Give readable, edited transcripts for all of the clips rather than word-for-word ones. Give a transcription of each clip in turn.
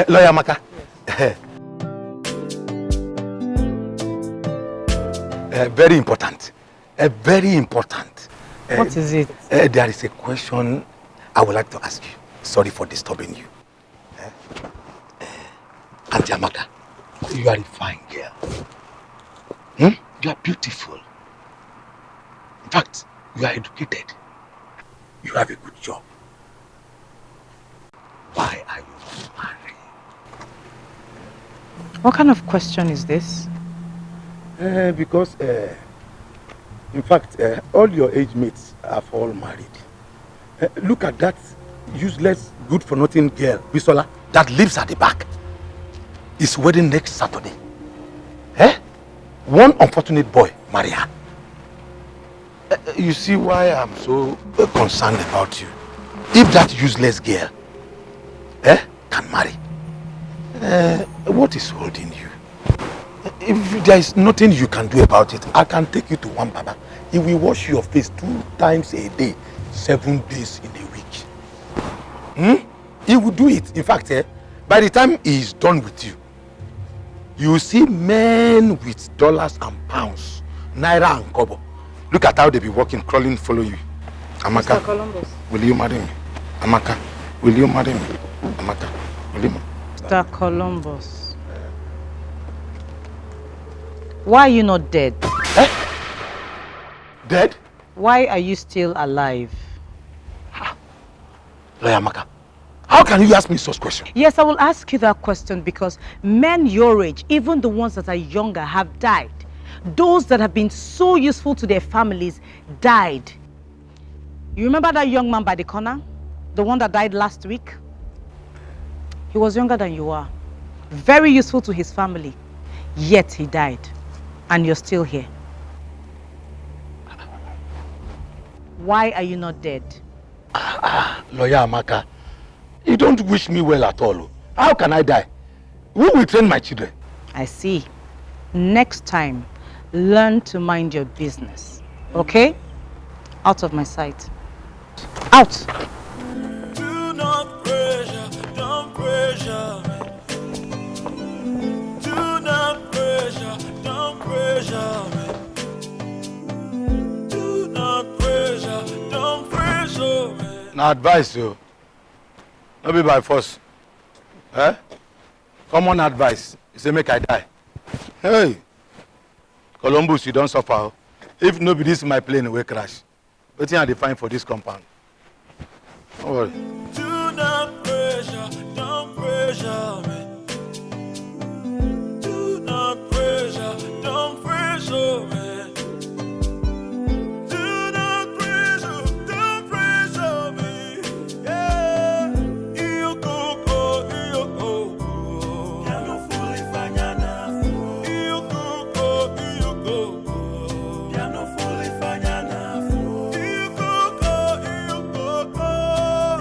Lawyer Maka. Yes. Very important. Very important. What is it? There is a question I would like to ask you. Sorry for disturbing you. Auntie Amaka, you are a fine girl. You are beautiful. In fact, you are educated. You have a good job. Why are you not married? What kind of question is this? Because, in fact, all your age mates are all married. Look at that useless, good-for-nothing girl, Bisola, that lives at the back. Is wedding next Saturday. One unfortunate boy, marry her. You see why I'm so concerned about you. If that useless girl can marry, what is holding you? If there is nothing you can do about it, I can take you to one Baba. He will wash your face 2 times a day, 7 days in a week. He will do it. In fact, by the time he is done with you, you will see men with dollars and pounds, naira and kobo. Look at how they be walking, crawling, follow you. Amaka, Mr. Columbus. Will you marry me? Amaka, will you marry me? Amaka, will you marry me? Mr. Columbus. Why are you not dead? Dead? Why are you still alive? Lawyer Amaka, how can you ask me such questions? Yes, I will ask you that question because men your age, even the ones that are younger, have died. Those that have been so useful to their families died. You remember that young man by the corner? The one that died last week? He was younger than you are. Very useful to his family. Yet he died. And you're still here. Why are you not dead? Lawyer Amaka, you don't wish me well at all. How can I die? Who will train my children? I see. Next time, learn to mind your business. Okay? Out of my sight. Out! Do not pressure, don't pressure me. Do not pressure, don't pressure me. Do not pressure, don't pressure me. Now advice you. Not be by force. Common advice. You say make I die. Hey! Columbus, you don't suffer. If nobody is my plane, will crash. What are they find for this compound? Don't worry. Do not pressure, don't pressure me. Do not pressure, don't pressure me. Do not pressure, don't pressure me. Yeah, you go, you go. Ya no fully fanyana. You go, you go. Ya no fully fanyana. You go.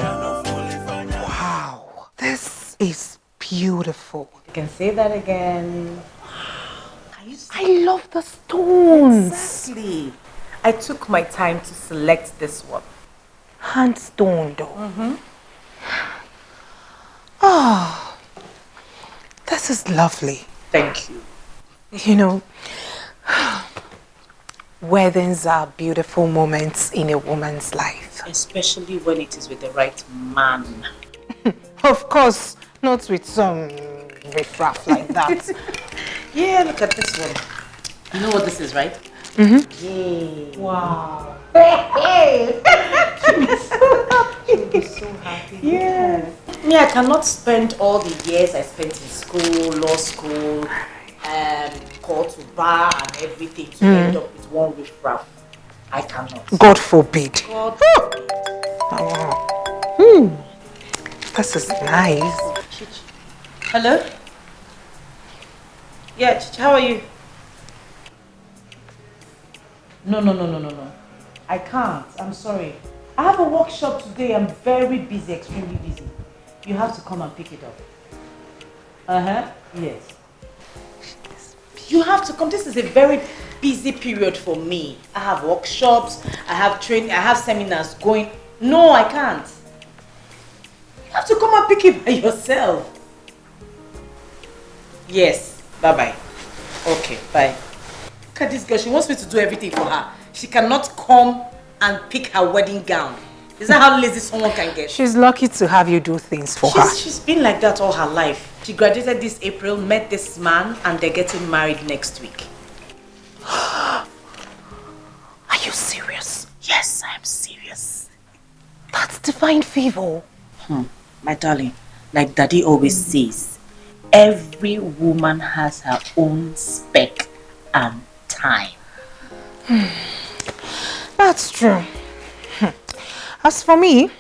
Ya no fully fanyana. Wow, this is beautiful. You can say that again. I love the stones. Exactly. I took my time to select this one. Hand stone though. Oh, this is lovely. Thank you. You know, weddings are beautiful moments in a woman's life. Especially when it is with the right man. Of course, not with some riffraff like that. Yeah, look at this one. You know what this is, right? Mm-hmm. Yeah. Wow. Hey! You'll be so happy. Yes. Me, I cannot spend all the years I spent in school, law school, call to bar and everything to end up with one riffraff. I cannot. God forbid. God. Oh. This is nice. Hello? Yeah, Chichi, how are you? No. I can't. I'm sorry. I have a workshop today. I'm very busy, extremely busy. You have to come and pick it up. Yes. You have to come. This is a very busy period for me. I have workshops, I have training, I have seminars going. No, I can't. have to come and pick it by yourself. Yes, bye-bye. Okay, bye. Look at this girl, she wants me to do everything for her. She cannot come and pick her wedding gown. Is that how lazy someone can get? She's lucky to have you do things for her. She's been like that all her life. She graduated this April, met this man, and they're getting married next week. Are you serious? Yes, I'm serious. That's divine favor. My darling, like Daddy always says, every woman has her own spec and time. That's true. As for me,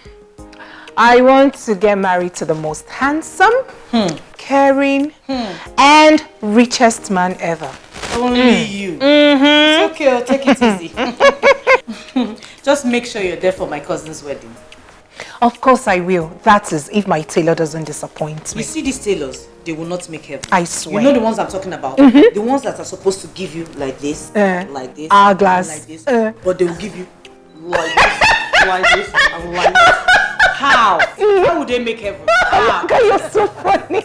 I want to get married to the most handsome, caring, and richest man ever. Only you. It's okay, I'll take it easy. Just make sure you're there for my cousin's wedding. Of course I will. That is, if my tailor doesn't disappoint me. You see these tailors, they will not make heaven. I swear. You know the ones I'm talking about? The ones that are supposed to give you like this, like this, hourglass, like this, but they will give you like this, like this, and like this. How? How would they make heaven? Oh, God, you're so funny.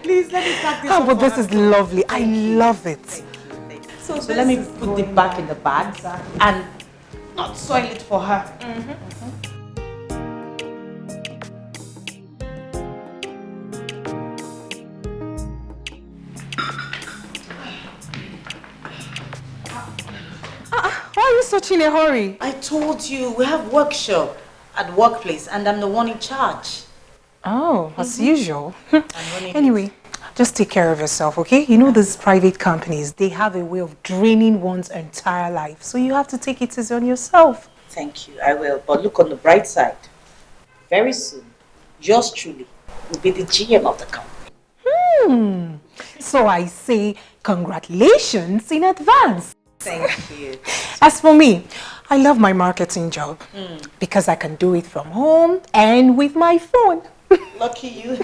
Please let me pack this Oh, up but for this her. is lovely. I love it. Thank you. So let me put it back in the bag and not soil it for her. Why are you such in a hurry? I told you we have workshop at workplace and I'm the one in charge. Oh, as usual. I'm running Anyway, just take care of yourself, okay? You know these private companies, they have a way of draining one's entire life. So you have to take it easy on yourself. Thank you, I will. But look on the bright side. Very soon, yours truly will be the GM of the company. So I say congratulations in advance. Thank you. As for me, I love my marketing job because I can do it from home and with my phone. Lucky you.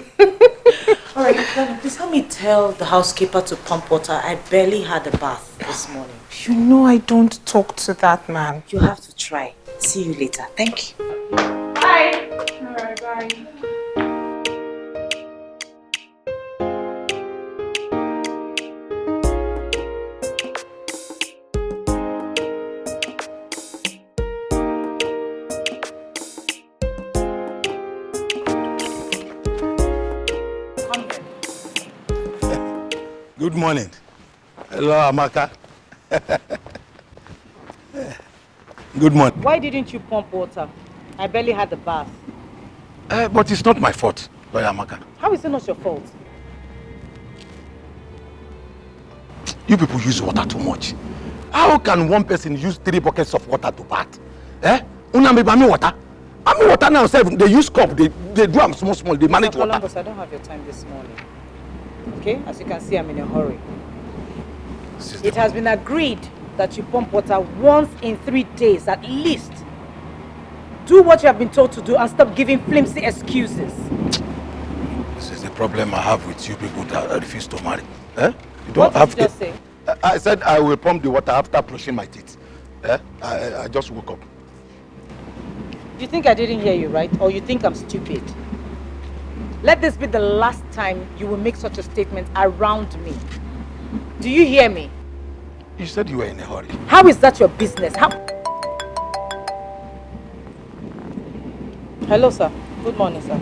All right, darling, please help me tell the housekeeper to pump water. I barely had a bath this morning. You know I don't talk to that man. You have to try. See you later. Thank you. Bye. All right, bye. Good morning. Hello, Amaka. Good morning. Why didn't you pump water? I barely had a bath. But it's not my fault, Lawyer Amaka. How is it not your fault? You people use water too much. How can one person use 3 buckets of water to bath? Una me bami water. I mean water now, they use cup, they do them small, they manage water. Columbus, I don't have your time this morning. Okay? As you can see, I'm in a hurry. It has been agreed that you pump water once in 3 days at least. Do what you have been told to do and stop giving flimsy excuses. This is the problem I have with you people that refuse to marry. You don't What have did you just say? I said I will pump the water after brushing my teeth. I just woke up. You think I didn't hear you, right? Or you think I'm stupid? Let this be the last time you will make such a statement around me. Do you hear me? You said you were in a hurry. How is that your business? How? Hello, sir. Good morning, sir.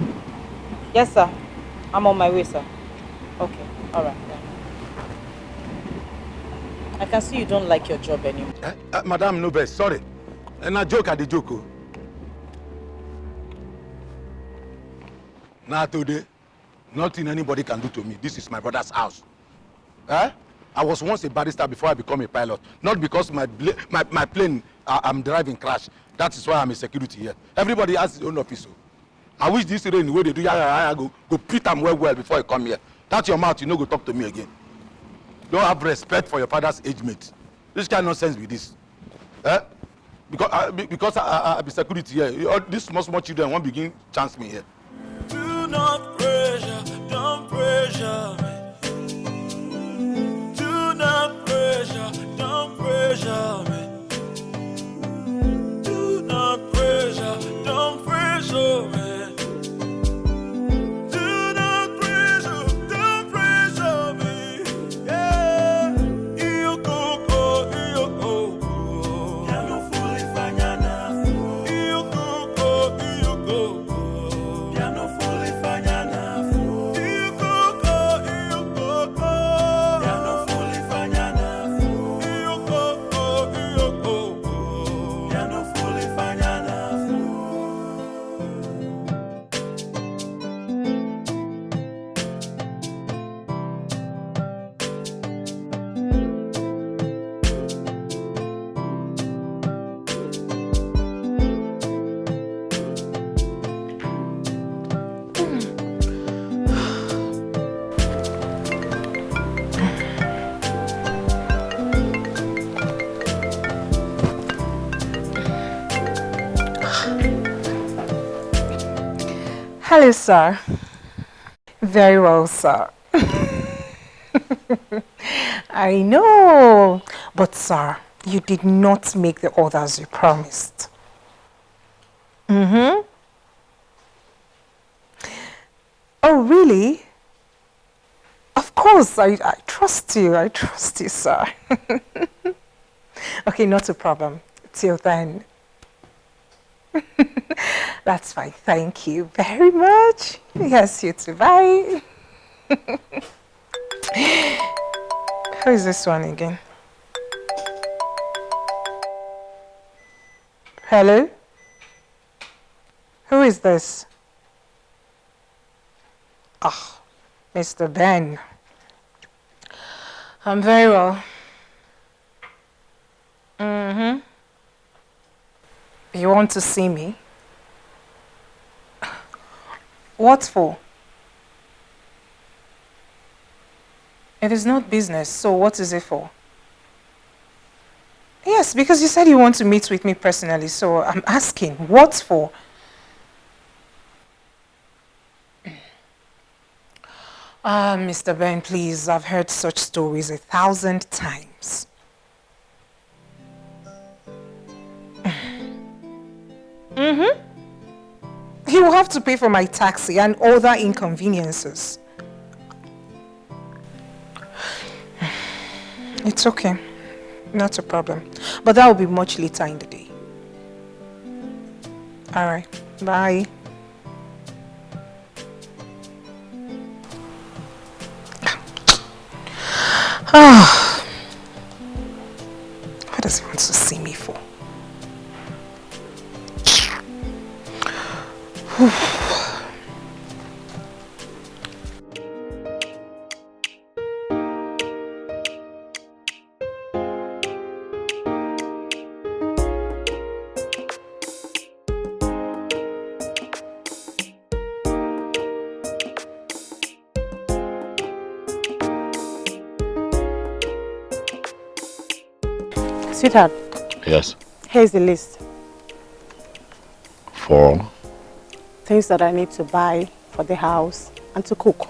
Yes, sir. I'm on my way, sir. Okay. All right. Yeah. I can see you don't like your job anymore. Madam Nobel, sorry. And I joke at the joke. Now today, nothing anybody can do to me. This is my brother's house. I was once a barrister before I became a pilot. Not because my plane I'm driving crash. That is why I'm a security here. Everybody has his own office. I wish this rain, the way they do, go pit them well before you come here. That's your mouth, you know, go talk to me again. Don't have respect for your father's age mate. This kind of nonsense with this. Because I be security here. All these small children won't begin chance me here. Do not pressure, don't pressure me. Do not pressure, don't pressure me. Do not pressure, don't pressure me. Hello, sir. Very well, sir. I know. But, sir, you did not make the orders you promised. Mm-hmm. Oh, really? Of course, I trust you. I trust you, sir. Okay, not a problem. Till then. That's fine. Thank you very much. Yes, you too. Bye. Who is this one again? Hello? Who is this? Ah, Mr. Ben. I'm very well. Mm-hmm. You want to see me? What for? It is not business, so what is it for? Yes, because you said you want to meet with me personally, so I'm asking, what for? Mr. Ben, please, I've heard such stories 1,000 times. Mm-hmm. You will have to pay for my taxi and other inconveniences. It's okay. Not a problem. But that will be much later in the day. Alright. Bye. What does he want to see me for? Sweetheart. Yes. Here's the list. For? Things that I need to buy for the house and to cook.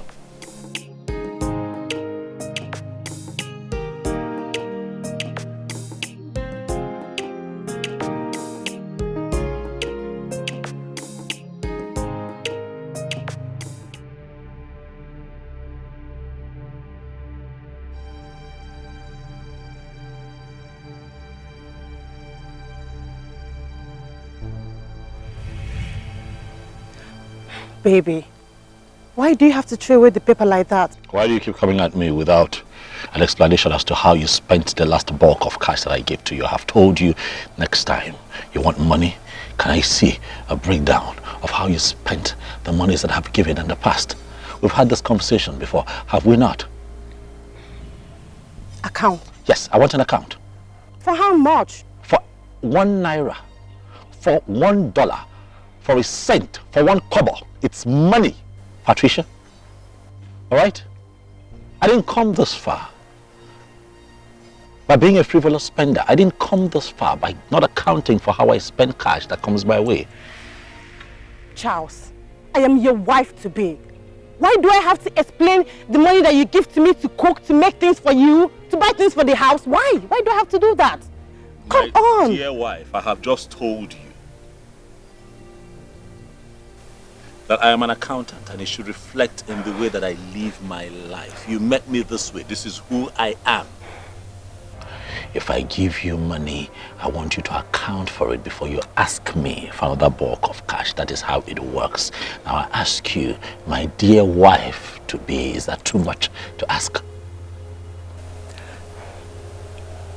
Baby, why do you have to throw away the paper like that? Why do you keep coming at me without an explanation as to how you spent the last bulk of cash that I gave to you? I have told you next time you want money, can I see a breakdown of how you spent the monies that I have given in the past? We've had this conversation before, have we not? Account? Yes, I want an account. For how much? For 1 naira, for $1, for a cent, for 1 kobo. It's money, Patricia. All right? I didn't come this far by being a frivolous spender. I didn't come this far by not accounting for how I spend cash that comes my way. Charles, I am your wife-to-be. Why do I have to explain the money that you give to me to cook, to make things for you, to buy things for the house? Why? Why do I have to do that? Come on. Dear wife, I have just told you that I am an accountant and it should reflect in the way that I live my life. You met me this way. This is who I am. If I give you money, I want you to account for it before you ask me for another bulk of cash. That is how it works. Now I ask you, my dear wife to be, is that too much to ask?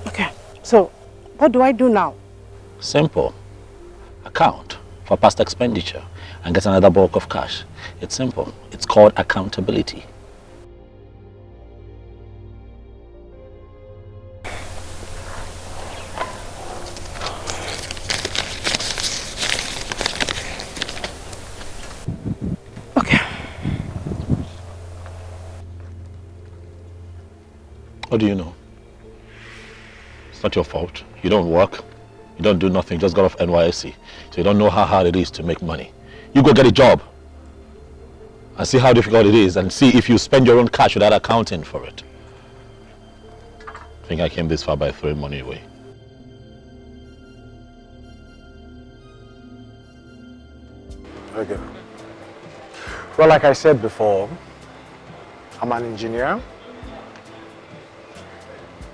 Okay, so what do I do now? Simple. Account for past expenditure and get another bulk of cash. It's simple. It's called accountability. Okay. What do you know? It's not your fault. You don't work. You don't do nothing. Just got off NYSC. So you don't know how hard it is to make money. You go get a job. and see how difficult it is, and see if you spend your own cash without accounting for it. I think I came this far by throwing money away. Okay. Well, like I said before, I'm an engineer,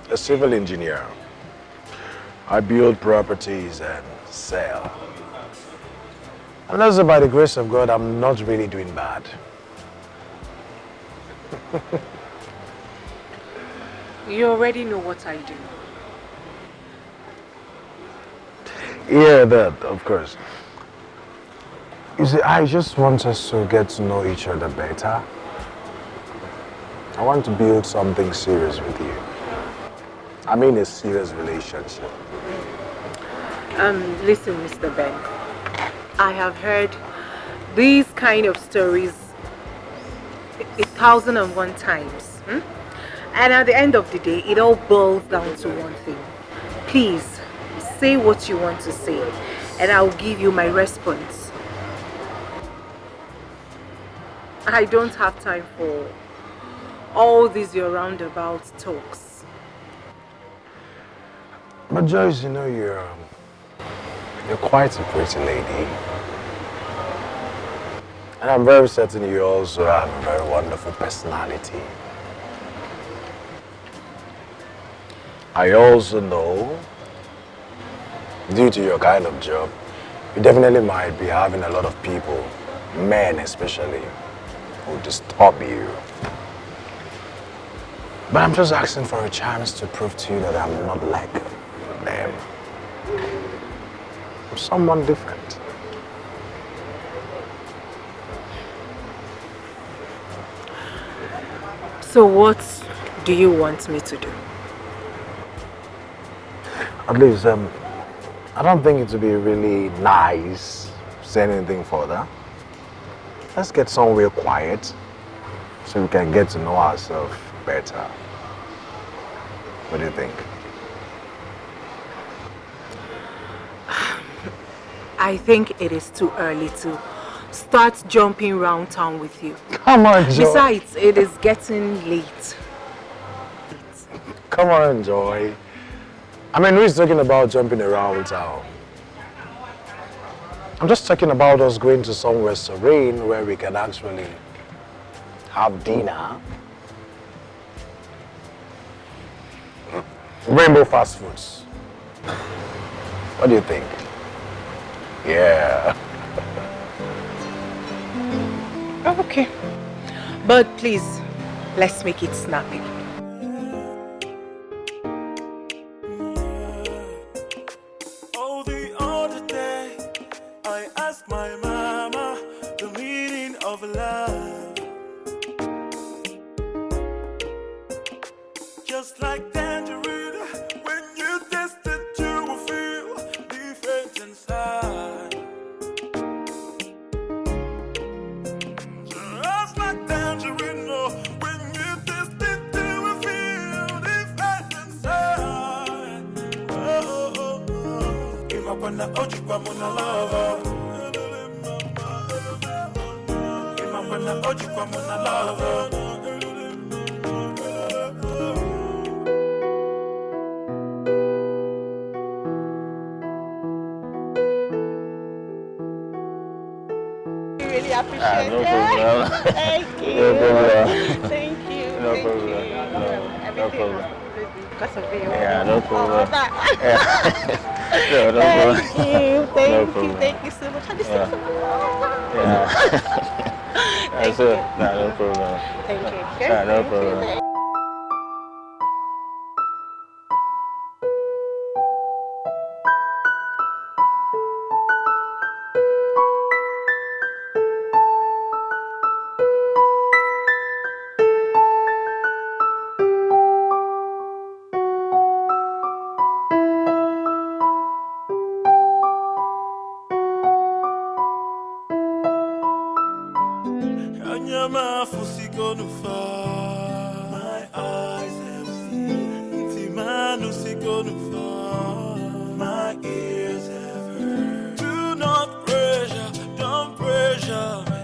a civil engineer. I build properties and sell. And that's by the grace of God, I'm not really doing bad. You already know what I do. Yeah, that, of course. You see, I just want us to get to know each other better. I want to build something serious with you. I mean a serious relationship. Listen, Mr. Ben. I have heard these kind of stories 1,001 times. And at the end of the day, it all boils down to one thing. Please, say what you want to say, and I'll give you my response. I don't have time for all these your roundabout talks. But Joyce, you know, you're quite a pretty lady. And I'm very certain you also have a very wonderful personality. I also know, due to your kind of job, you definitely might be having a lot of people, men especially, who disturb you. But I'm just asking for a chance to prove to you that I'm not like them. I'm someone different. So what do you want me to do? At least, I don't think it would be really nice to say anything further. Let's get somewhere quiet so we can get to know ourselves better. What do you think? I think it is too early to start jumping around town with you. Come on, Joy. Besides, it is getting late. Come on, Joy. I mean, who's talking about jumping around town? I'm just talking about us going to somewhere serene where we can actually have dinner. Rainbow fast foods. What do you think? Yeah. Okay. But please, let's make it snappy. Oh, the other day, I asked my mama the meaning of love. Just like tangerine, when you taste it, you will feel different inside. Just like tangerine, oh, when you taste it, you will feel different inside. Oh, oh, oh. Give up on the oji kwa muna love. Give up on the oji kwa muna love. Really appreciate No it. problem. Thank you. No problem. Thank you. No Thank problem. you. No Everything problem. was completely because of you. Yeah, no problem. Oh, that. No, no problem. Thank you. Thank No you. problem. Thank you so much. Have you seen Yeah. someone? Yeah. That's it. No problem. Thank you. Yeah, no Thank you. problem. Anyama fusiko nufa. My eyes have seen. Timanu siko nufa. My ears have heard. Do not pressure, don't pressure me.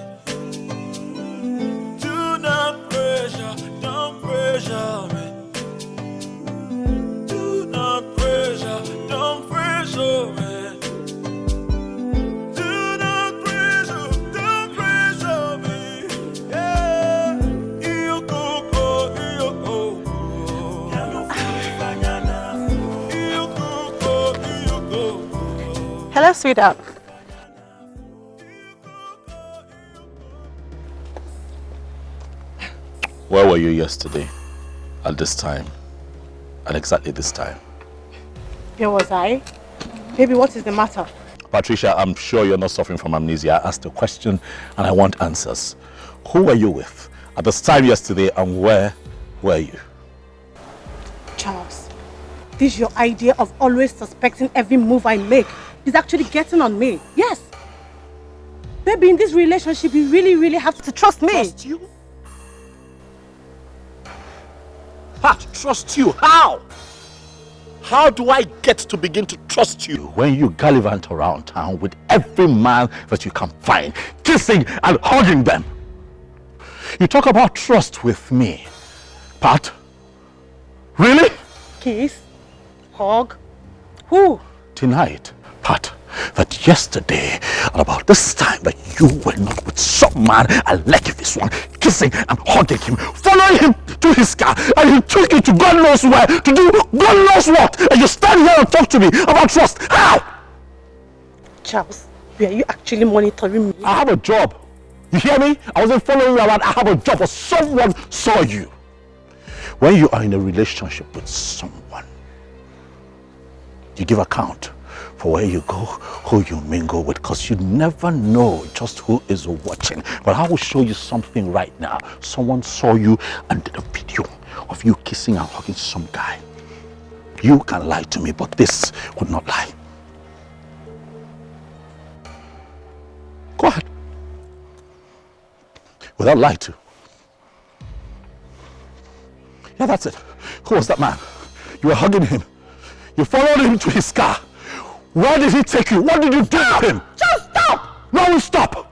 Hello, sweetheart. Where were you yesterday? At this time? At exactly this time? Where was I? Baby, what is the matter? Patricia, I'm sure you're not suffering from amnesia. I asked a question and I want answers. Who were you with at this time yesterday and where were you? Charles, this your idea of always suspecting every move I make is actually getting on me. Yes. Baby, in this relationship, you really have to trust me. Trust you? Pat, trust you? How? How do I get to begin to trust you when you gallivant around town with every man that you can find, kissing and hugging them? You talk about trust with me, Pat? Really? Kiss? Hug? Who? Tonight, Pat, that yesterday at about this time that you were not with some man, a this one, kissing and hugging him, following him to his car, and he took you to God knows where to do God knows what, and you stand here and talk to me about trust. How? Charles, were you actually monitoring me? I have a job. You hear me? I wasn't following you around. I have a job, or someone saw you. When you are in a relationship with someone, you give account for where you go, who you mingle with, because you never know just who is watching. But I will show you something right now. Someone saw you and did a video of you kissing and hugging some guy. You can lie to me, but this would not lie. Go ahead. Without lie to. Yeah, that's it. Who was that man? You were hugging him. You followed him to his car. Where did he take you? What did you do to him? Just stop! No, stop!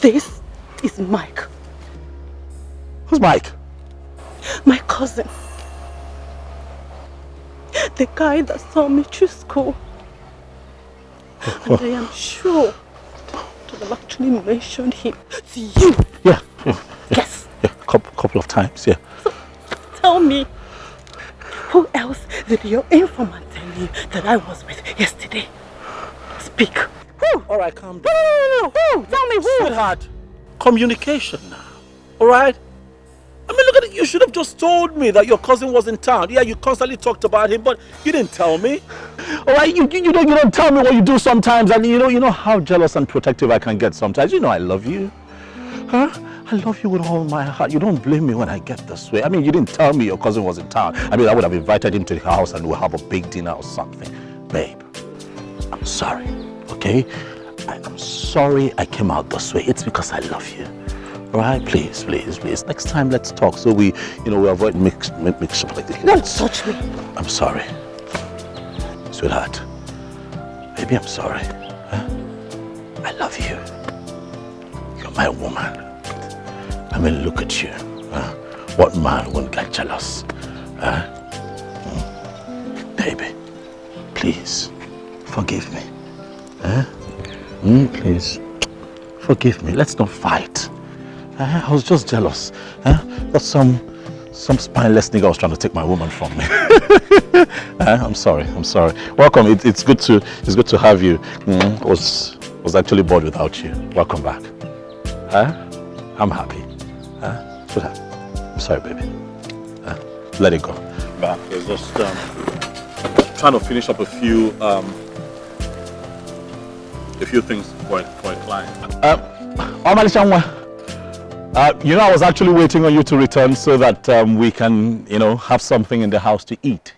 This is Mike. Who's Mike? My cousin. The guy that saw me through school. And I am sure that I've actually mentioned him to you. Yeah. Yes. Yeah, couple of times, yeah. So, tell me, who else did your informant tell you that I was with yesterday? Speak. Who? All right, calm down. No. Who? Tell me who. Sweetheart, communication now. All right? I mean, look at it. You should have just told me that your cousin was in town. Yeah, you constantly talked about him, but you didn't tell me. All right, you don't tell me what you do sometimes, and you know how jealous and protective I can get sometimes. You know I love you. Huh? I love you with all my heart. You don't blame me when I get this way. I mean, you didn't tell me your cousin was in town. I mean, I would have invited him to the house and we'll have a big dinner or something. Babe, I'm sorry, okay? I'm sorry I came out this way. It's because I love you. All right? Please. Next time, let's talk so we avoid mix-up like this. Don't touch me. I'm sorry. Sweetheart, baby, I'm sorry. Huh? I love you. You're my woman. I mean, look at you. What man won't get jealous? Baby, please, forgive me. Please, forgive me. Let's not fight. I was just jealous. That's some spineless nigga was trying to take my woman from me. I'm sorry. Welcome. It's good to have you. Was actually bored without you. Welcome back. I'm happy. Sweetheart, I'm sorry, baby. Let it go. But it's just trying to finish up a few things for a client. I was actually waiting on you to return so that we can, have something in the house to eat.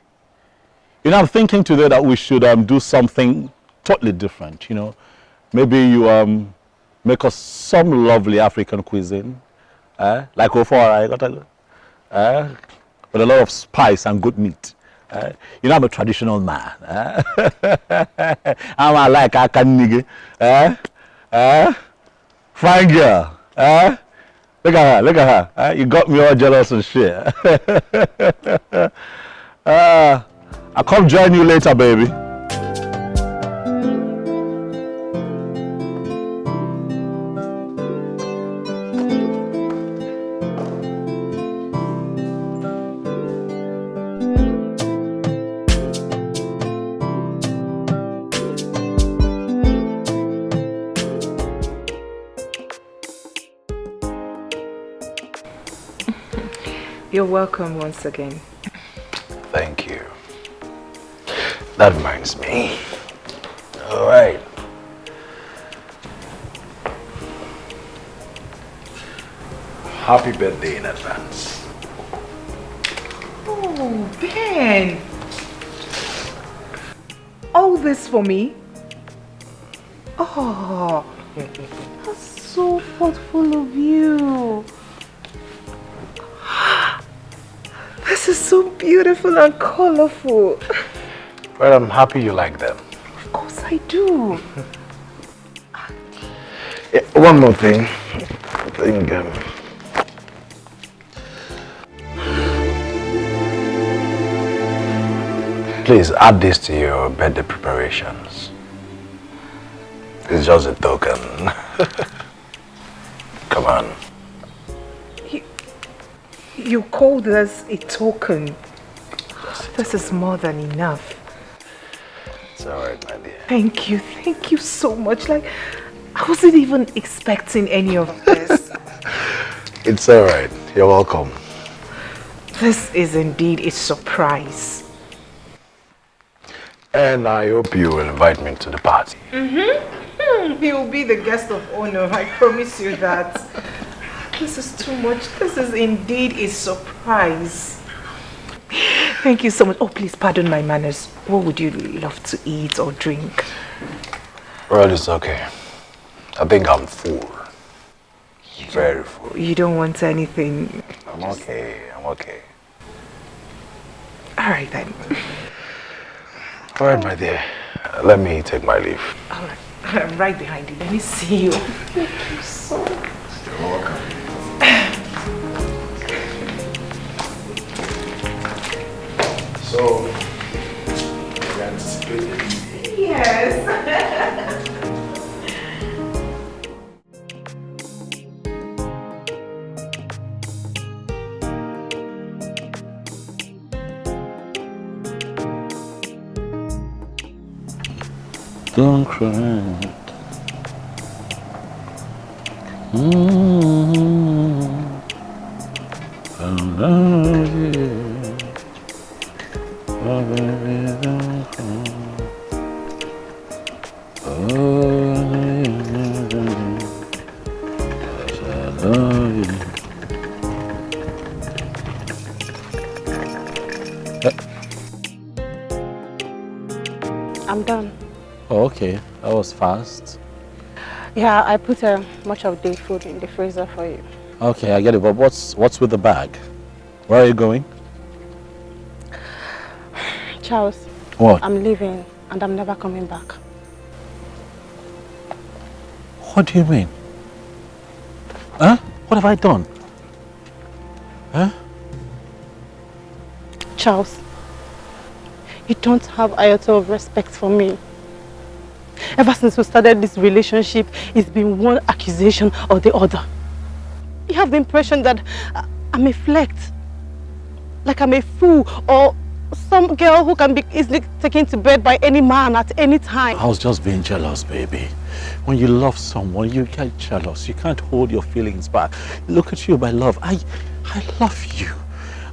I'm thinking today that we should do something totally different. Maybe you make us some lovely African cuisine. Like Ofora, with a lot of spice and good meat. I'm a traditional man. I'm like I can nigga. Fine girl. Look at her. You got me all jealous and shit. I'll come join you later, baby. You're welcome once again. Thank you. That reminds me. All right. Happy birthday in advance. Oh, Ben. All this for me? Oh, that's so thoughtful of you. This is so beautiful and colorful. Well, I'm happy you like them. Of course I do. Yeah, one more thing. I think, please add this to your birthday preparations. It's just a token. Come on. You call this a token? This is more than enough. It's all right, my dear. Thank you so much. Like, I wasn't even expecting any of this. It's all right. You're welcome. This is indeed a surprise. And I hope you will invite me to the party. You'll be the guest of honor, I promise you that. This is too much. This is indeed a surprise. Thank you so much. Oh, please pardon my manners. What would you love to eat or drink? Well, it's okay. I think I'm full. Very full. You don't want anything? I'm okay. I'm okay. All right then. All right, my dear. Let me take my leave. All right. I'm right behind you. Let me see you. Thank you so much. You're welcome. So, you anticipated? Yes. Don't cry. I love you. Oh, baby, don't cry. Oh, I love you. I'm done. Oh, okay. That was fast. Yeah, I put much of the food in the freezer for you. Okay, I get it. But what's with the bag? Where are you going? Charles. What? I'm leaving and I'm never coming back. What do you mean? Huh? What have I done? Huh? Charles, you don't have an iota of respect for me. Ever since we started this relationship, it's been one accusation or the other. You have the impression that I'm a flirt, like I'm a fool, or some girl who can be easily taken to bed by any man at any time. I was just being jealous, baby. When you love someone, you get jealous. You can't hold your feelings back. Look at you, my love. I love you.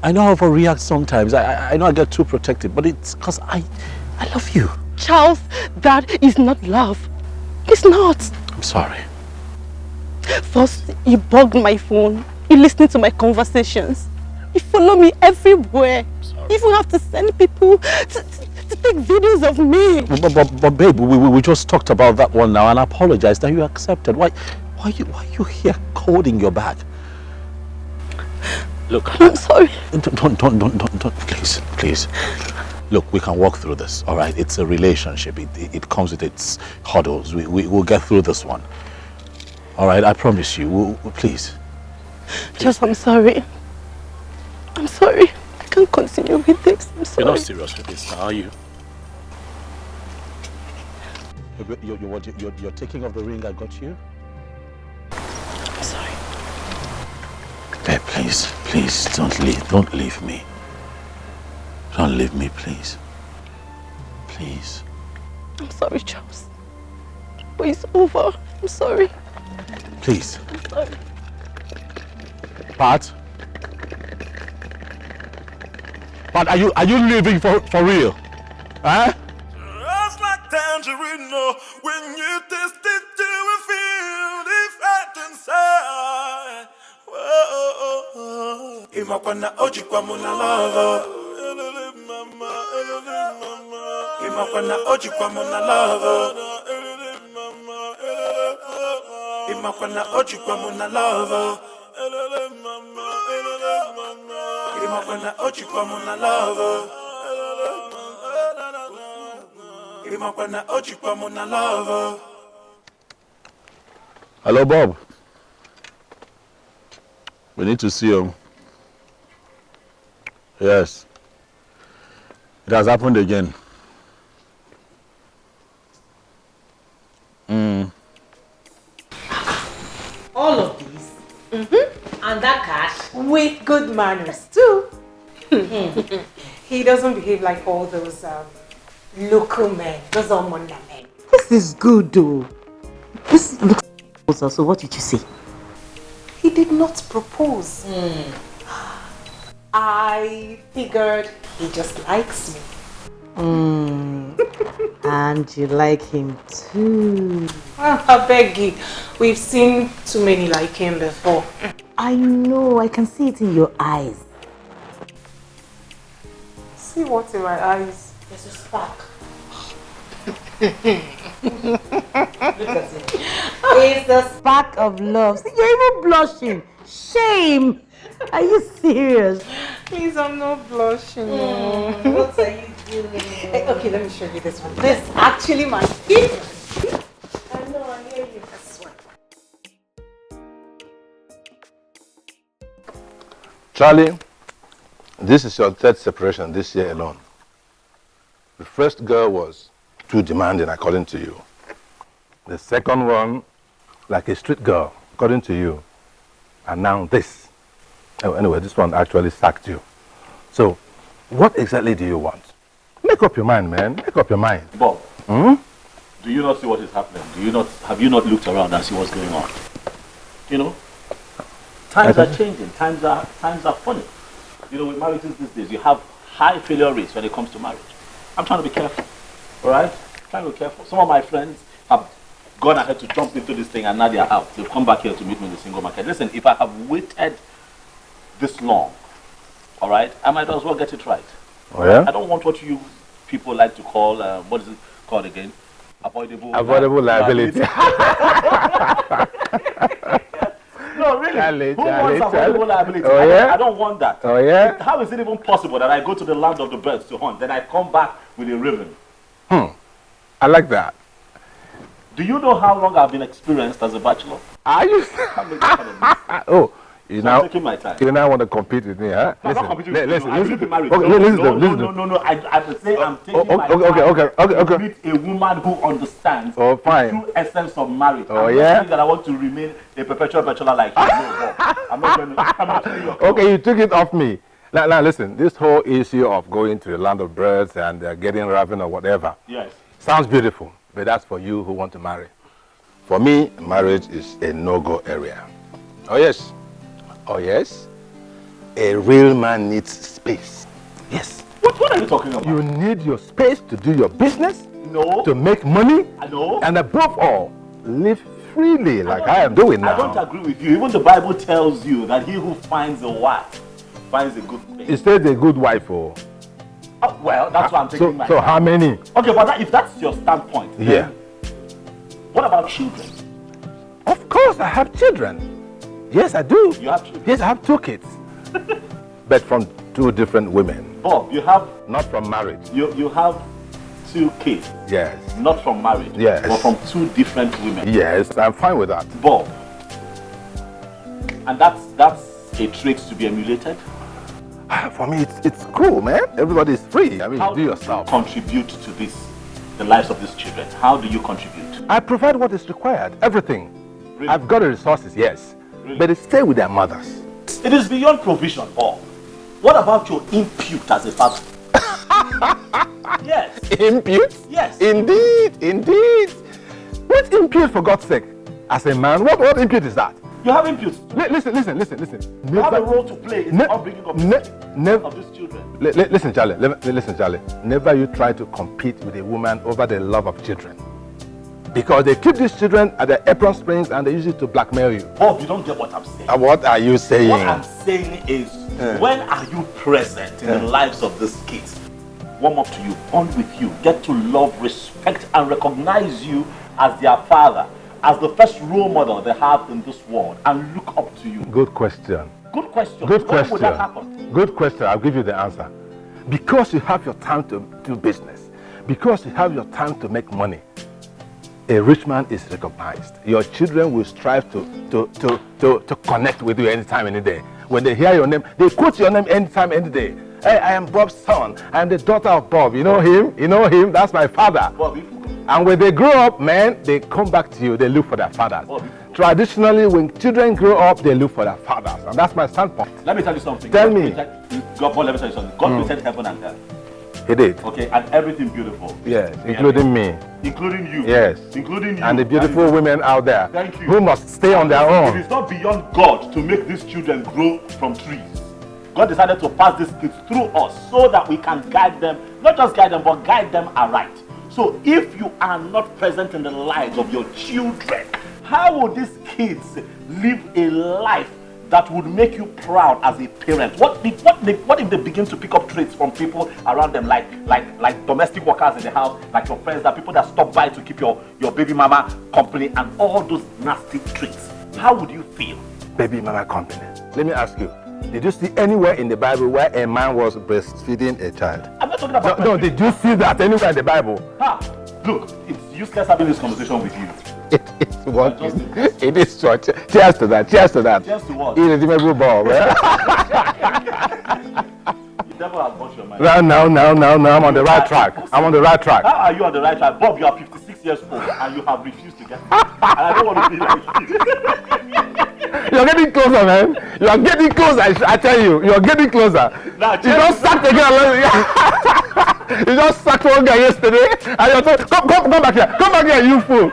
I know I overreact sometimes. I know I get too protective, but it's because I love you. Charles, that is not love. It's not. I'm sorry. First, you bugged my phone. You listened to my conversations. You follow me everywhere. You even have to send people to take videos of me. But babe, we just talked about that one now and I apologized. Now you accepted. Why are you here holding your bag? Look, I'm sorry. Don't, please. Look, we can walk through this, all right? It's a relationship. It comes with its hurdles. We'll get through this one. All right, I promise you. Please. Just, I'm sorry. I'm sorry. I can't continue with this. I'm sorry. You're not serious with this, are you? You're taking off the ring I got you? I'm sorry. Babe, please, don't leave me. Don't leave me, please. Please. I'm sorry, Charles. But it's over. I'm sorry. Please. I'm sorry. Pat? But are you living for real? Huh? Just like tangerine, no. When you taste it, you will feel the fat inside. Whoa. Imakwana ojikwa muna lava. Imakwana ojikwa muna lava. Imakwana ojikwa muna lava. Imakwana ojikwa muna lava. Imakwana ojikwa muna lava. Hello, Bob. We need to see you. Yes. It has happened again. All of these? And that cash? With good manners too. He doesn't behave like all those local men, those Omunda men. This is good though. This looks so what did you say? He did not propose. I figured he just likes me. And you like him too. I beg you, we've seen too many like him before. I know, I can see it in your eyes. See what's in my eyes? There's a spark. Look at it. It's the spark of love. See, you're even blushing. Shame. Are you serious? Please, I'm not blushing. What are you doing? Hey, okay, let me show you this one. This is actually my favorite. I know, I hear you. This one. Charlie, this is your third separation this year alone. The first girl was too demanding, according to you. The second one, like a street girl, according to you. And now this. Oh, anyway, this one actually sacked you. So, what exactly do you want? Make up your mind, man. Make up your mind. Bob, do you not see what is happening? Have you not looked around and see what's going on? You know, times are changing. Times are funny. You know, with marriages these days, you have high failure rates when it comes to marriage. I'm trying to be careful. All right? I'm trying to be careful. Some of my friends have gone ahead to jump into this thing and now they are out. They've come back here to meet me in the single market. Listen, if I have waited this long, all right, I might as well get it right. Oh, yeah? I don't want what you people like to call, what is it called again? Avoidable liability. No, really. Who wants avoidable liability? Oh, yeah? I don't want that. Oh, yeah? How is it even possible that I go to the land of the birds to hunt, then I come back with a ribbon? I like that. Do you know how long I've been experienced as a bachelor? Are you? Oh, I'm taking my time. You now want to compete with me, huh? I'm not competing with you. Listen. I've been married. Okay, No. I would say I'm taking my time to meet a woman who understands Oh, fine. the true essence of marriage. Oh, I'm yeah? not saying that I want to remain a perpetual bachelor like you. No, Bob. I'm not going to. Okay, you took it off me. Now listen, this whole issue of going to the land of birds and getting raven or whatever. Yes. Sounds beautiful, but that's for you who want to marry. For me, marriage is a no-go area. Oh yes. Oh yes. A real man needs space. Yes. What are you talking about? You need your space to do your business, No. to make money, I know. and above all, live freely like I am doing now. I don't agree with you. Even the Bible tells you that he who finds a wife finds a good thing. It says a good wife, oh. Oh, well, that's why I'm taking my So time. how many? Okay, but if that's your standpoint, Yeah. then what about children? Of course, I have children. Yes, I do. You have children? Yes, I have 2 kids. But from 2 different women, Bob, you have not from marriage. you have 2 kids, Yes. not from marriage, Yes. but from 2 different women. Yes, I'm fine with that. Bob, and that's a trait to be emulated. For me, it's cool, man. Everybody's free. I mean, How do yourself. contribute to the lives of these children? How do you contribute? I provide what is required, everything. Really? I've got the resources, yes. Really? But they stay with their mothers. It is beyond provision, Bob. What about your impute as a father? Yes. Impute? Yes. Indeed. What impute, for God's sake? As a man, what impute is that? You have input. Listen. You have a role to play in the upbringing of these children. Listen, Charlie. Listen, Charlie. Never you try to compete with a woman over the love of children. Because they keep these children at the apron strings and they use it to blackmail you. Bob, you don't get what I'm saying. What are you saying? What I'm saying is, when are you present in the lives of these kids? Warm up to you, bond with you, get to love, respect, and recognize you as their father, as the first role model they have in this world, and look up to you. Good question. Good question. Good when question. would that happen? Good question. I'll give you the answer. Because you have your time to do business, because you have your time to make money, a rich man is recognized. Your children will strive to connect with you anytime, any day. When they hear your name, they quote your name anytime, any day. Hey, I am Bob's son. I am the daughter of Bob. You know him? You know him? That's my father. Bobby. And when they grow up, man, they come back to you. They look for their fathers. Bobby. Traditionally, when children grow up, they look for their fathers. And that's my standpoint. Let me tell you something. Tell me. Let me tell you something. God created heaven and earth. He did. Okay, and everything beautiful. Yes, including me. Including you. Yes. Including you. And the beautiful women out there. Thank you. Who must stay on their own. It is not beyond God to make these children grow from trees. God decided to pass these kids through us so that we can guide them, not just guide them, but guide them aright. So if you are not present in the lives of your children, how will these kids live a life that would make you proud as a parent? What if they begin to pick up traits from people around them, like domestic workers in the house, like your friends, that people that stop by to keep your baby mama company, and all those nasty traits? How would you feel? Baby mama company. Let me ask you, did you see anywhere in the Bible where a man was breastfeeding a child? I'm not talking about No, did you see that anywhere in the Bible? Look, it's useless having this conversation with you. It is so. Cheers to that. Cheers to that. Cheers to what? Irredeemable Bob. You never have watched your mind. No, I'm on the right track. I'm on the right track. How are you on the right track? Bob, you are 56 years old and you have refused to get married. And I don't want to be like you. You're getting closer, man. You are getting closer. I tell you, you're getting closer. Now, you just sacked again. You just sacked one guy yesterday, and you're told, come back here. Come back here, you fool.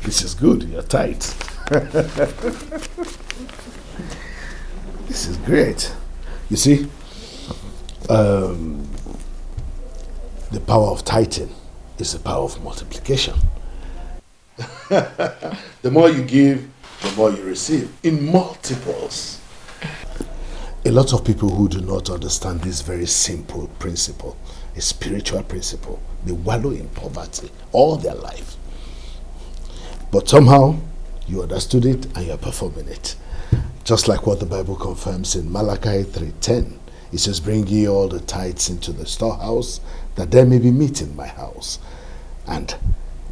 This is good. You're tight. This is great. You see, the power of tithing is the power of multiplication. The more you give, the more you receive in multiples. A lot of people who do not understand this very simple principle, a spiritual principle, they wallow in poverty all their life. But somehow, you understood it and you're performing it. Just like what the Bible confirms in Malachi 3:10. It says, bring ye all the tithes into the storehouse, that there may be meat in my house. And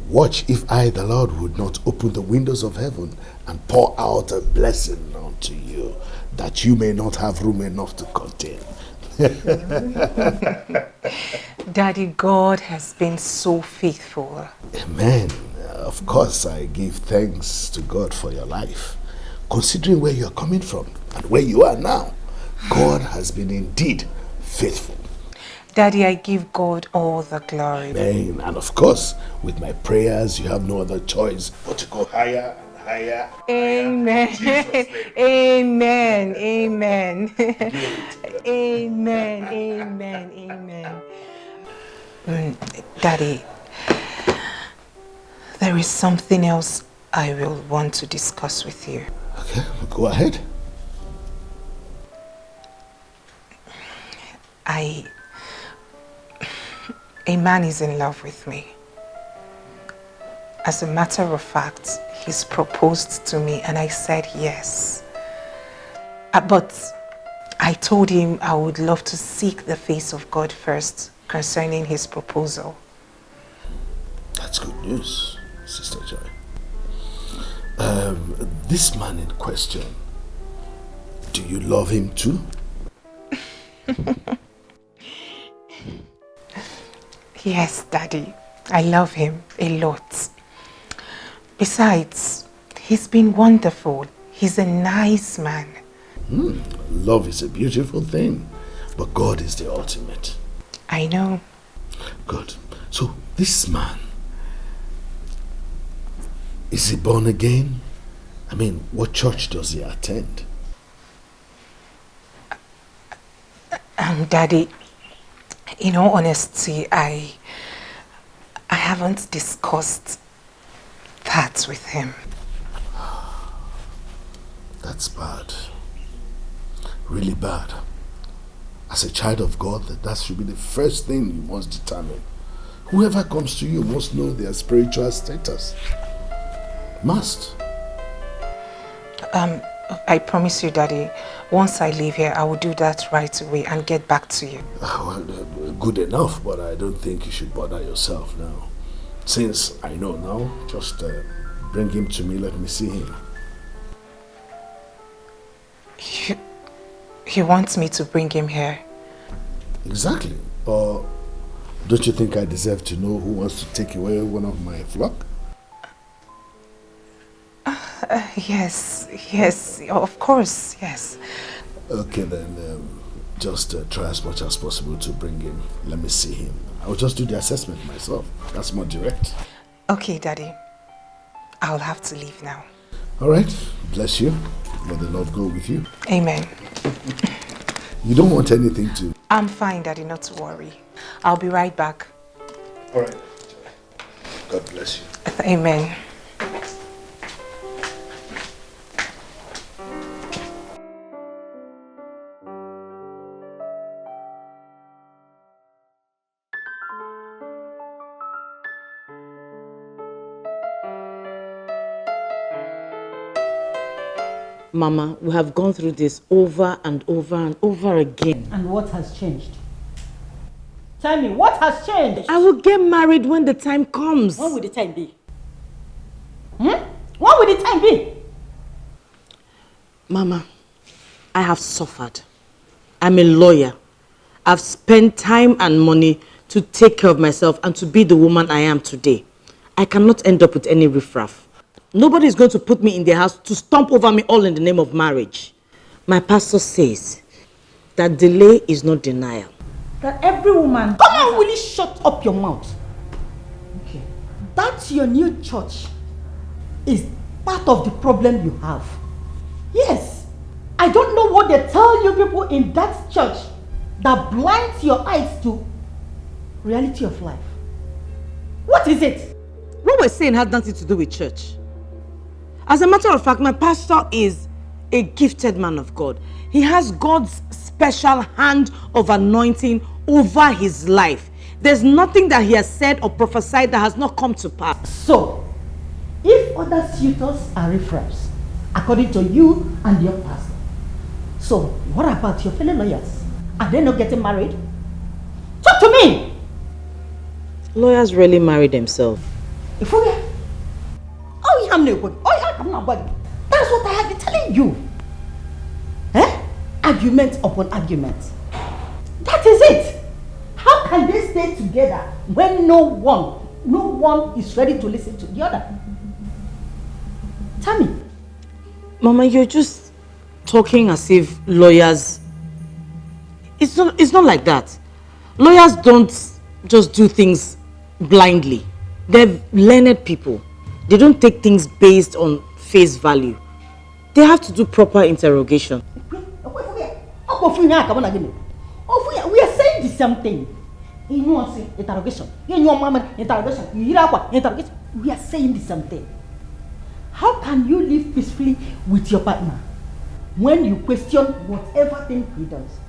watch if I, the Lord, would not open the windows of heaven and pour out a blessing unto you, that you may not have room enough to contain. Daddy, God has been so faithful. Amen. Of course, I give thanks to God for your life. Considering where you are coming from and where you are now, God has been indeed faithful. Daddy, I give God all the glory. Amen. And of course, with my prayers, you have no other choice but to go higher and higher. Amen. Amen. Amen. Amen. Amen. Amen. Daddy, there is something else I will want to discuss with you. Okay, go ahead. A man is in love with me. As a matter of fact, he's proposed to me and I said yes. But I told him I would love to seek the face of God first concerning his proposal. That's good news, Sister Joy. This man in question, do you love him too? Yes, Daddy. I love him a lot. Besides, he's been wonderful. He's a nice man. Love is a beautiful thing, but God is the ultimate. I know. Good. So this man, is he born again? I mean, what church does he attend? Daddy, in all honesty, I haven't discussed that with him. That's bad. Really bad. As a child of God, that should be the first thing you must determine. Whoever comes to you must know their spiritual status. Must. I promise you, Daddy, once I leave here, I will do that right away and get back to you. Well, good enough, but I don't think you should bother yourself now. Since I know now, just bring him to me, let me see him. He wants me to bring him here. Exactly. Or don't you think I deserve to know who wants to take away one of my flock? Yes, of course, yes. Okay then, just try as much as possible to bring him. Let me see him. I'll just do the assessment myself. That's more direct. Okay, Daddy. I'll have to leave now. Alright, bless you. May the Lord go with you. Amen. You don't want anything to... I'm fine, Daddy, not to worry. I'll be right back. Alright. God bless you. Amen. Mama, we have gone through this over and over and over again. And what has changed? Tell me, what has changed? I will get married when the time comes. When will the time be? When will the time be? Mama, I have suffered. I'm a lawyer. I've spent time and money to take care of myself and to be the woman I am today. I cannot end up with any riffraff. Nobody is going to put me in their house to stomp over me all in the name of marriage. My pastor says that delay is not denial. That every woman... Come on, will you shut up your mouth? Okay. That's your new church is part of the problem you have. Yes. I don't know what they tell you people in that church that blinds your eyes to reality of life. What is it? What we're saying has nothing to do with church. As a matter of fact, my pastor is a gifted man of God. He has God's special hand of anointing over his life. There's nothing that he has said or prophesied that has not come to pass. So, if other suitors are riffraffs, according to you and your pastor, so what about your fellow lawyers? Are they not getting married? Talk to me! Lawyers rarely marry themselves. If we that's what I have been telling you. Argument upon argument. That is it. How can they stay together when no one is ready to listen to the other? Tell me. Mama, you're just talking as if lawyers... It's not like that. Lawyers don't just do things blindly. They're learned people. They don't take things based on face value. They have to do proper interrogation. We are saying the same thing. Interrogation. Interrogation. We are saying the same thing. How can you live peacefully with your partner when you question whatever thing he does?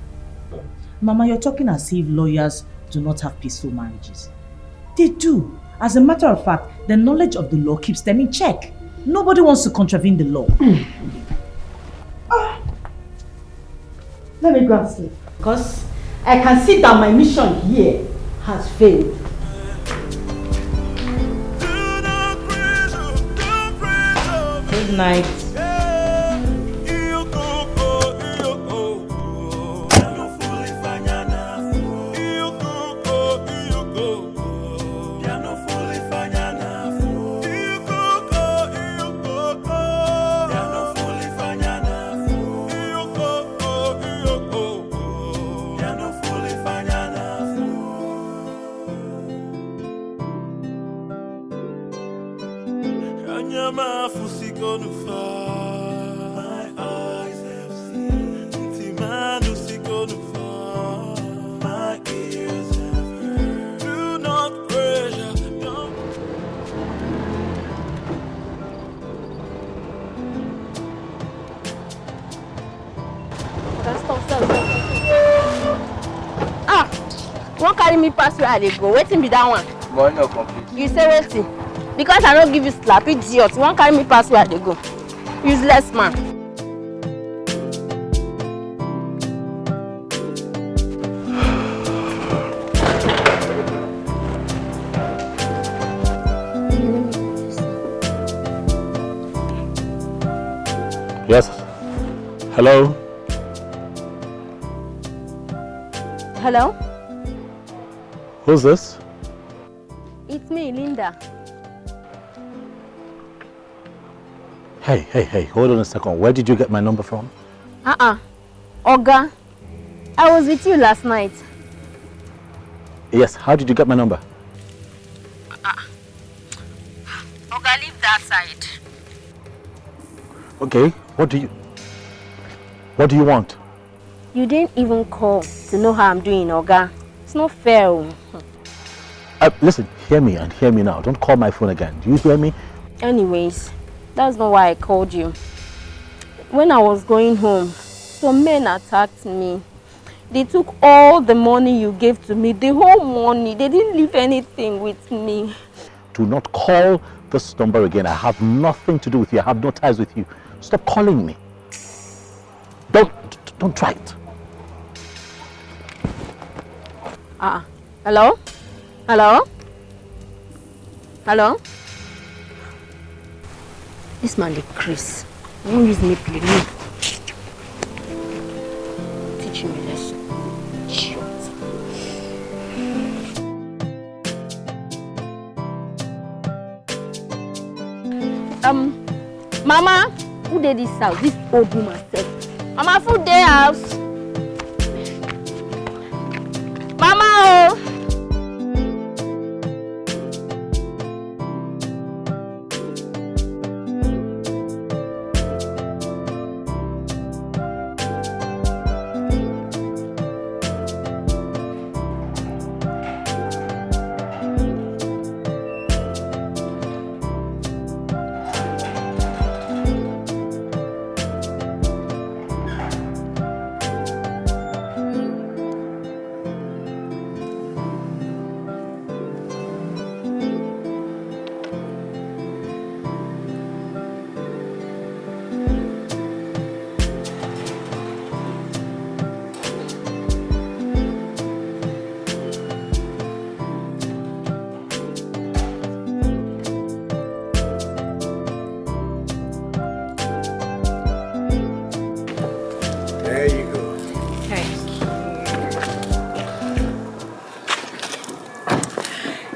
Mama, you're talking as if lawyers do not have peaceful marriages. They do. As a matter of fact, the knowledge of the law keeps them in check. Nobody wants to contravene the law. Let me go and sleep. Because I can see that my mission here has failed. Good night. fusi gonna fall. My eyes have seen. Timanu si gonna fall. My ears have heard. Do not pressure. Don't. Stop. Ah! Won't carry me past where I dey go. Waiting be that one. Boy, no complete. You say waiting. Because I don't give you slap, idiot. You won't carry me past where I dey go. Useless man. Yes. Hello? Hello? Who's this? It's me, Linda. Hey, hold on a second. Where did you get my number from? Oga, I was with you last night. Yes, how did you get my number? Oga, leave that side. Okay, what do you want? You didn't even call to know how I'm doing, Oga. It's not fair. Listen, hear me and hear me now. Don't call my phone again. Do you hear me? Anyways, that's not why I called you. When I was going home, some men attacked me. They took all the money you gave to me, the whole money. They didn't leave anything with me. Do not call this number again. I have nothing to do with you. I have no ties with you. Stop calling me. Don't try it. Hello? Hello? Hello? This man, the Chris. Don't use me, play me. Teach me lesson. Shut. Mama, who did this house? This old woman said. Mama, food day house. Mama, oh.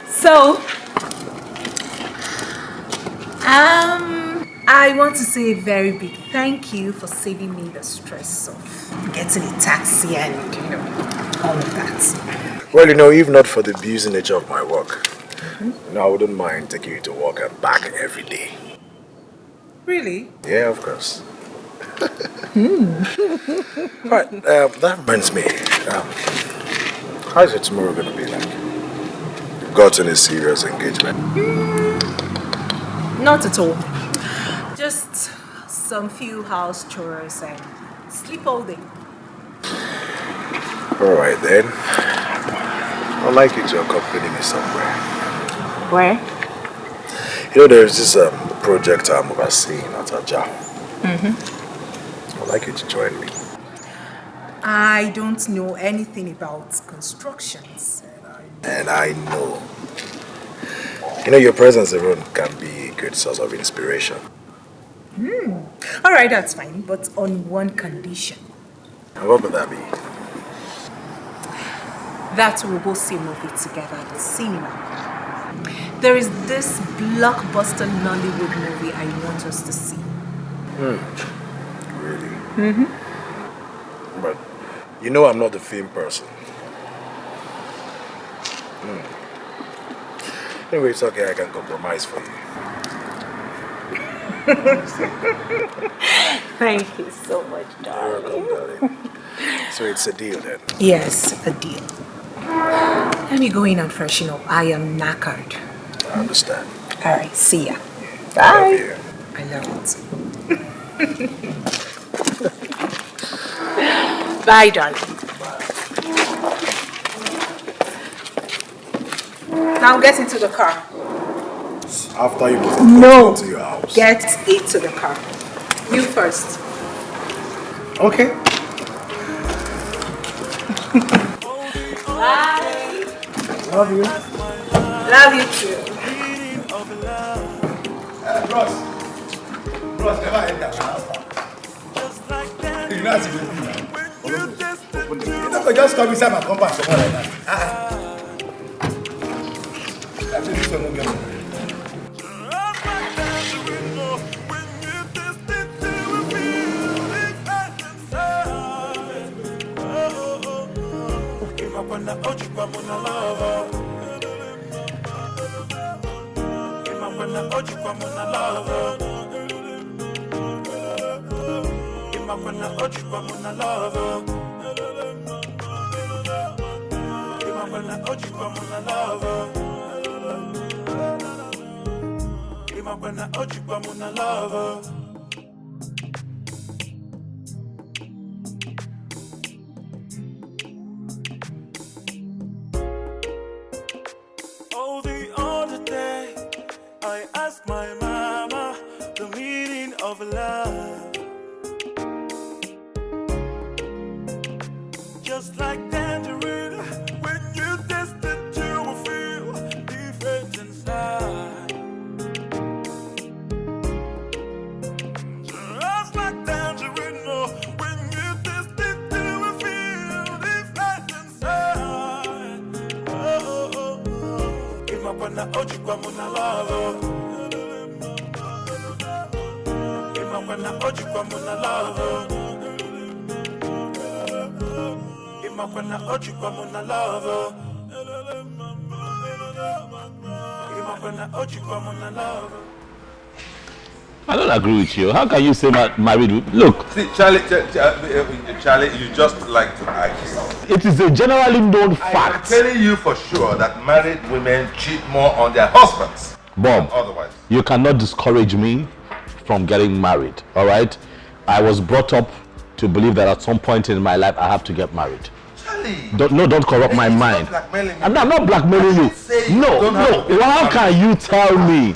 So, I want to say a very big thank you for saving me the stress of getting a taxi and, all of that. Well, if not for the abuse nature of my work, I wouldn't mind taking you to work and back every day. Really? Yeah, of course. Right, that reminds me. How's your tomorrow going to be like? Got any serious engagement? Not at all. Just some few house chores and sleep all day. Alright then. I'd like you to accompany me somewhere. Where? There's this project I'm overseeing at Aja. I'd like you to join me. I don't know anything about constructions. And I know. Your presence alone can be a good source of inspiration. Alright, that's fine, but on one condition. And what would that be? That we'll go see a movie together at the cinema. There is this blockbuster Nollywood movie I want us to see. Really? But I'm not a film person. Anyway, it's okay, I can compromise for you. Thank you so much, darling. You're welcome, darling. So it's a deal then? Yes, a deal. Let me go in and freshen up. I am knackered. I understand. All right, see ya. Bye. I love you. I love you. Bye, darling. Now get into the car. After you No. to your house. Get into the car. You first. Okay. Bye. Love you. Love you too. Bros, never enter my house. You know how to do it. You're not going to just come inside my compound somewhere like that. That's this one won't get me. Oh, the other day, I asked my mama the meaning of love. Just like tangerine, when you taste it, you will feel different inside. Just like tangerine, oh, when you taste it, you will feel different inside. Oh, oh, oh. Imapana oji kwa muna love. Imapana oji kwa muna love. Imapana oji kwa muna love. Imapana oji kwa muna love. I don't agree with you. How can you say married? Look, See, Charlie, you just like to argue. it is a generally known I'm fact. telling you for sure that married women cheat more on their husbands Bob, than otherwise. you cannot discourage me from getting married, all right? I was brought up to believe that at some point in my life I have to get married. Charlie, Don't corrupt my it's not mind. blackmailing me. I'm not blackmailing you. Say you No, don't have no. to- How can you tell me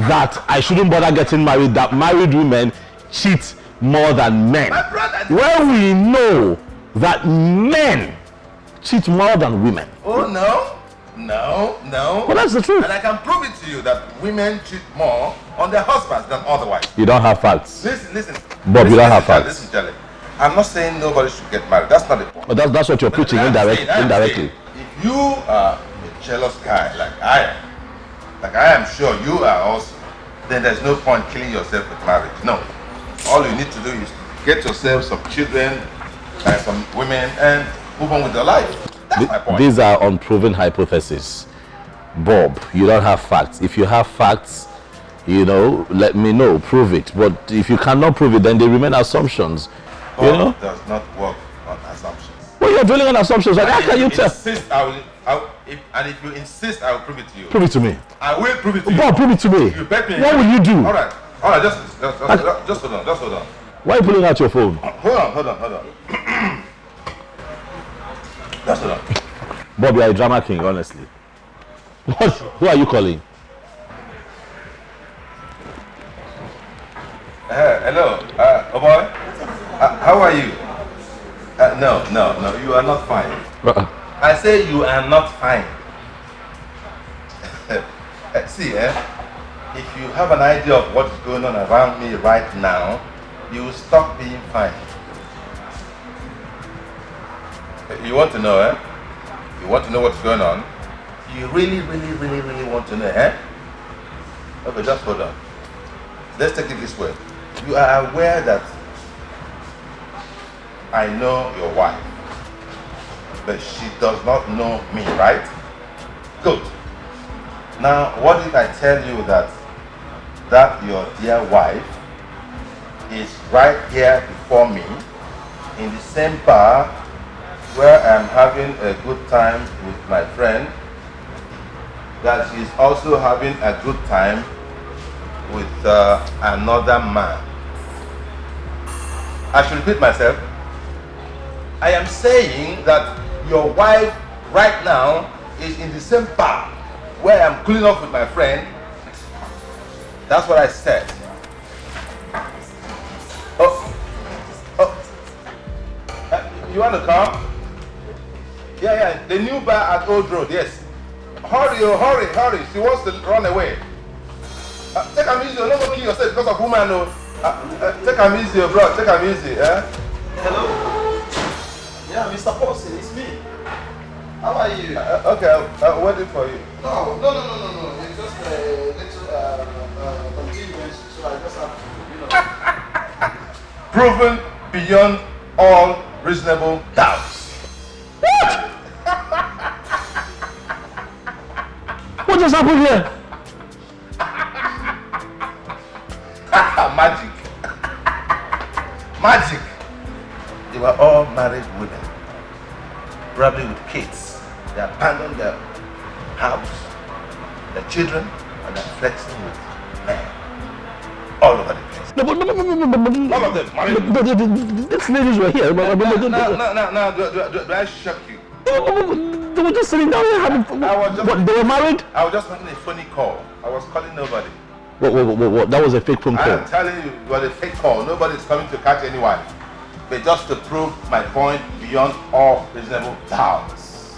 that I shouldn't bother getting married, that married women cheat more than men? My brother, When we know that men cheat more than women. oh no. Well, that's the truth. And I can prove it to you that women cheat more on their husbands than otherwise. You don't have facts. Listen. Bob, you don't have Charlie, facts. Listen, Charlie. I'm not saying nobody should get married. That's not the point. But that's what you're preaching I'm indirectly. saying, if you are a jealous guy like I am sure you are also, then there's no point killing yourself with marriage. No. All you need to do is get yourself some children and some women and move on with your life. That's my point. These are unproven hypotheses. Bob, you don't have facts. If you have facts, let me know, prove it. But if you cannot prove it, then they remain assumptions. God does not work on assumptions. Well, you're dwelling on assumptions. Like, how can you tell? If you insist, I will prove it to you. Prove it to me. I will prove it to you. Bob, prove it to me. You bet me. What will you do? All right. Just hold on. Why are you pulling out your phone? Hold on. Just hold on. Bob, you are a drama king, honestly. What? Who are you calling? Hello. Oh boy. How are you? No, you are not fine. I say you are not fine. See, if you have an idea of what is going on around me right now, you will stop being fine. You want to know, You want to know what's going on? You really want to know, Okay, just hold on. Let's take it this way. You are aware that I know your wife, but she does not know me, right? Good. Now, what if I tell you that your dear wife is right here before me in the same bar where I'm having a good time with my friend, that she's also having a good time with another man. I should repeat myself. I am saying that your wife right now is in the same bar where I'm cooling off with my friend. That's what I said. You want to come? Yeah, the new bar at Old Road, yes. Hurry, hurry. She wants to run away. Take them easy, don't go kill yourself because of woman. Take them easy, bro. Take them easy. Hello? Yeah, Mr. Paulson, it's me. How are you? Okay, I'm waiting for you. No. It's just a little continuance, so I just have to, Proven beyond all reasonable doubts. What just happened here? Magic. They were all married women, probably with kids. They abandoned their house, their children, and they're flexing with men all over the place. No, All of them married. These ladies were here. No, do I shock you? They were just sitting down here having fun. What, they were married? I was just making a funny call. I was calling nobody. What? That was a fake phone call. I am telling you, it was a fake call. Nobody's coming to catch anyone. But just to prove my point beyond all reasonable doubts.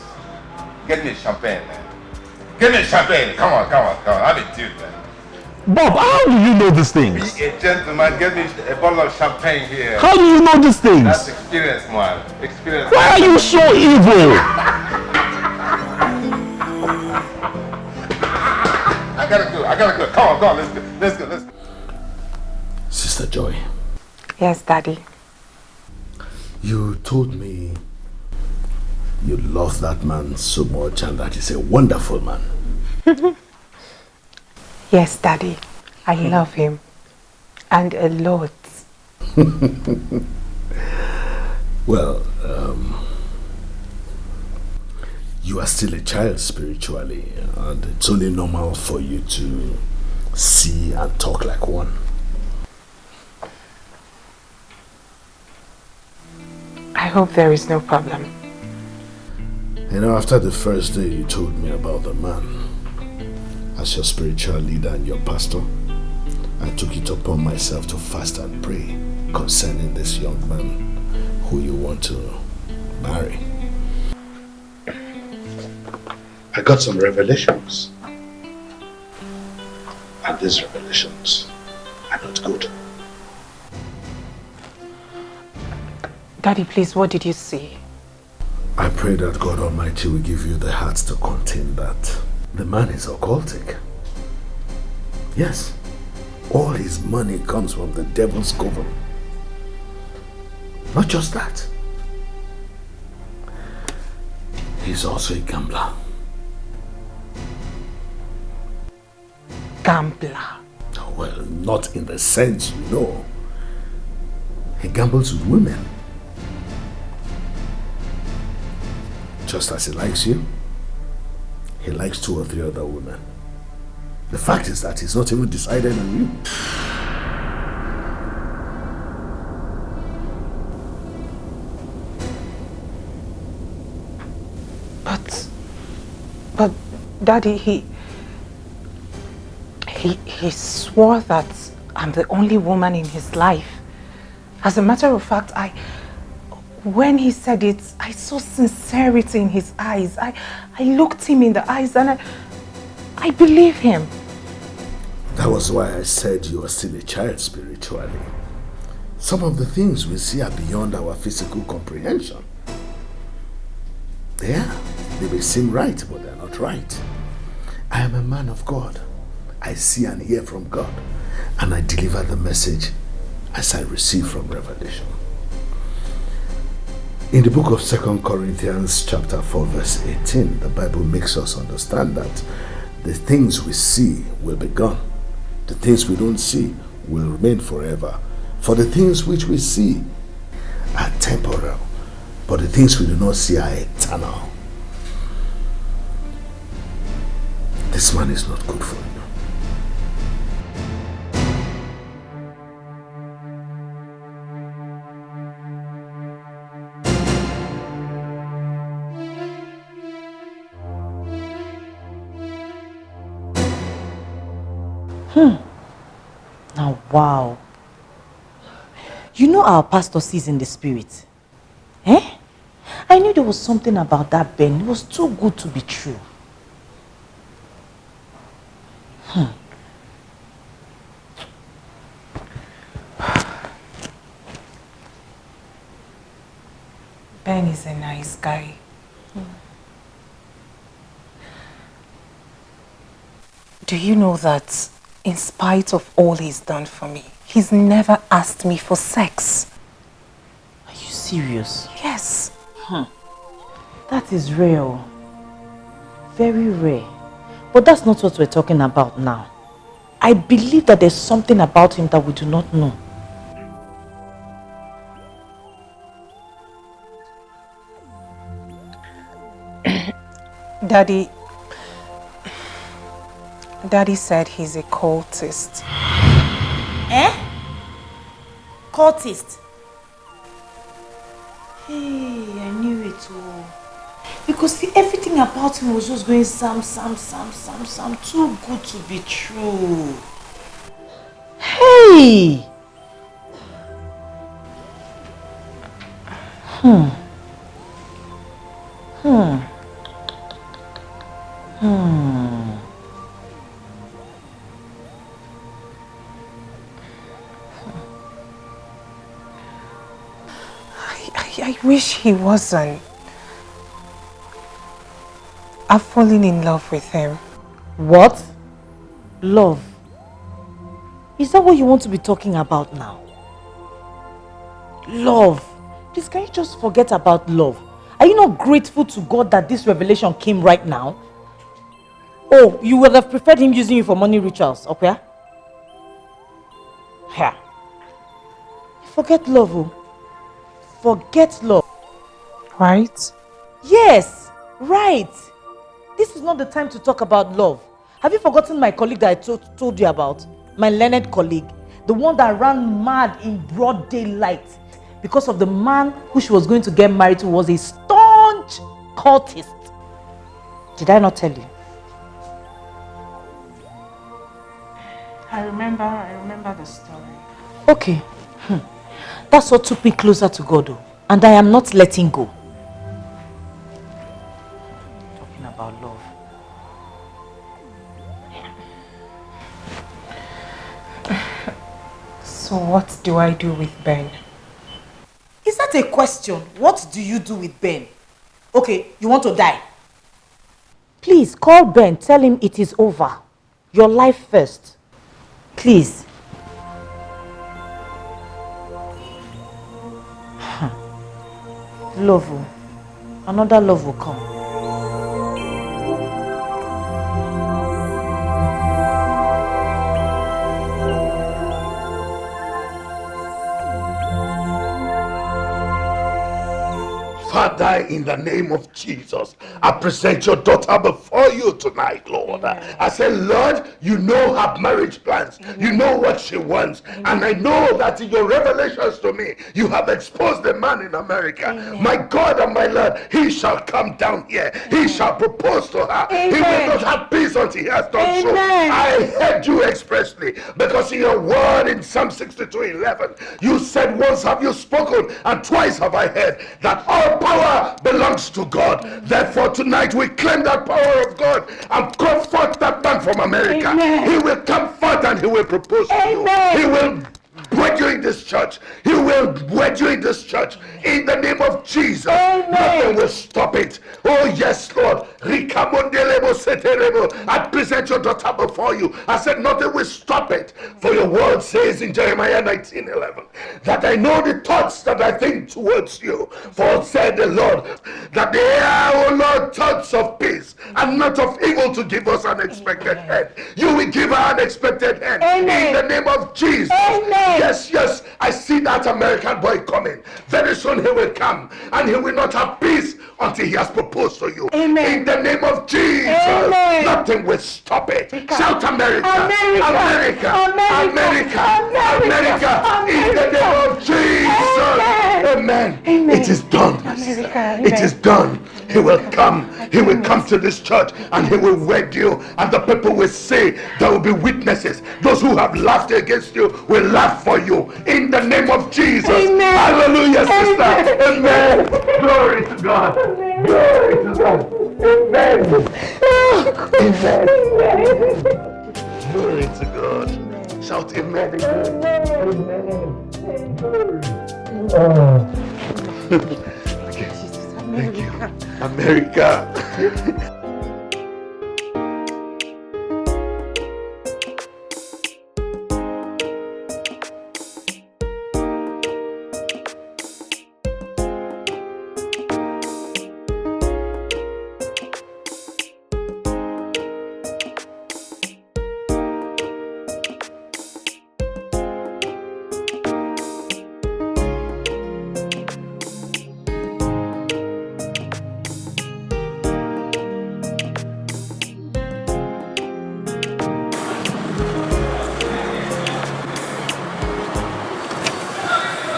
Get me a champagne, man. Get me a champagne. Come on. I'm a dude, man. Bob, how do you know these things? Be a gentleman. Get me a bottle of champagne here. How do you know these things? That's experience, man. Experience. Why are you so evil? I gotta go. Come on, let's go. Sister Joy. Yes, Daddy. You told me you love that man so much and that he's a wonderful man. Yes, Daddy. I love him. And a lot. Well, you are still a child spiritually, and it's only normal for you to see and talk like one. I hope there is no problem. You know, after the first day you told me about the man, as your spiritual leader and your pastor, I took it upon myself to fast and pray concerning this young man who you want to marry. I got some revelations. And these revelations are not good. Daddy, please, what did you see? I pray that God Almighty will give you the heart to contain that. The man is occultic. Yes, all his money comes from the devil's coven. Not just that. He's also a gambler. Gambler? Well, not in the sense you know. He gambles with women. Just as he likes you, he likes 2 or 3 other women. The fact is that he's not even decided on you. But Daddy, he swore that I'm the only woman in his life. As a matter of fact, when he said it, I saw sincerity in his eyes. I looked him in the eyes and I believe him. That was why I said you are still a child spiritually. Some of the things we see are beyond our physical comprehension. Yeah, they may seem right, but they're not right. I am a man of God. I see and hear from God, and I deliver the message as I receive from revelation. In the book of 2 Corinthians chapter 4 verse 18, the Bible makes us understand that the things we see will be gone. The things we don't see will remain forever. For the things which we see are temporal, but the things we do not see are eternal. This man is not good for you. Now, wow. You know our pastor sees in the spirit. Eh? I knew there was something about that Ben. It was too good to be true. Ben is a nice guy. Do you know that in spite of all he's done for me, he's never asked me for sex? Are you serious? Yes. That is rare. Very rare. But that's not what we're talking about now. I believe that there's something about him that we do not know. Daddy said he's a cultist. Eh? Cultist? Hey, I knew it all. Because see, everything about him was just going Sam. Too good to be true. Hey! I wish he wasn't. I've fallen in love with him. What? Love? Is that what you want to be talking about now? Love? Please, can you just forget about love? Are you not grateful to God that this revelation came right now? Oh, you would have preferred him using you for money rituals, okay? Yeah. Forget love, oh. Forget love. Right? Yes, right. This is not the time to talk about love. Have you forgotten my colleague that I told you about? My learned colleague. The one that ran mad in broad daylight because of the man who she was going to get married to was a staunch cultist. Did I not tell you? I remember the story. Okay. That's what took me closer to God, though. And I am not letting go. Talking about love. So what do I do with Ben? Is that a question? What do you do with Ben? Okay, you want to die? Please, call Ben. Tell him it is over. Your life first. Please. Love will. Another love will come. Father, in the name of Jesus, I present your daughter before you tonight, Lord. I say, Lord, you know her marriage plans. You know what she wants. And I know that in your revelations to me, you have exposed the man in America. My God and my Lord, he shall come down here. He shall propose to her. He will not have peace until he has done so. I heard you expressly, because in your word in Psalm 62:11, you said, once have you spoken and twice have I heard that all power belongs to God. Therefore tonight we claim that power of God and comfort that man from America. He will come forth and he will propose to you. He will wed you in this church. He will wed you in this church. In the name of Jesus. Nothing will stop it. Oh yes, Lord. I present your daughter before you. I said nothing will stop it. For your word says in Jeremiah 19:11 that I know the thoughts that I think towards you. For said the Lord that they are, oh Lord, thoughts of peace and not of evil to give us an expected end. You will give her an expected end. In the name of Jesus. Yes. I American boy coming. Very soon he will come, and he will not have peace until he has proposed to you. Amen. In the name of Jesus. Amen. Nothing will stop it. Shout America. America. America. America. America. In the name of Jesus. Amen. Amen. It is done. America. It is done. He will come. He will come to this church and he will wed you, and the people will say, there will be witnesses. Those who have laughed against you will laugh for you. In the name of Jesus. Amen. Hallelujah, sister. Amen. Glory to God. Glory to God. Amen. Amen. Glory to God. Shout amen again. Amen. Thank you. America.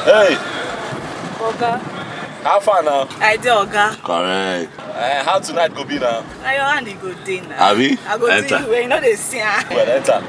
Hey! Oga. How far now? I did, Oga. Correct. How tonight go be now? Now your hand go day now. Abi? I go Enter. do you when you know they see. Well, enter.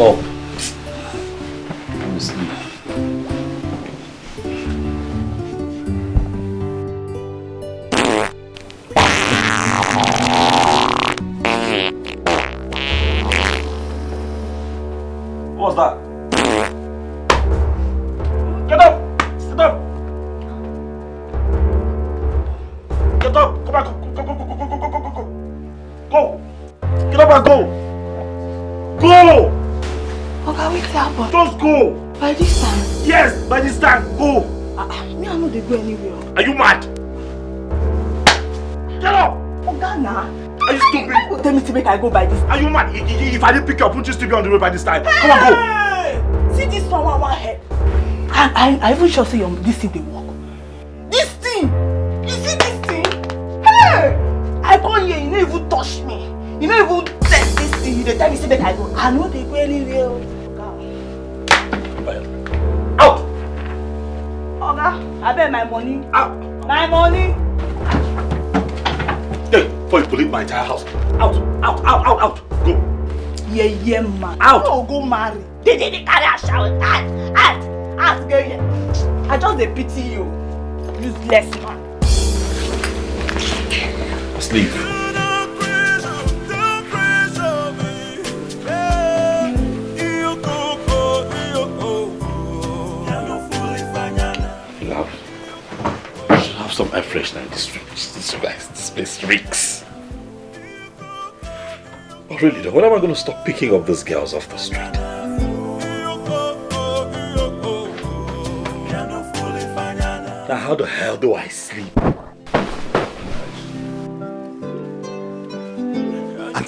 Stop. I'm asleep. What's that? Get up! Sit up! Get up! Come back! Go! Go! Get up and go! Go! Oga, wait happen. Just go! By this time? Yes, by this time, go! Me, I know they go anywhere. Are you mad? Get up! Oga, nah. Are you stupid? Why you tell me to make I go by this? Are you mad? If I didn't pick you up, wouldn't you still be on the road by this time? Come on, go! See this one head. And I even sure say this thing they work. This thing! You see this thing? Hey! I come here, you don't even touch me. You don't even test this thing. You tell me say make I go. I know they go anywhere. Out! Oga, I bet my money. Out! My money! Hey, before you pollute my entire house. Out! Go! Yeah, man. Out! No, go marry. They carry a shower. Out, girl. I just dey pity you. Useless man. Sleep. Some air freshener in this place reeks. But really though, when am I going to stop picking up these girls off the street? Now how the hell do I sleep?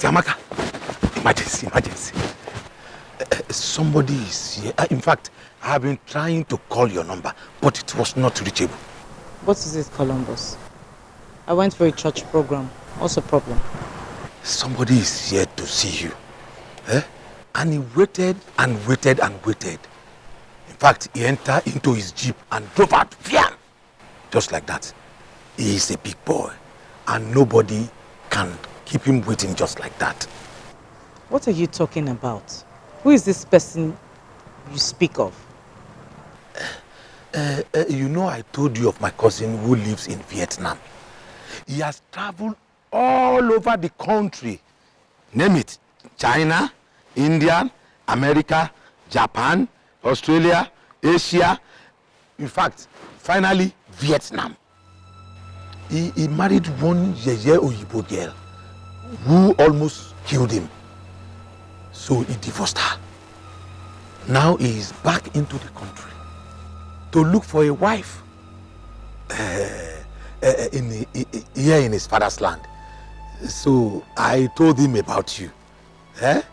Auntie Amaka, emergency. Somebody is here. In fact, I have been trying to call your number, but it was not reachable. What is it, Columbus? I went for a church program. What's the problem? Somebody is here to see you. And he waited and waited and waited. In fact, he entered into his jeep and drove out. Just like that. He is a big boy. And nobody can keep him waiting just like that. What are you talking about? Who is this person you speak of? You know, I told you of my cousin who lives in Vietnam. He has traveled all over the country. Name it. China, India, America, Japan, Australia, Asia. In fact, finally, Vietnam. He married one Yeye Oyibo girl who almost killed him. So he divorced her. Now he is back into the country to look for a wife here in his father's land. So I told him about you. That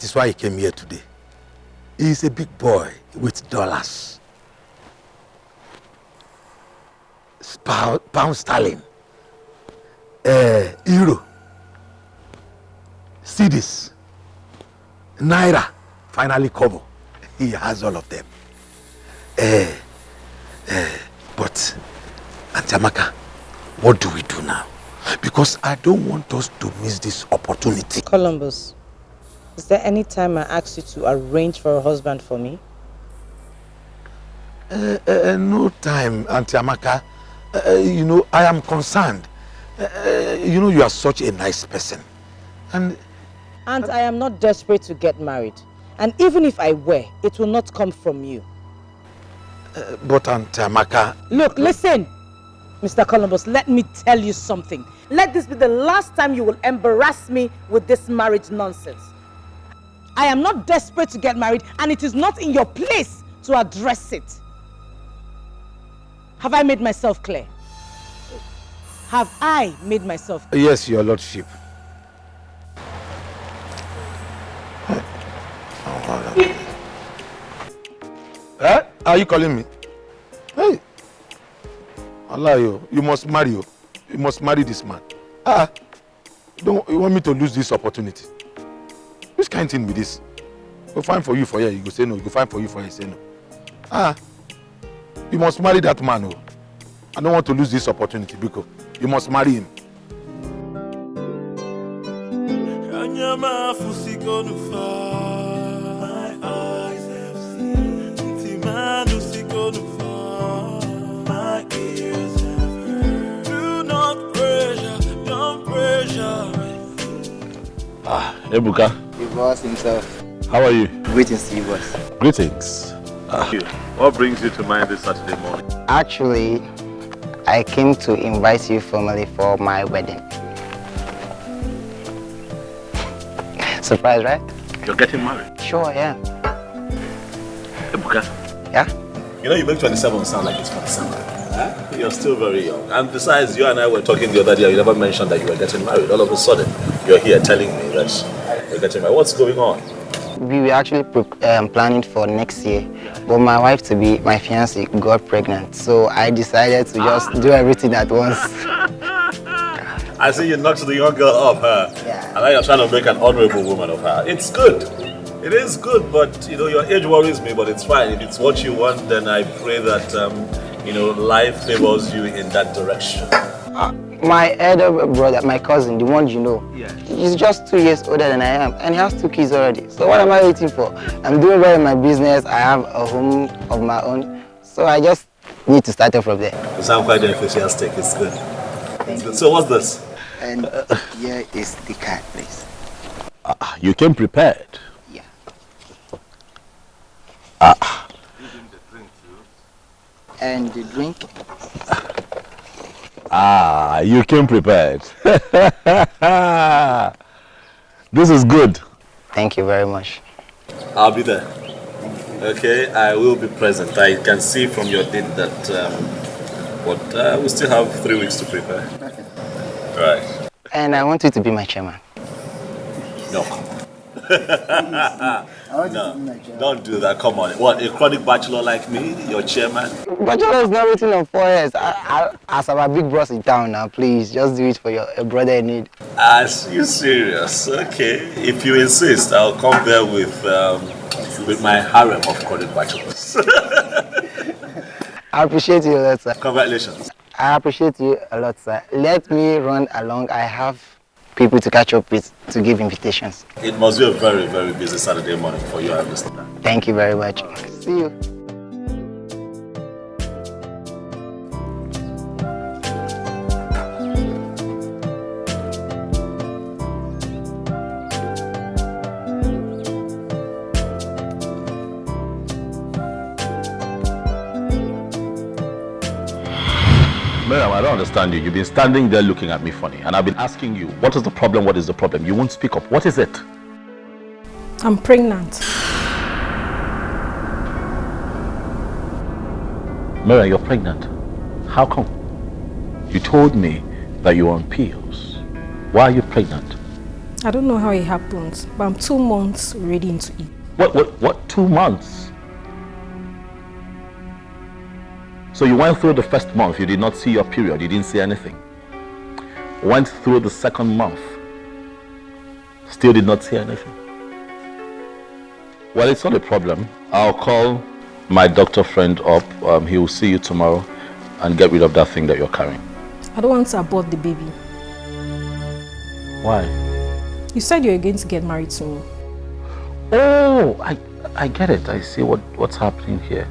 is why he came here today. He is a big boy with dollars. Pound sterling. Euro. Cedis. Naira. Finally Kobo. He has all of them. But Auntie Amaka, what do we do now? Because I don't want us to miss this opportunity. Columbus, is there any time I asked you to arrange for a husband for me? No time, Auntie Amaka. You know, I am concerned. You know, you are such a nice person. And I am not desperate to get married. And even if I were, it will not come from you. But Auntie Amaka... Look, listen, Mr. Columbus, let me tell you something. Let this be the last time you will embarrass me with this marriage nonsense. I am not desperate to get married, and it is not in your place to address it. Have I made myself clear? Have I made myself clear? Yes, your lordship. Are you calling me? Hey, Allah, you must marry you. You must marry this man. Don't you want me to lose this opportunity? Which kind of thing with this? Go find for you for here, you go say no. Go find for you for here, you say no. You must marry that man. I don't want to lose this opportunity because you must marry him. My eyes have seen my ears have heard. Do not pressure, don't pressure me. Ebuka. The boss himself. How are you? Greetings to you, boss. Greetings. What brings you to mind this Saturday morning? Actually, I came to invite you formally for my wedding. Surprise, right? You're getting married? Sure, yeah. Ebuka. Yeah? You know, you make 27 sound like it's 47. Huh? You're still very young. And besides, you and I were talking the other day, you never mentioned that you were getting married. All of a sudden, you're here telling me that you're getting married. What's going on? We were actually planning for next year, but my wife-to-be, my fiancée, got pregnant. So I decided to just do everything at once. I see you knocked the young girl off her. Yeah. And now you're trying to make an honorable woman of her. It's good. It is good, but you know, your age worries me, but it's fine. If it's what you want, then I pray that, you know, life favors you in that direction. My elder brother, my cousin, the one you know, he's just 2 years older than I am, and he has 2 kids already. So what am I waiting for? I'm doing well in my business. I have a home of my own, so I just need to start off from there. You sound quite enthusiastic. It's good. It's good. So what's this? And here is the card, please. You came prepared. Yeah. And the drink. You came prepared. This is good. Thank you very much. I'll be there. Okay, I will be present. I can see from your date that we still have 3 weeks to prepare. Okay. Right. and I want you to be my chairman. No, come on. No, don't do that. Come on. What, a chronic bachelor like me, your chairman? Bachelor is not written on foreheads. As our big boss in town now, please, just do it for your brother in need. As you serious? Okay. If you insist, I'll come there with my harem of chronic bachelors. I appreciate you a lot, sir. Congratulations. I appreciate you a lot, sir. Let me run along. I have people to catch up with to give invitations. It must be a very, very busy Saturday morning for you, I understand. Thank you very much. See you. Miriam, I don't understand you. You've been standing there looking at me funny, and I've been asking you, what is the problem? What is the problem? You won't speak up. What is it? I'm pregnant. Miriam, you're pregnant. How come? You told me that you were on pills. Why are you pregnant? I don't know how it happened, but I'm 2 months ready into it. What? 2 months? So you went through the first month, you did not see your period, you didn't see anything. Went through the second month, still did not see anything. Well, it's not a problem. I'll call my doctor friend up. He will see you tomorrow and get rid of that thing that you're carrying. I don't want to abort the baby. Why? You said you were going to get married soon. Oh, I get it. I see what's happening here.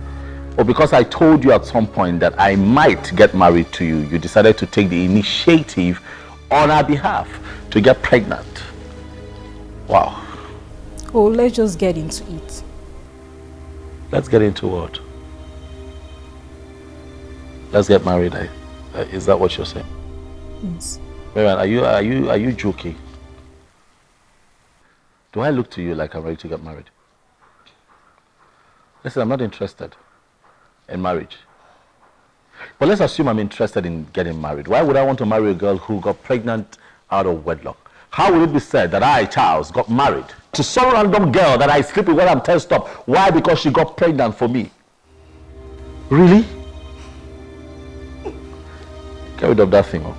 Or because I told you at some point that I might get married to you, you decided to take the initiative on our behalf to get pregnant. Wow. Oh, let's just get into it. Let's get into what? Let's get married. Is that what you're saying? Yes. Marian, are you joking? Do I look to you like I'm ready to get married? Listen, I'm not interested in marriage. But let's assume I'm interested in getting married. Why would I want to marry a girl who got pregnant out of wedlock? How would it be said that I, Charles, got married to some random girl that I sleep with when I'm tensed up? Why? Because she got pregnant for me. Really? Get rid of that thing. Oh.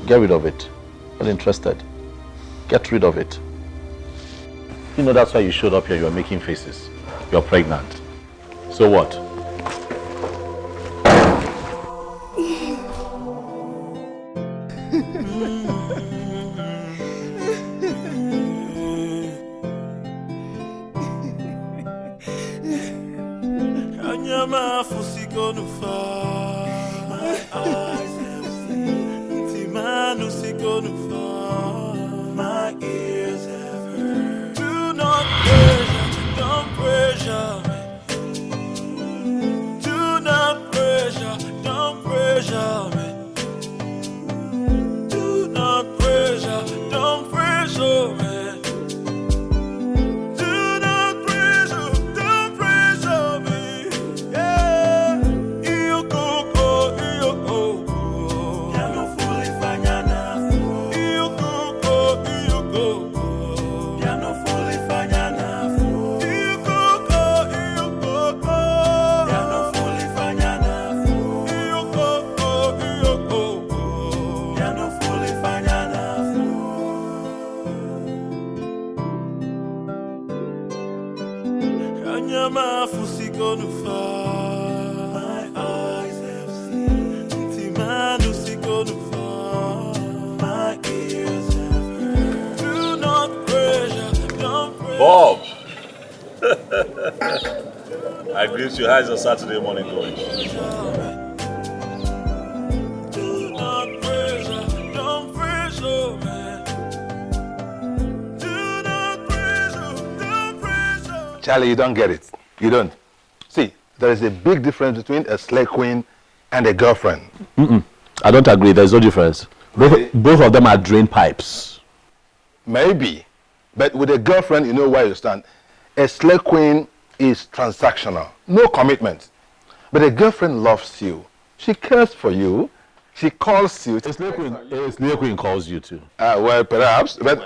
Get rid of it. Not interested. Get rid of it. You know that's why you showed up here. You're making faces. You're pregnant. So what? My ears have heard. Do not pressure, don't pressure me. Do not pressure, don't pressure me. Do not pressure, don't pressure me. Do not pressure, don't pressure me. Yeah, you go, you go. My eyes have seen. My ears have heard. Do not pressure, don't pressure. Bob! I greet you. How's your Saturday morning going? Do not pressure, don't pressure me. Do not pressure, don't pressure. Charlie, you don't get it. You don't. See, there is a big difference between a slay queen and a girlfriend. I don't agree. There's no difference. Both of them are drain pipes. Maybe. But with a girlfriend, you know where you stand. A slay queen is transactional. No commitment. But a girlfriend loves you. She cares for you. She calls you. A slave queen calls you too. Well, perhaps, but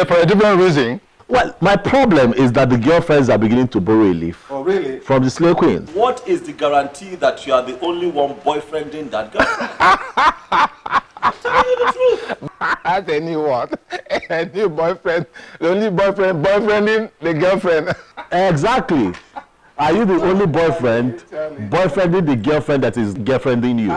for a different reason. Well, my problem is that the girlfriends are beginning to borrow a leaf. Oh, really? From the slave queen. What is the guarantee that you are the only one boyfriending that girlfriend? I'm telling you the truth. I tell you what, a new boyfriend, the only boyfriending the girlfriend. Exactly. Are you the only boyfriending the girlfriend that is girlfriending you?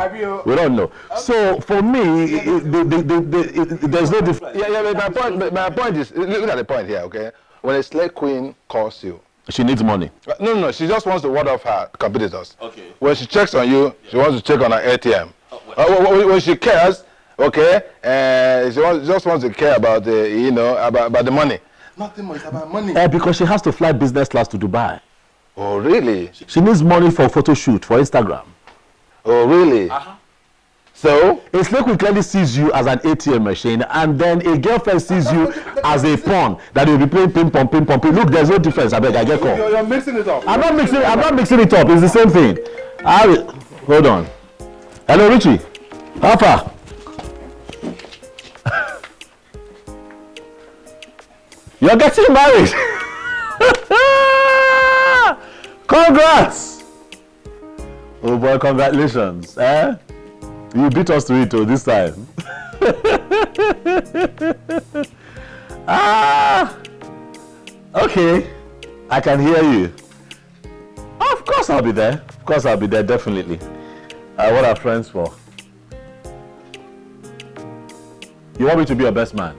We don't know. So for me, there's no difference. Yeah, but my point is, look at the point here, okay? When a slave queen calls you, she needs money. No, she just wants to ward off her competitors. Okay. When she checks on you, she wants to check on her ATM. When she cares, okay, she just wants to care about the, about the money. Nothing more, it's about money. Because she has to fly business class to Dubai. Oh, really? She needs money for photo shoot, for Instagram. Oh, really? So? A slave queen clearly sees you as an ATM machine, and then a girlfriend sees you as a pawn that will be playing ping pong. Look, there's no difference. I beg, I get caught. You're mixing it up. I'm not mixing it up. It's the same thing. Hold on. Hello, Richie. How far? You're getting married. Congrats! Oh boy, congratulations. You beat us to it this time. Okay. I can hear you. Of course I'll be there. Definitely. What are friends for? You want me to be your best man?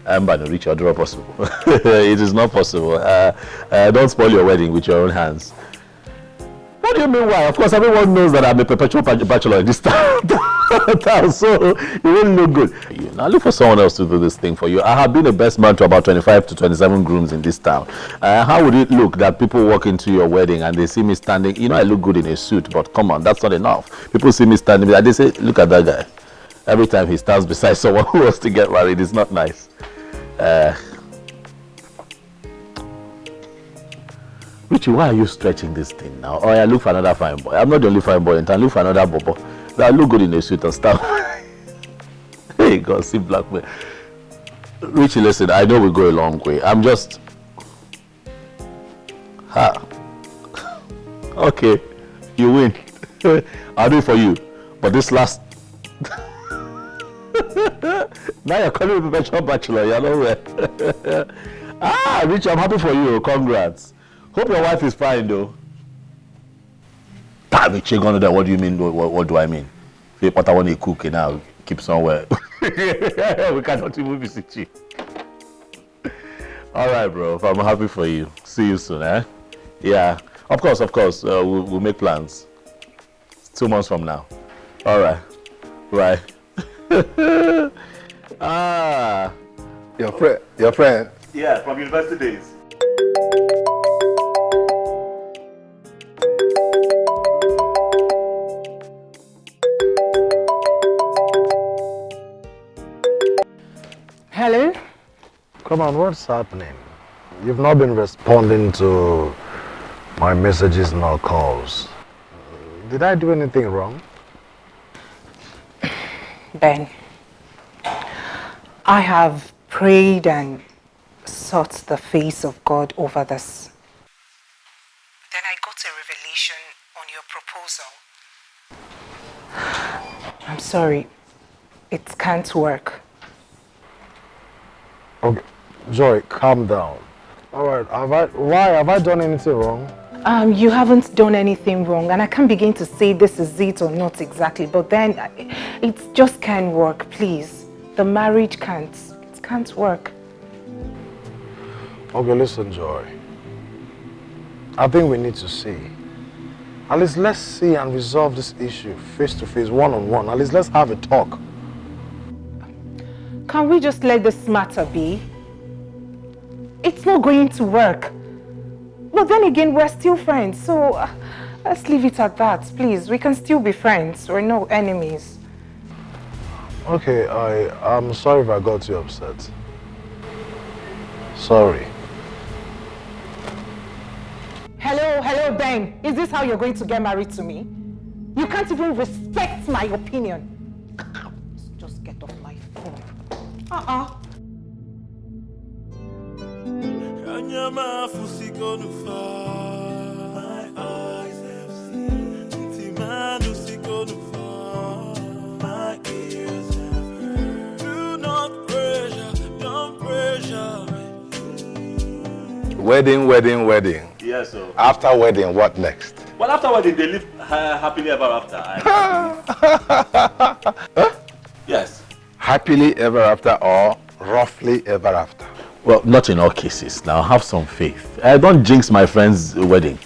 I'm going to reach your door possible. It is not possible. Don't spoil your wedding with your own hands. What do you mean why? Of course, everyone knows that I'm a perpetual bachelor in this town, so it wouldn't look good. Now look for someone else to do this thing for you. I have been a best man to about 25 to 27 grooms in this town. How would it look that people walk into your wedding and they see me standing? I look good in a suit, but come on, that's not enough. People see me standing and they say, look at that guy. Every time he stands beside someone who wants to get married, it's not nice. Richie, why are you stretching this thing now? Oh, I look for another fine boy. I'm not the only fine boy in town. Look for another bobo that look good in a suit and stuff. Hey, God, see black man. Richie, listen, I know we go a long way. I'm just... Okay, you win. I'll do it for you. But this last... Now you're calling me perpetual bachelor, you're nowhere. Richie, I'm happy for you. Congrats. Hope your wife is fine though. Richie, what do you mean? What do I mean? What I want to cook now, keep somewhere. We cannot even visit you. Alright, bro. I'm happy for you. See you soon, eh? Yeah. Of course. We'll make plans. 2 months from now. Alright. Right. Your friend? Yeah, from university days. Hello? Come on, what's happening? You've not been responding to my messages nor calls. Did I do anything wrong? Ben, I have prayed and sought the face of God over this. Then I got a revelation on your proposal. I'm sorry, it can't work. Okay, Joy, calm down. All right, why have I done anything wrong? You haven't done anything wrong, and I can't begin to say this is it or not exactly, but then it just can't work, please. The marriage can't work. Okay, listen, Joy. I think we need to see. At least let's see and resolve this issue face to face, one-on-one. At least let's have a talk. Can we just let this matter be? It's not going to work. But then again, we're still friends, so let's leave it at that, please. We can still be friends. We're no enemies. Okay, I'm sorry if I got you upset. Sorry. Hello, Ben. Is this how you're going to get married to me? You can't even respect my opinion. of my phone. My eyes have seen. My ears have heard. Do not pressure, don't pressure me. Wedding. Yes, sir. After wedding, what next? Well, after wedding, they live happily ever after. Yes. Happily ever after or roughly ever after? Well, not in all cases. Now, have some faith. Don't jinx my friend's wedding.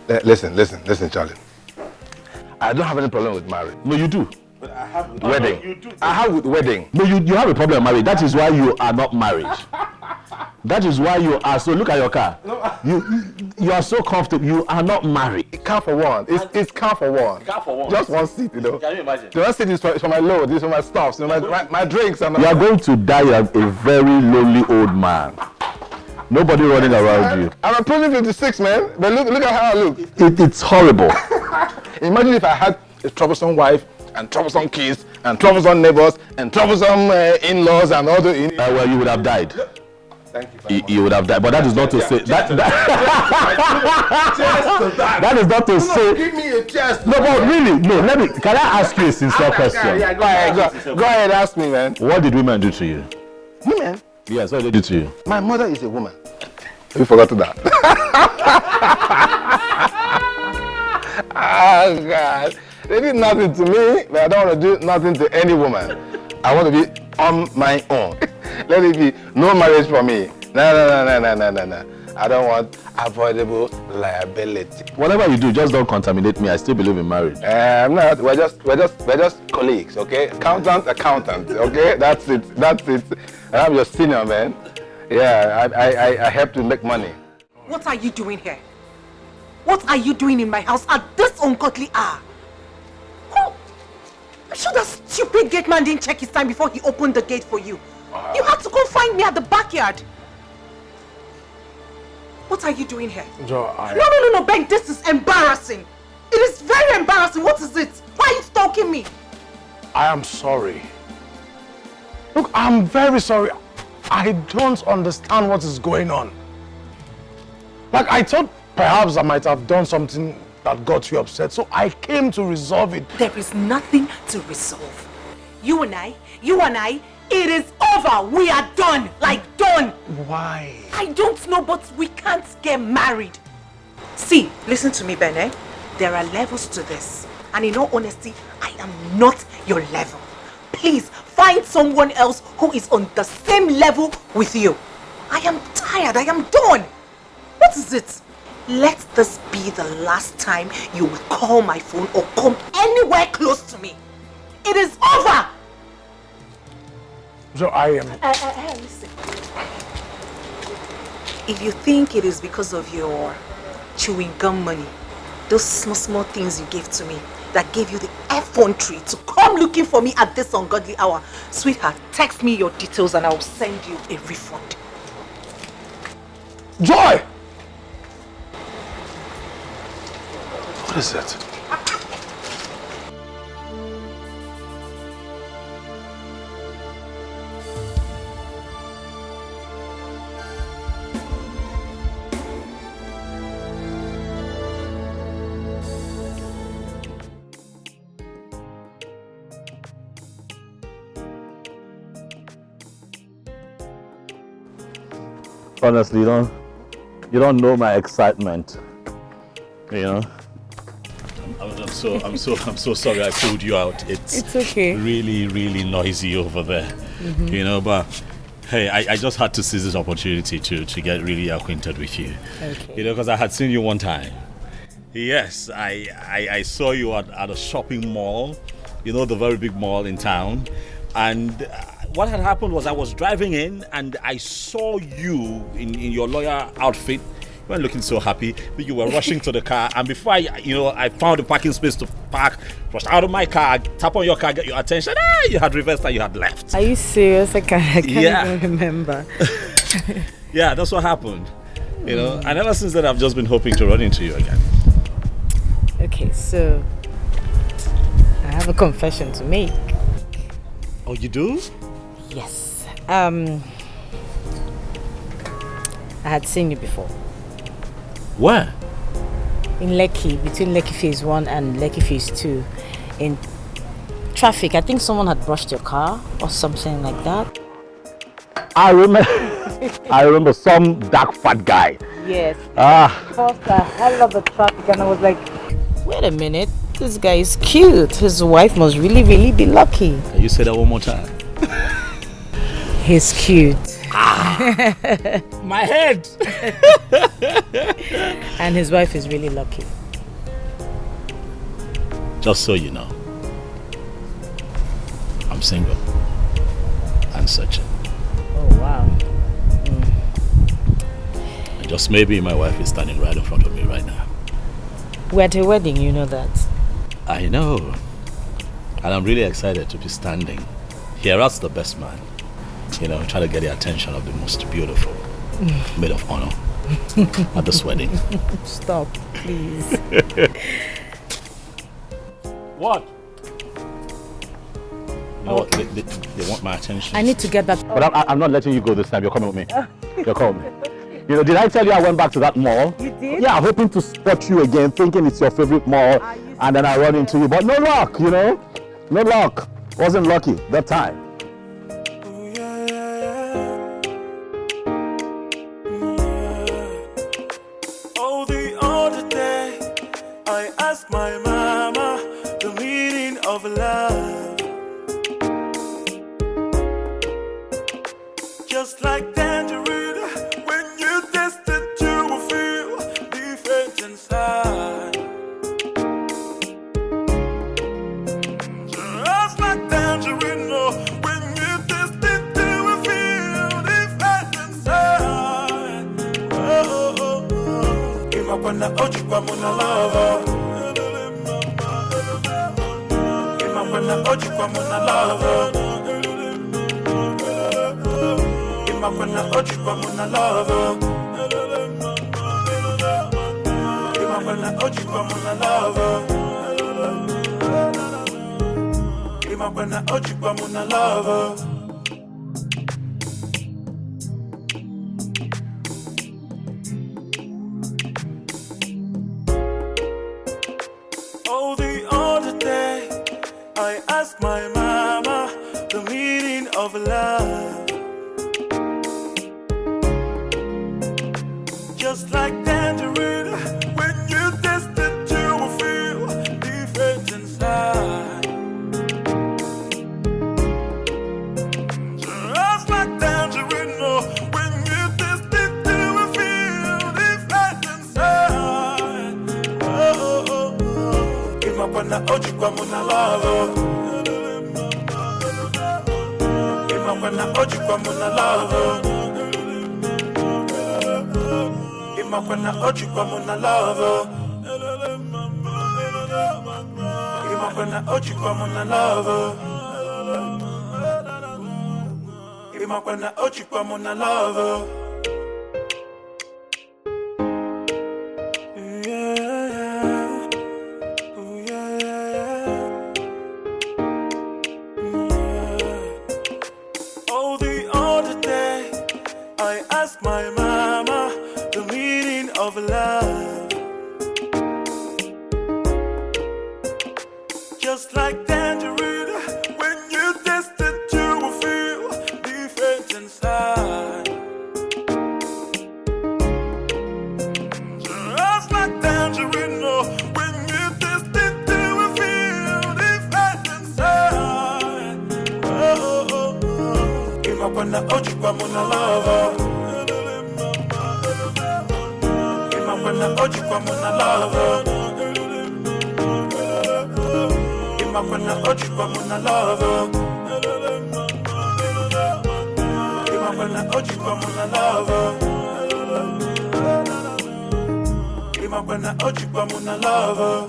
Listen, Charlie. I don't have any problem with marriage. No, you do. But I have with Wedding. You do. I have with wedding. No, you have a problem with marriage. That is why you are not married. That is why you are so. Look at your car. You are so comfortable. You are not married. Car for one. It's car for one. Car for one. Just one seat, you know. Can you imagine? The one seat is for my load. This is for my stuff. So my drinks. And You are going to die as a very lonely old man. Nobody running around you. I'm approaching 56, man. But look at how I look. It's horrible. Imagine if I had a troublesome wife and troublesome kids and troublesome neighbors and troublesome in-laws and all the. Well, you would have died. Thank you. You would have died, but that is not to say that is not to say. Give me a chest. No, but really, no. Can I ask you a sincere question? Yeah, go ahead, ask me, man. What did women do to you? Women? Yes, what did they do to you? My mother is a woman. You forgot that. Oh God, they did nothing to me, but I don't want to do nothing to any woman. I want to be on my own. Let it be no marriage for me. No. I don't want avoidable liability. Whatever you do, just don't contaminate me. I still believe in marriage. I'm not. We're just colleagues, okay? Accountant, okay? That's it. I'm your senior, man. Yeah, I help to make money. What are you doing here? What are you doing in my house at this ungodly hour? Oh, I'm sure that stupid gate man didn't check his time before he opened the gate for you. You had to go find me at the backyard. What are you doing here? Joe, No, Ben, this is embarrassing. It is very embarrassing. What is it? Why are you stalking me? I am sorry. Look, I'm very sorry. I don't understand what is going on. Like, I thought perhaps I might have done something that got you upset, so I came to resolve it. There is nothing to resolve. You and I, it is over. We are done. Like, done. Why? I don't know, but we can't get married. See, listen to me, Bene. There are levels to this. And in all honesty, I am not your level. Please, find someone else who is on the same level with you. I am tired. I am done. What is it? Let this be the last time you will call my phone or come anywhere close to me. It is over. So I am... Listen. If you think it is because of your chewing gum money, those small things you gave to me that gave you the effrontery to come looking for me at this ungodly hour, sweetheart, text me your details and I will send you a refund. Joy! What is it? Honestly, you don't know my excitement. You know. I'm so sorry I pulled you out. It's okay. Really noisy over there. Mm-hmm. You know, but hey, I just had to seize this opportunity to get really acquainted with you. Okay. You know, because I had seen you one time. Yes, I saw you at a shopping mall. You know, the very big mall in town. And what had happened was I was driving in and I saw you in your lawyer outfit. You weren't looking so happy, but you were rushing to the car. And before I found a parking space to park, rushed out of my car, tap on your car, get your attention. You had reversed and you had left. Are you serious? I can't even remember. Yeah, that's what happened. You know, and ever since then I've just been hoping to run into you again. Okay, so I have a confession to make. Oh, you do? Yes. I had seen you before. Where? In Lekki, between Lekki Phase 1 and Lekki Phase 2. In traffic. I think someone had brushed your car or something like that. I remember some dark fat guy. Yes. Ah. Caused a hell of a traffic and I was like, wait a minute, this guy is cute. His wife must really, really be lucky. Can you say that one more time? He's cute. My head! And his wife is really lucky. Just so you know, I'm single and searching. Oh wow. And just maybe my wife is standing right in front of me right now. We're at a wedding, you know that. I know. And I'm really excited to be standing here as the best man. You know, trying to get the attention of the most beautiful maid of honor at this wedding. Stop, please. What? You know what? They want my attention. I need to get back. But I'm not letting you go this time. You're coming with me. You're coming with me. You know, did I tell you I went back to that mall? You did? Yeah, hoping to spot you again, thinking it's your favorite mall. And then I run into you. But no luck, you know? No luck. Wasn't lucky that time. Oh, the other day, I asked my mama the meaning of love. Just like tangerine, when you taste it, you will feel different inside. Just like tangerine, when you taste it, you will feel different inside. Oh, oh, oh. Imapana oji kwa muna lava. Imapana oji kwa muna lava. Imapana oji kwa muna lava. Imapana oji kwa muna lava. Imapana oji kwa muna lava. Oh, the other day, I asked my mama the meaning of love. Just like tangerine, when you taste it, you will feel different inside. Just like tangerine, when you taste it, you will feel different inside. Oh, oh, oh. Imapana oji kwa muna lava. Imapana oji kwa muna lava. Imapana oji kwa muna lava. Imapana oji kwa muna lava. Imapana oji kwa muna lava. Oh, the other day, I asked my mama the meaning of love. Just like tangerine, when you taste it, you will feel different inside. Just like tangerine, when you taste it, you will feel different inside. Oh, oh, oh. Imapana oji kwa muna lava. Imapana oji kwa muna lava. Imapana oji kwa muna lava. Imapana oji kwa muna lava. Imapana oji kwa muna lava.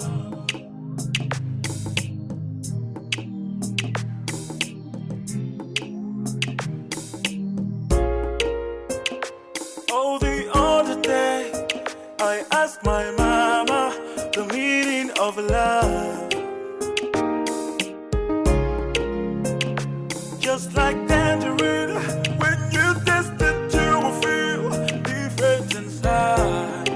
Oh, the other day, I asked my mama the meaning of love. Just like tangerine, when you taste it, you will feel different inside.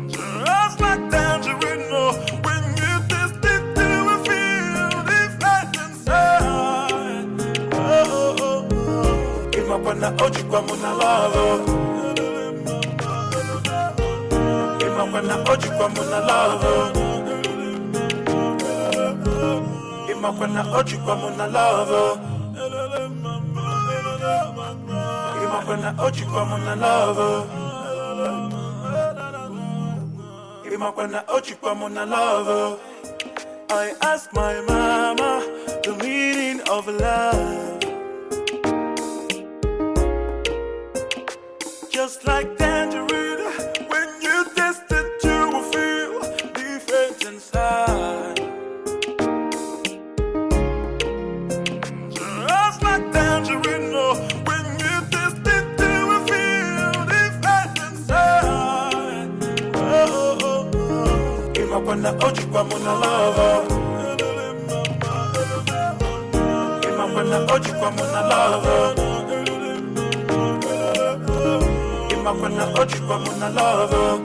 Just like tangerine, oh, when you taste it, you will feel different inside. Oh, oh, oh. Imapana oji kwa muna love. Imapana oji kwa muna love. Imapana oji kwa muna love. Imapana oji kwa muna love. Imapana oji kwa muna love. I asked my mama the meaning of love. Just like tangerine, when you taste it, you will feel different inside. Just like tangerine, oh, when you taste it, you will feel different inside. Oh, oh, oh. Imapana oji kwa muna love. Imapana oji kwa muna love. Imapana oji kwa muna love.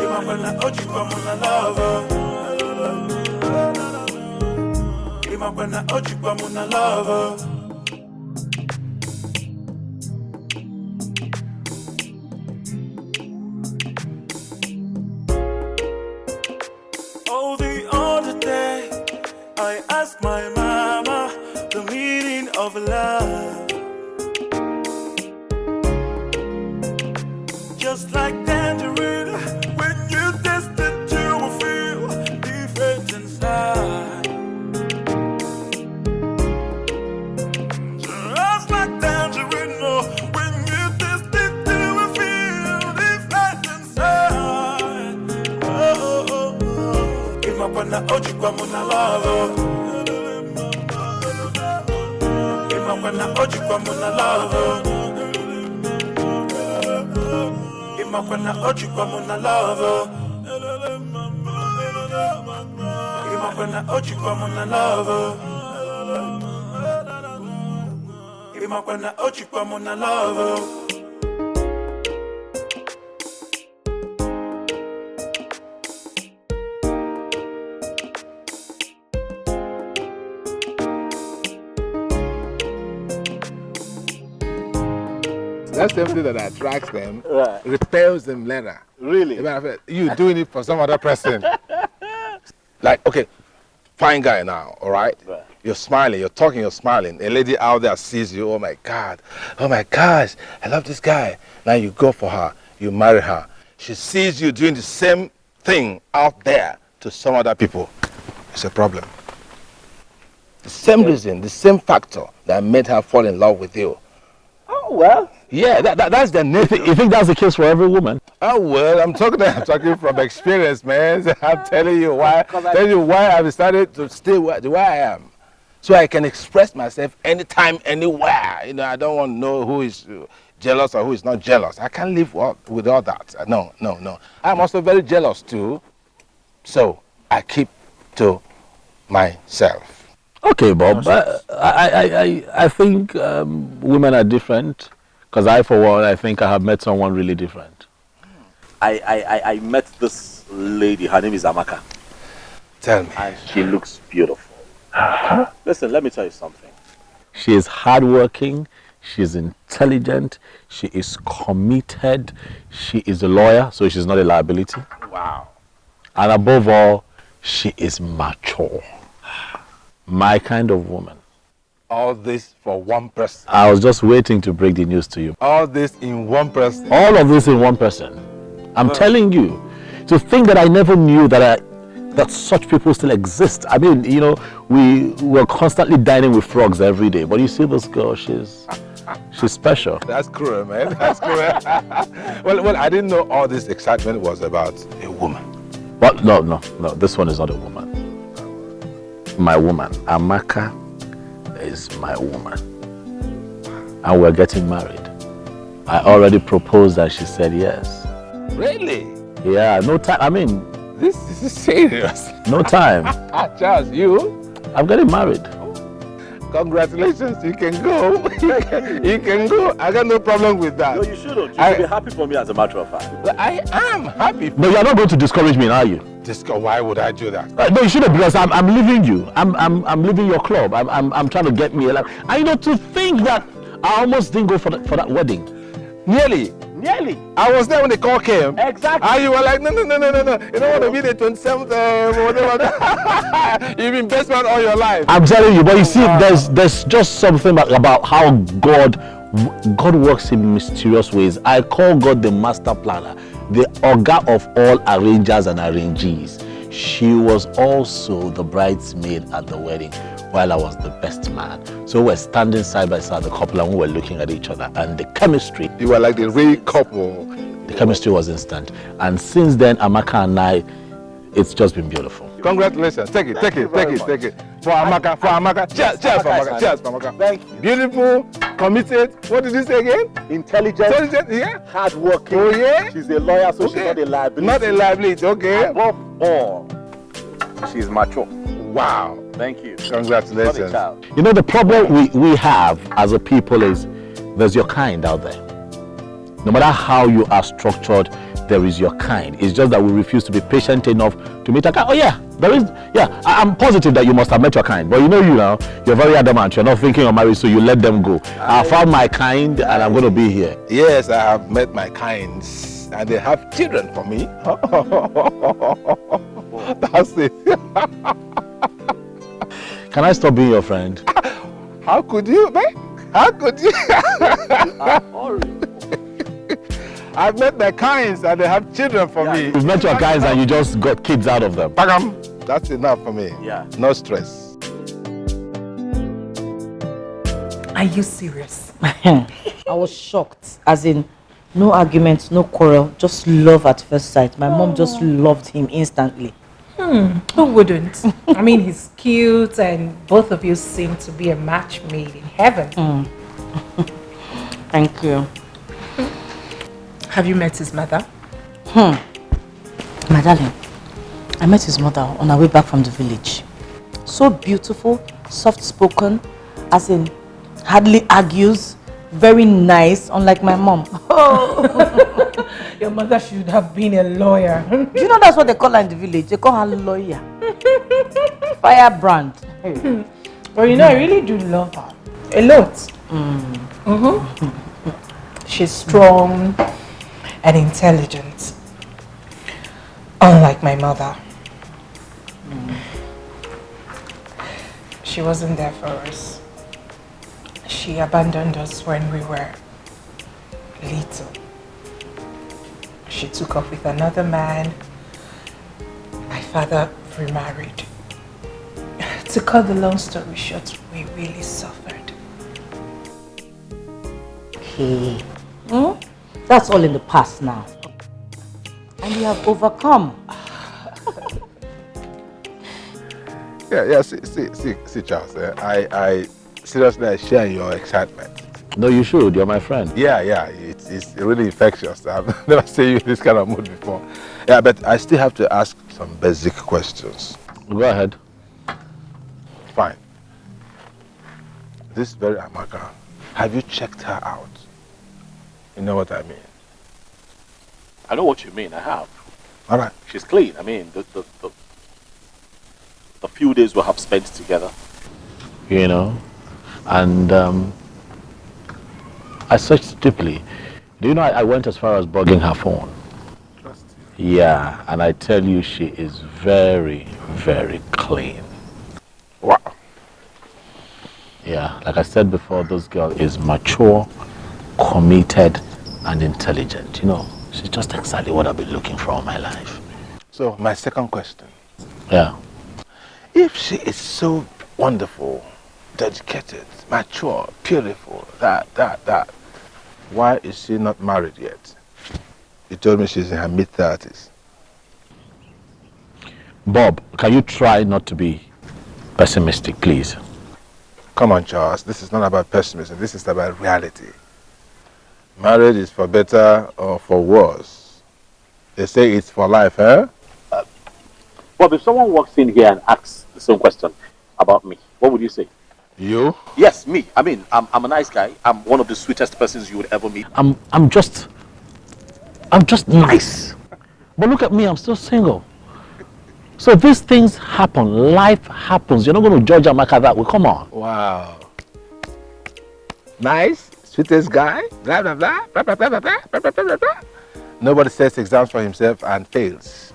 Imapana oji kwa muna love. Imapana oji kwa muna love. Oh, the other day I asked my mama the meaning of love. Just like tangerine, when you taste it, you will feel different inside. Just like tangerine, oh, when you taste it, you will feel different inside. Oh, oh, oh. Imapana oji kwa muna love. Imapana oji kwa muna love. Imapana oji kwa muna love. Imapana oji kwa muna love. Imapana oji kwa muna love. That's something that attracts them, right, repels them later. Really? You doing it for some other person. Like, okay, fine guy now, all right? You're smiling, you're talking, you're smiling. A lady out there sees you, oh my God, oh my gosh, I love this guy. Now you go for her, you marry her. She sees you doing the same thing out there to some other people. It's a problem. The same reason, the same factor that made her fall in love with you. Oh, well. Yeah, that's the nature. You think that's the case for every woman? Oh, well, I'm talking from experience, man. I'm telling you why I decided to stay where I am. So I can express myself anytime, anywhere. You know, I don't want to know who is jealous or who is not jealous. I can't live with all that. No. I'm also very jealous too. So I keep to myself. Okay, Bob. I think women are different. Because for one, I think I have met someone really different. I met this lady. Her name is Amaka. Tell me. And she looks beautiful. Listen, let me tell you something. She is hardworking. She's intelligent. She is committed. She is a lawyer, so she's not a liability. Wow. And above all, she is mature. My kind of woman. All this for one person. I was just waiting to break the news to you. All this in one person. All of this in one person. I'm telling you, to think that I never knew that such people still exist. I mean, you know, we were constantly dining with frogs every day. But you see this girl, she's special. That's cruel, man. That's cruel. well, I didn't know all this excitement was about a woman. But no. This one is not a woman. My woman, Amaka, is my woman, and we're getting married. I already proposed and she said yes. Really? Yeah, no time. I mean, this is serious. No time. Charles, you? I'm getting married. Congratulations, you can go. You can go. I got no problem with that. No, you shouldn't. You should be happy for me, as a matter of fact. I am happy. But you're not going to discourage me, are you? Why would I do that? No, you shouldn't, because I'm leaving you. I'm leaving your club. I'm trying to get me alive. I know, to think that I almost didn't go for that wedding. Nearly. I was there when the call came. Exactly. And you were like, no. You don't want to be the 27th, whatever. You've been best man all your life. I'm telling you, but you see, there's just something about how God works in mysterious ways. I call God the master planner, the Oga of all arrangers and arrangees. She was also the bridesmaid at the wedding, while I was the best man. So we're standing side by side, the couple, and we were looking at each other, and the chemistry. You were like the real couple. The chemistry was instant. And since then, Amaka and I, it's just been beautiful. Congratulations. Take it. For Amaka. Cheers for Amaka. Thank you. Beautiful, committed. What did you say again? Intelligent, yeah. hardworking. Oh, yeah? She's a lawyer, so she's not a liability. Not a liability, okay. Above all, she's mature. Wow. Thank you. Congratulations. You know, the problem we have as a people is there's your kind out there. No matter how you are structured, there is your kind. It's just that we refuse to be patient enough to meet a kind. Oh yeah, there is. Yeah, I'm positive that you must have met your kind. But you know, you're very adamant. You're not thinking of marriage, so you let them go. I found my kind, and I'm going to be here. Yes, I have met my kinds, and they have children for me. That's it. Can I stop being your friend? How could you, man? How could you? I've met their kinds and they have children for me. You've met your kinds and you just got kids out of them. That's enough for me. Yeah. No stress. Are you serious? I was shocked. As in, no argument, no quarrel, just love at first sight. My mom just loved him instantly. Who wouldn't? I mean, he's cute and both of you seem to be a match made in heaven. Thank you. Have you met his mother? My darling, I met his mother on our way back from the village. So beautiful, soft-spoken, as in hardly argues, very nice, unlike my mom. Your mother should have been a lawyer. Do you know that's what they call her in the village? They call her lawyer. Firebrand. Well, you know, I really do love her. A lot. She's strong and intelligent. Unlike my mother. She wasn't there for us. She abandoned us when we were little. She took up with another man. My father remarried. To cut the long story short, we really suffered. Okay. That's all in the past now. And you have overcome. Yeah, see, Charles, I seriously share your excitement. No, you should. You're my friend. Yeah, it's really infectious. I've never seen you in this kind of mood before. Yeah, but I still have to ask some basic questions. Go ahead. Fine. This very Amaka, have you checked her out? You know what I mean? I know what you mean. I have. All right. She's clean. I mean, the few days we have spent together. You know, and I searched deeply. Do you know I went as far as bugging her phone? Yeah, and I tell you, she is very, very clean. Wow. Yeah, like I said before, this girl is mature, committed, and intelligent. You know, she's just exactly what I've been looking for all my life. So, my second question. Yeah. If she is so wonderful, dedicated, mature, beautiful, that, why is she not married yet? You told me she's in her mid-30s. Bob, can you try not to be pessimistic, please? Come on, Charles. This is not about pessimism. This is about reality. Marriage is for better or for worse. They say it's for life, huh? Bob, if someone walks in here and asks the same question about me, what would you say? You? Yes, me. I mean, I'm a nice guy. I'm one of the sweetest persons you would ever meet. I'm just nice. But look at me, I'm still single. So these things happen, life happens. You're not going to judge Amaka that way. Come on. Wow. Nice, sweetest guy, blah, blah, blah, blah, blah, blah, blah, blah, blah, blah, blah. Nobody sets exams for himself and fails.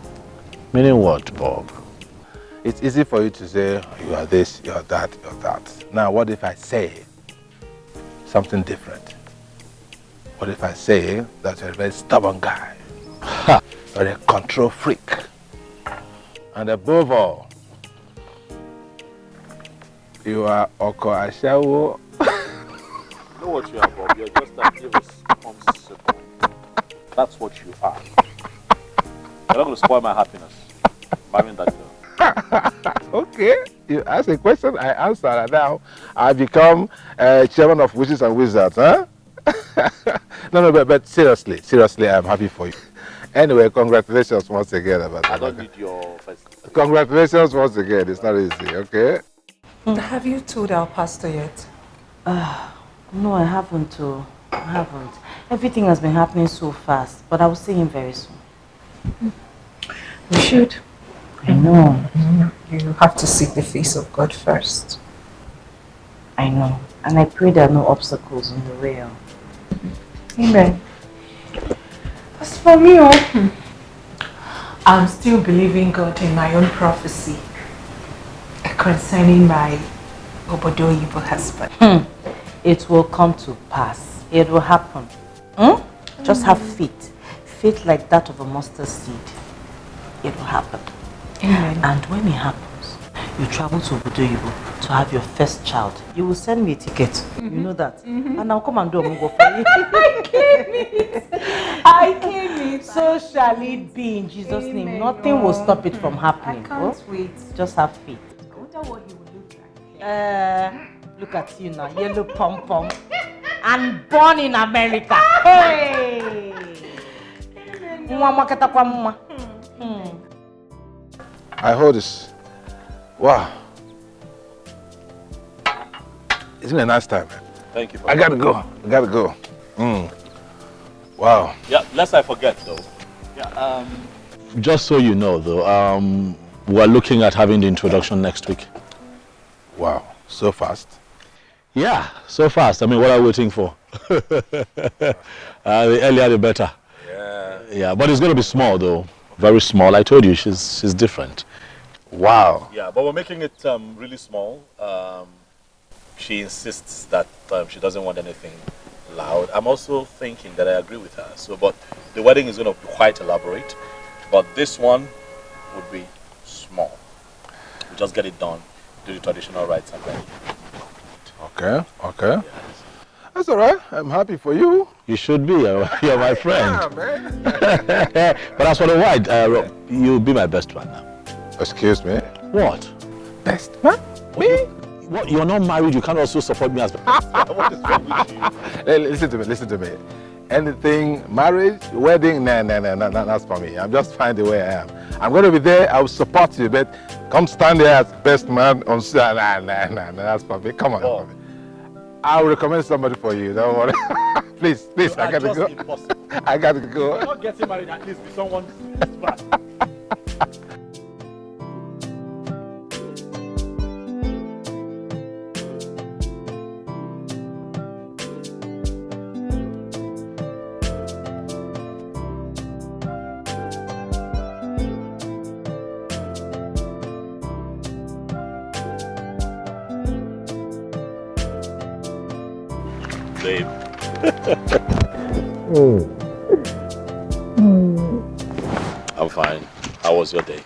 Meaning what, Bob? It's easy for you to say, you are this, you are that, you are that. Now, what if I say something different? What if I say that you're a very stubborn guy? Ha! You're a control freak. And above all, you are Oko Ashawo. You know what you are, Bob? You're just an irresponsible. That's what you are. You're not going to spoil my happiness. Marrying that girl. Okay, you ask a question, I answer, and now I become chairman of Witches and Wizards, huh? No, but seriously, I'm happy for you. Anyway, congratulations once again. I don't need your first. Congratulations once again. It's not easy, okay? Have you told our pastor yet? No, I haven't. I haven't. Everything has been happening so fast, but I will see him very soon. You should. I know. You have to seek the face of God first. I know. And I pray there are no obstacles on the way. Amen. As for me, I'm still believing God in my own prophecy concerning my Obodo evil husband. It will come to pass. It will happen. Just have faith. Faith like that of a mustard seed. It will happen. Amen. And when it happens, you travel to Obodo Ibo to have your first child. You will send me a ticket. You know that. And I'll come and do a mungo for you. I claim it. So shall it be in Jesus' name. Nothing will stop it from happening. I can't wait. Just have faith. I wonder what he will look like. Look at you now, yellow pom-pom. And born in America. Hey! I hold this. Wow. It's been a nice time, man. Thank you. I gotta go. Wow. Yeah, lest I forget though. Yeah. Just so you know though, we're looking at having the introduction next week. Wow, so fast. Yeah, so fast. I mean, what are we waiting for? The earlier the better. Yeah, but it's going to be small though. Very small. I told you, she's different. Wow. Yeah, but we're making it really small. She insists that she doesn't want anything loud. I'm also thinking that I agree with her. So, but the wedding is going to be quite elaborate. But this one would be small. We just get it done, do the traditional rites and then. Okay. Yes. That's all right. I'm happy for you. You should be. You're my friend. Yeah, man. But as for the white, you'll be my best man now. Excuse me? What? Best man? Me? What? You're not married. You can't also support me as best man. What is wrong with you? Hey, listen to me. Anything, marriage, wedding, no, that's for me. I'm just fine the way I am. I'm going to be there. I will support you, but come stand there as best man on nah, that's for me. Come on. Oh. I'll recommend somebody for you. Don't worry. please, I got to go. Impossible. I got to go. You're not getting married, at least be someone bad. Babe. I'm fine. How was your day?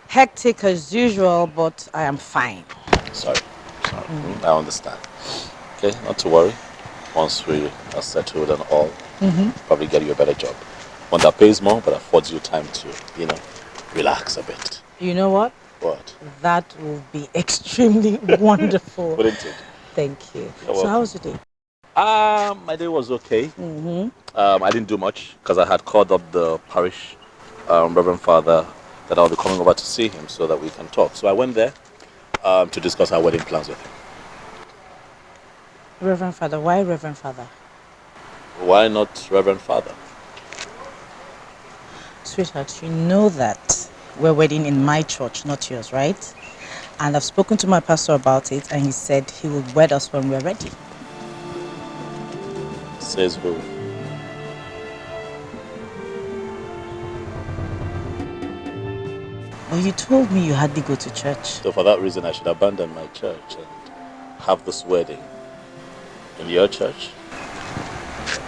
Hectic as usual, but I am fine. Sorry. I understand. Okay, not to worry. Once we are settled and all, probably get you a better job. One that pays more, but affords you time to, relax a bit. You know what? What? That will be extremely wonderful. Wouldn't it? Thank you. You're So welcome. how was your day? My day was okay. I didn't do much because I had called up the parish Reverend Father that I'll be coming over to see him so that we can talk. So I went there to discuss our wedding plans with him. Reverend Father, why Reverend Father? Why not Reverend Father? Sweetheart, you know that we're wedding in my church, not yours, right? And I've spoken to my pastor about it, and he said he will wed us when we're ready. Says who? Well, you told me you hardly go to church. So for that reason, I should abandon my church and have this wedding in your church.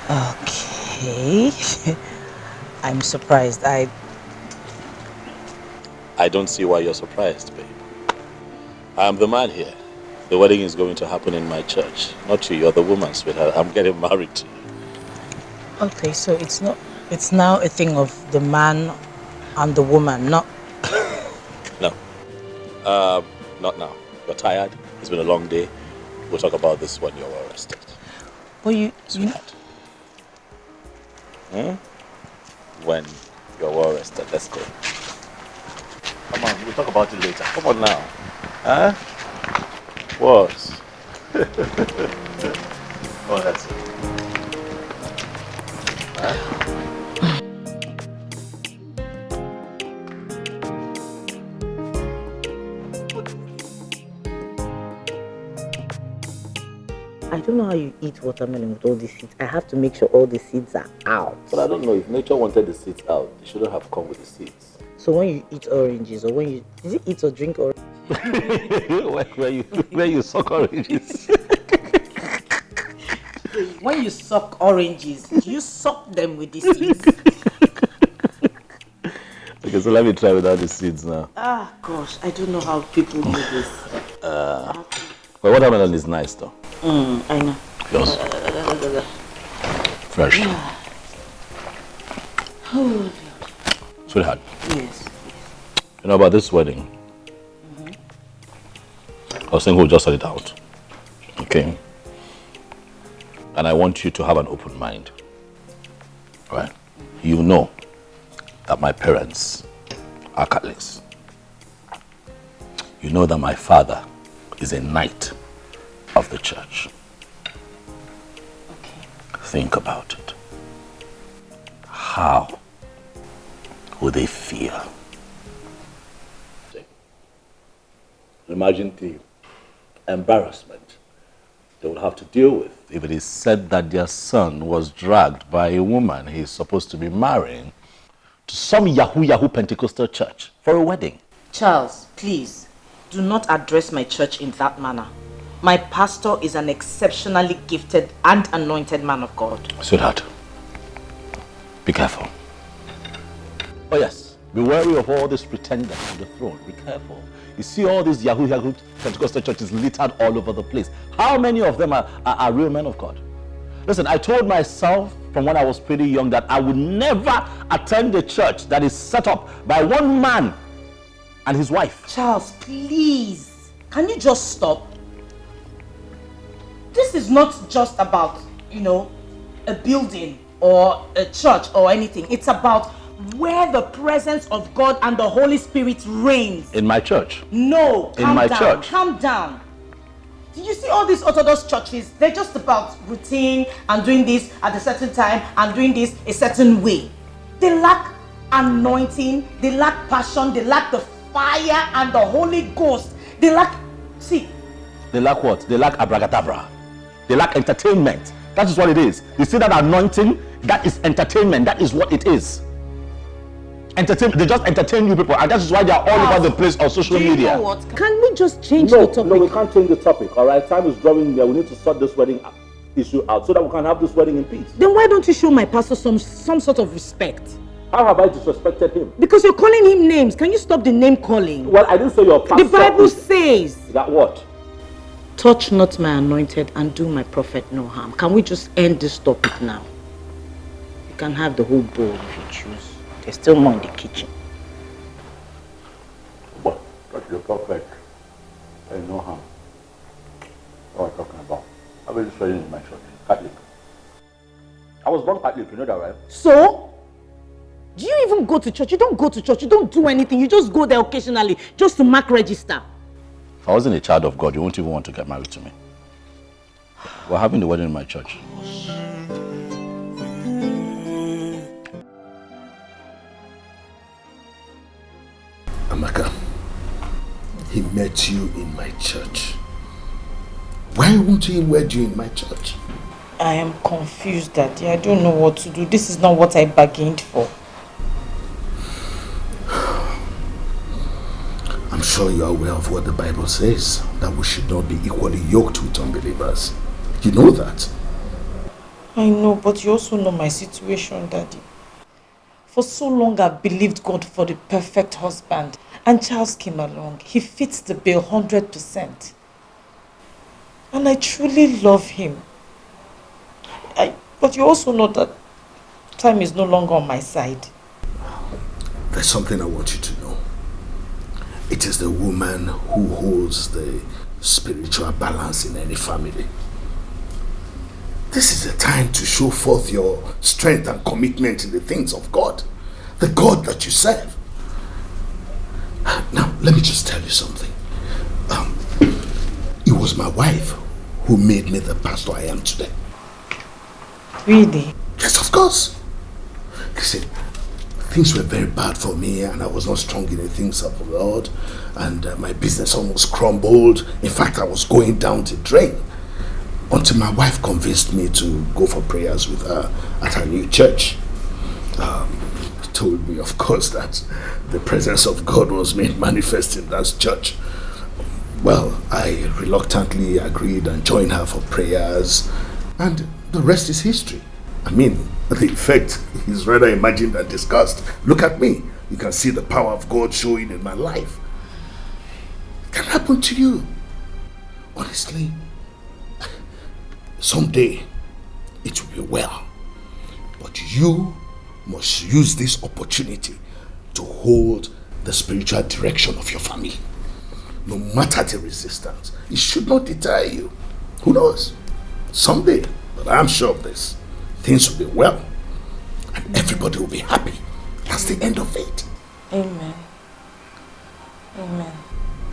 Okay. I'm surprised. I don't see why you're surprised, babe. I'm the man here. The wedding is going to happen in my church. Not you, you're the woman, sweetheart. I'm getting married to you. Okay, so it's now a thing of the man and the woman, not... No. Not now. You're tired. It's been a long day. We'll talk about this when you're well rested. Well, Sweetheart. When you're well rested, let's go. Come on, we'll talk about it later. Come on now. Huh? What? Oh, that's it. Huh? I don't know how you eat watermelon with all these seeds. I have to make sure all the seeds are out. But I don't know, if nature wanted the seeds out, they shouldn't have come with the seeds. So when you eat oranges, or when you... Is it eat or drink oranges? where you suck oranges. When you suck oranges, do you suck them with the seeds? Okay, so let me try without the seeds now. Ah, gosh, I don't know how people do this. Well, watermelon is nice though. I know. Yes. Fresh. Oh, Sweetheart. yes. You know about this wedding? I was saying we'll just sort it out. Okay? And I want you to have an open mind. Right? You know that my parents are Catholics. You know that my father is a knight of the church. Okay. Think about it. How would they feel? Imagine the embarrassment they would have to deal with if it is said that their son was dragged by a woman he's supposed to be marrying to some Yahoo Pentecostal church for a wedding. Charles, please, do not address my church in that manner. My pastor is an exceptionally gifted and anointed man of God. Sweetheart, be careful. Oh yes, be wary of all these pretenders to the throne. Be careful. You see all these Yahoo Pentecostal churches littered all over the place. How many of them are real men of God? Listen, I told myself from when I was pretty young that I would never attend a church that is set up by one man and his wife. Charles, please, can you just stop? This is not just about, a building or a church or anything. It's about where the presence of God and the Holy Spirit reigns. In my church? No, in my church. Calm down. Do you see all these Orthodox churches? They're just about routine and doing this at a certain time and doing this a certain way. They lack anointing, they lack passion, they lack the fire and the Holy Ghost. They lack what? They lack abracadabra. They lack entertainment. That is what it is. You see that anointing? That is entertainment. That is what it is. Entertainment. They just entertain you people, and that is why they are all over the place on social media. You know what? Can we just change the topic? No, we can't change the topic. All right, time is drawing near. We need to sort this wedding issue out so that we can have this wedding in peace. Then why don't you show my pastor some sort of respect? How have I disrespected him? Because you're calling him names. Can you stop the name calling? Well, I didn't say your pastor. The Bible says that what? Touch not my anointed and do my prophet no harm. Can we just end this topic now? You can have the whole bowl if you choose. There's still more in the kitchen. What? Touch your prophet and no harm. What are you talking about? I was just in my church. Catholic. I was born Catholic, you know that, right? So? Do you even go to church. You don't go to church. You don't do anything. You just go there occasionally just to mark register. If I wasn't a child of God, you won't even want to get married to me. We're having the wedding in my church. Amaka, he met you in my church. Why won't he wed you in my church? I am confused, Daddy. I don't know what to do. This is not what I bargained for. I'm sure you are aware of what the Bible says, that we should not be equally yoked with unbelievers. You know that. I know, but you also know my situation, Daddy. For so long I've believed God for the perfect husband, and Charles came along. He fits the bill 100%. And I truly love him. But you also know that time is no longer on my side. There's something I want you to know. It is the woman who holds the spiritual balance in any family. This is a time to show forth your strength and commitment in the things of God. The God that you serve. Now, let me just tell you something. It was my wife who made me the pastor I am today. Really? Yes, of course. Listen, things were very bad for me and I was not strong in the things of the Lord. And my business almost crumbled. In fact, I was going down the drain. Until my wife convinced me to go for prayers with her at her new church. Told me, of course, that the presence of God was made manifest in that church. Well, I reluctantly agreed and joined her for prayers, and the rest is history. I mean, the effect is rather imagined than discussed. Look at me. You can see the power of God showing in my life. It can happen to you. Honestly, someday it will be well. But you must use this opportunity to hold the spiritual direction of your family. No matter the resistance, it should not deter you. Who knows? Someday, but I'm sure of this, things will be well and everybody will be happy. That's the end of it. Amen. Amen.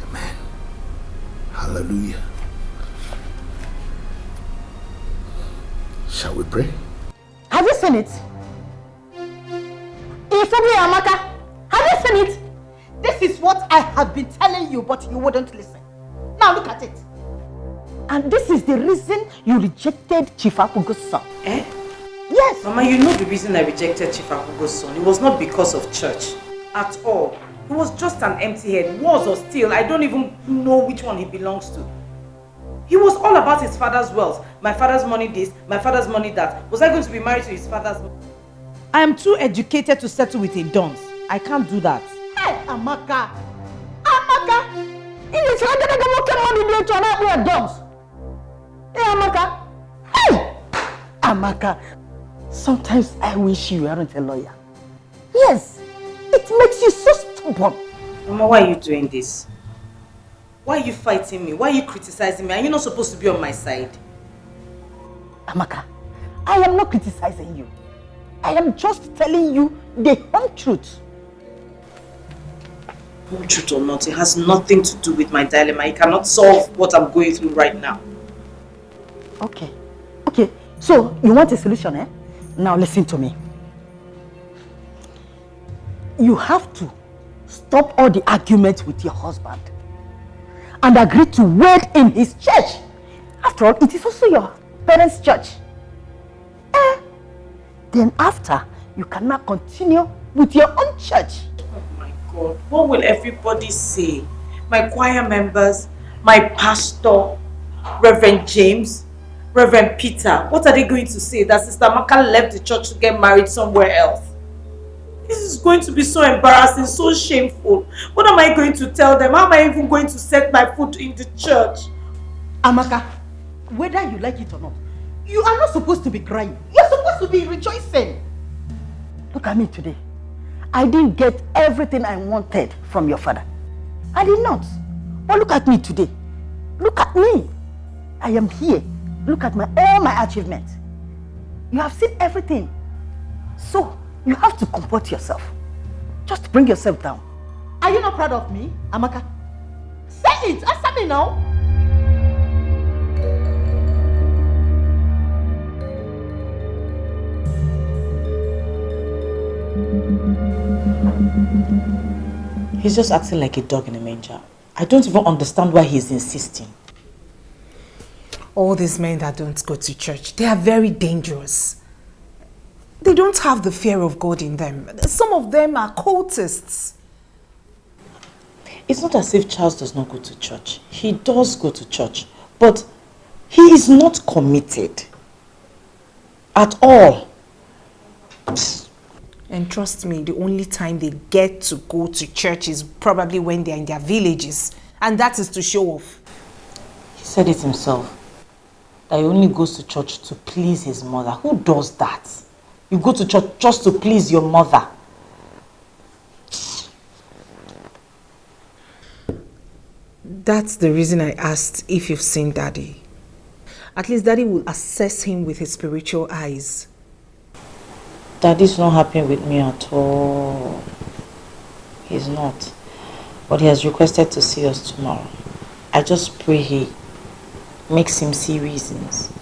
Amen. Hallelujah. Shall we pray? Have you seen it? Ifeanyi Amaka, have you seen it? This is what I have been telling you, but you wouldn't listen. Now look at it. And this is the reason you rejected Chief Apugo's son. Eh? Yes. Mama, you know the reason I rejected Chief Apugo's son. It was not because of church. At all. He was just an empty head. Was or still, I don't even know which one he belongs to. He was all about his father's wealth. My father's money this, my father's money that. Was I going to be married to his father's money? I am too educated to settle with a dunce. I can't do that. Hey, Amaka! Amaka! It's not gonna go to money to another dunce. Hey, Amaka! Hey! Amaka, sometimes I wish you weren't a lawyer. Yes, it makes you so stubborn. Mama, why are you doing this? Why are you fighting me? Why are you criticizing me? Are you not supposed to be on my side? Amaka, I am not criticizing you. I am just telling you the whole truth. Whole truth or not, it has nothing to do with my dilemma. It cannot solve what I'm going through right now. Okay. Okay, so you want a solution, eh? Now listen to me. You have to stop all the arguments with your husband and agree to wed in his church. After all, it is also your parents' church. Then after, you can now continue with your own church. Oh my God, what will everybody say? My choir members, my pastor, Reverend James, Reverend Peter, what are they going to say? That Sister Amaka left the church to get married somewhere else? This is going to be so embarrassing, so shameful. What am I going to tell them? How am I even going to set my foot in the church? Amaka, whether you like it or not, you are not supposed to be crying. You're supposed to be rejoicing. Look at me today. I didn't get everything I wanted from your father. I did not. But look at me today. Look at me. I am here. Look at all my achievements. You have seen everything. So, you have to comport yourself. Just bring yourself down. Are you not proud of me, Amaka? Say it! Answer me now! He's just acting like a dog in a manger. I don't even understand why he's insisting. All these men that don't go to church, they are very dangerous. They don't have the fear of God in them. Some of them are cultists. It's not as if Charles does not go to church. He does go to church, but he is not committed at all. And trust me, the only time they get to go to church is probably when they're in their villages. And that is to show off. He said it himself, that he only goes to church to please his mother. Who does that? You go to church just to please your mother. That's the reason I asked if you've seen Daddy. At least Daddy will assess him with his spiritual eyes. Daddy's not happy with me at all. He's not. But he has requested to see us tomorrow. I just pray he makes him see reasons.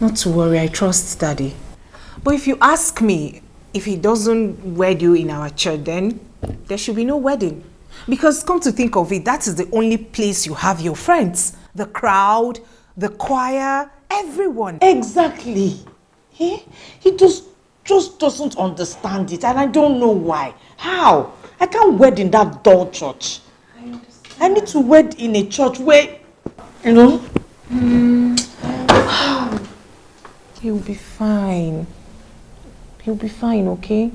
Not to worry, I trust Daddy. But if you ask me, if he doesn't wed you in our church, then there should be no wedding. Because come to think of it, that is the only place you have your friends. The crowd, the choir, everyone. Exactly. He just doesn't understand it, and I don't know why. How? I can't wed in that dull church. I need to wed in a church where, you know. He'll be fine. He'll be fine, okay?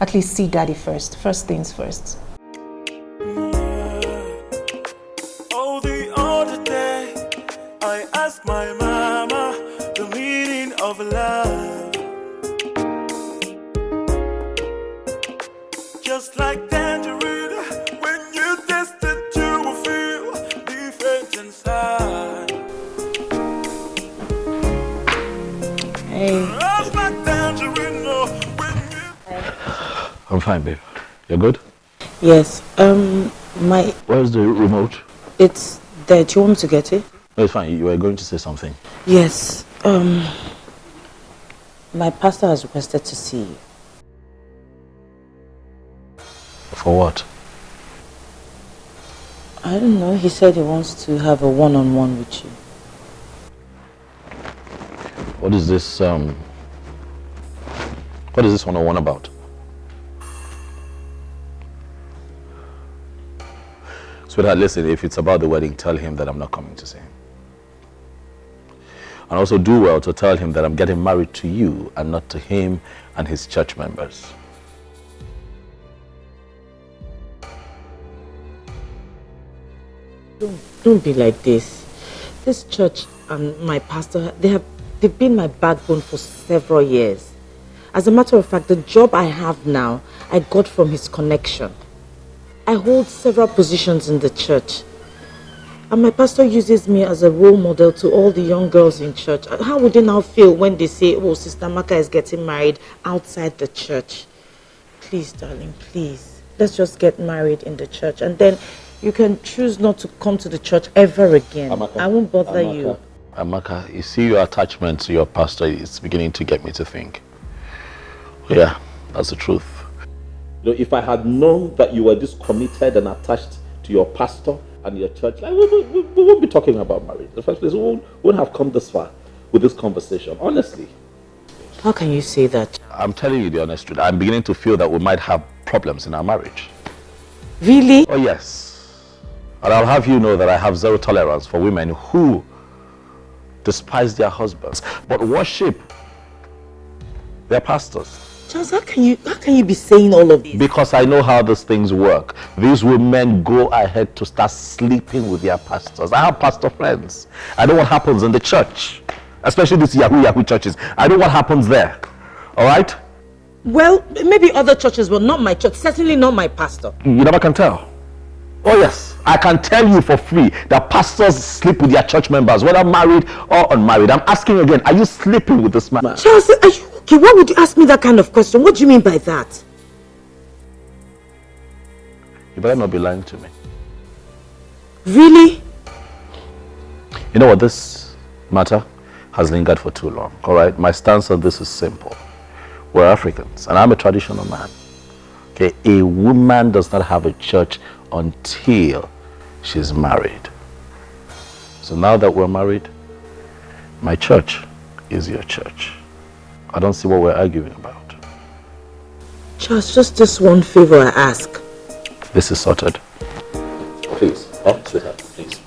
At least see Daddy first. First things first. Oh, the other day, I asked my mama the meaning of love. Just like tangerine, when you taste it, you will feel different inside. Hey. Just like tangerine, when you... I'm fine, babe. You're good? Yes. Where's the remote? It's there. Do you want me to get it? No, it's fine. You were going to say something. Yes. My pastor has requested to see you. For what? I don't know. He said he wants to have a one-on-one with you. What is this one-on-one about? Sweetheart, listen, if it's about the wedding, tell him that I'm not coming to see him. And also do well to tell him that I'm getting married to you and not to him and his church members. Don't be like this. This church and my pastor, they've been my backbone for several years. As a matter of fact, the job I have now, I got from his connection. I hold several positions in the church. And my pastor uses me as a role model to all the young girls in church. How would they now feel when they say, oh, Sister Maka is getting married outside the church? Please, darling, please. Let's just get married in the church. And then you can choose not to come to the church ever again. Amaka, I won't bother you. Amaka, you see your attachment to your pastor is beginning to get me to think. Yeah, that's the truth. You know, if I had known that you were this committed and attached to your pastor and your church, like, we won't be talking about marriage. In the first place, we wouldn't have come this far with this conversation, honestly. How can you say that? I'm telling you the honest truth. I'm beginning to feel that we might have problems in our marriage. Really? Oh, yes. And I'll have you know that I have zero tolerance for women who despise their husbands, but worship their pastors. Charles, how can you be saying all of this? Because I know how these things work. These women go ahead to start sleeping with their pastors. I have pastor friends. I know what happens in the church, especially these Yahoo churches. I know what happens there. All right? Well, maybe other churches, but not my church. Certainly not my pastor. You never can tell. Oh yes, I can tell you for free that pastors sleep with their church members, whether married or unmarried. I'm asking you again, are you sleeping with this man? Charles, are you okay? Why would you ask me that kind of question? What do you mean by that? better not be lying to me. Really? You know what, this matter has lingered for too long, all right? My stance on this is simple. We're Africans, and I'm a traditional man. Okay, a woman does not have a church until she's married. So now that we're married, my church is your church. I don't see what we're arguing about. Charles, just this one favor I ask. This is sorted. Please, sweetheart, please.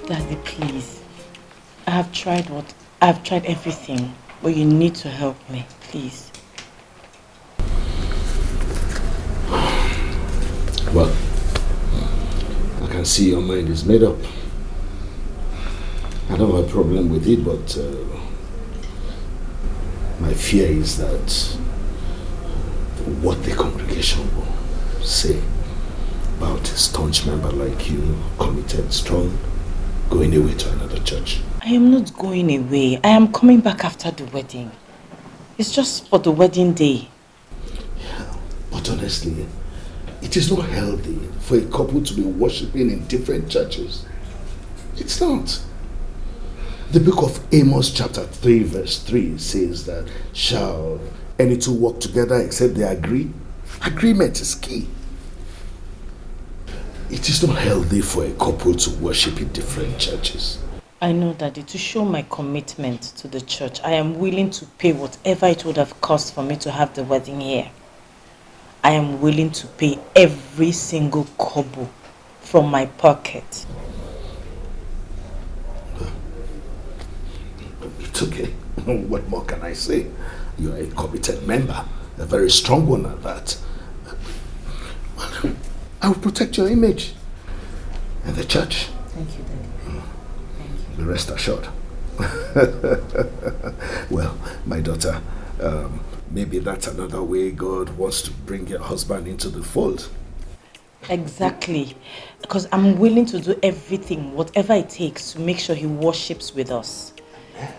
Daddy, please. I've tried everything, but you need to help me, please. Well, I can see your mind is made up. I don't have a problem with it, but my fear is that what the congregation will say about a staunch member like you, committed, strong, going away to another church. I am not going away. I am coming back after the wedding. It's just for the wedding day. Yeah, but honestly, it is not healthy for a couple to be worshipping in different churches. It's not. The book of Amos chapter 3 verse 3 says that, shall any two walk together except they agree? Agreement is key. It is not healthy for a couple to worship in different churches. I know, Daddy, to show my commitment to the church, I am willing to pay whatever it would have cost for me to have the wedding here. I am willing to pay every single kobo from my pocket. It's okay. What more can I say? You are a committed member, a very strong one at that. Well, I will protect your image and the church. Thank you, Daddy. Thank you. Be rest assured. Well, my daughter, maybe that's another way God wants to bring your husband into the fold. Exactly. Because I'm willing to do everything, whatever it takes, to make sure he worships with us.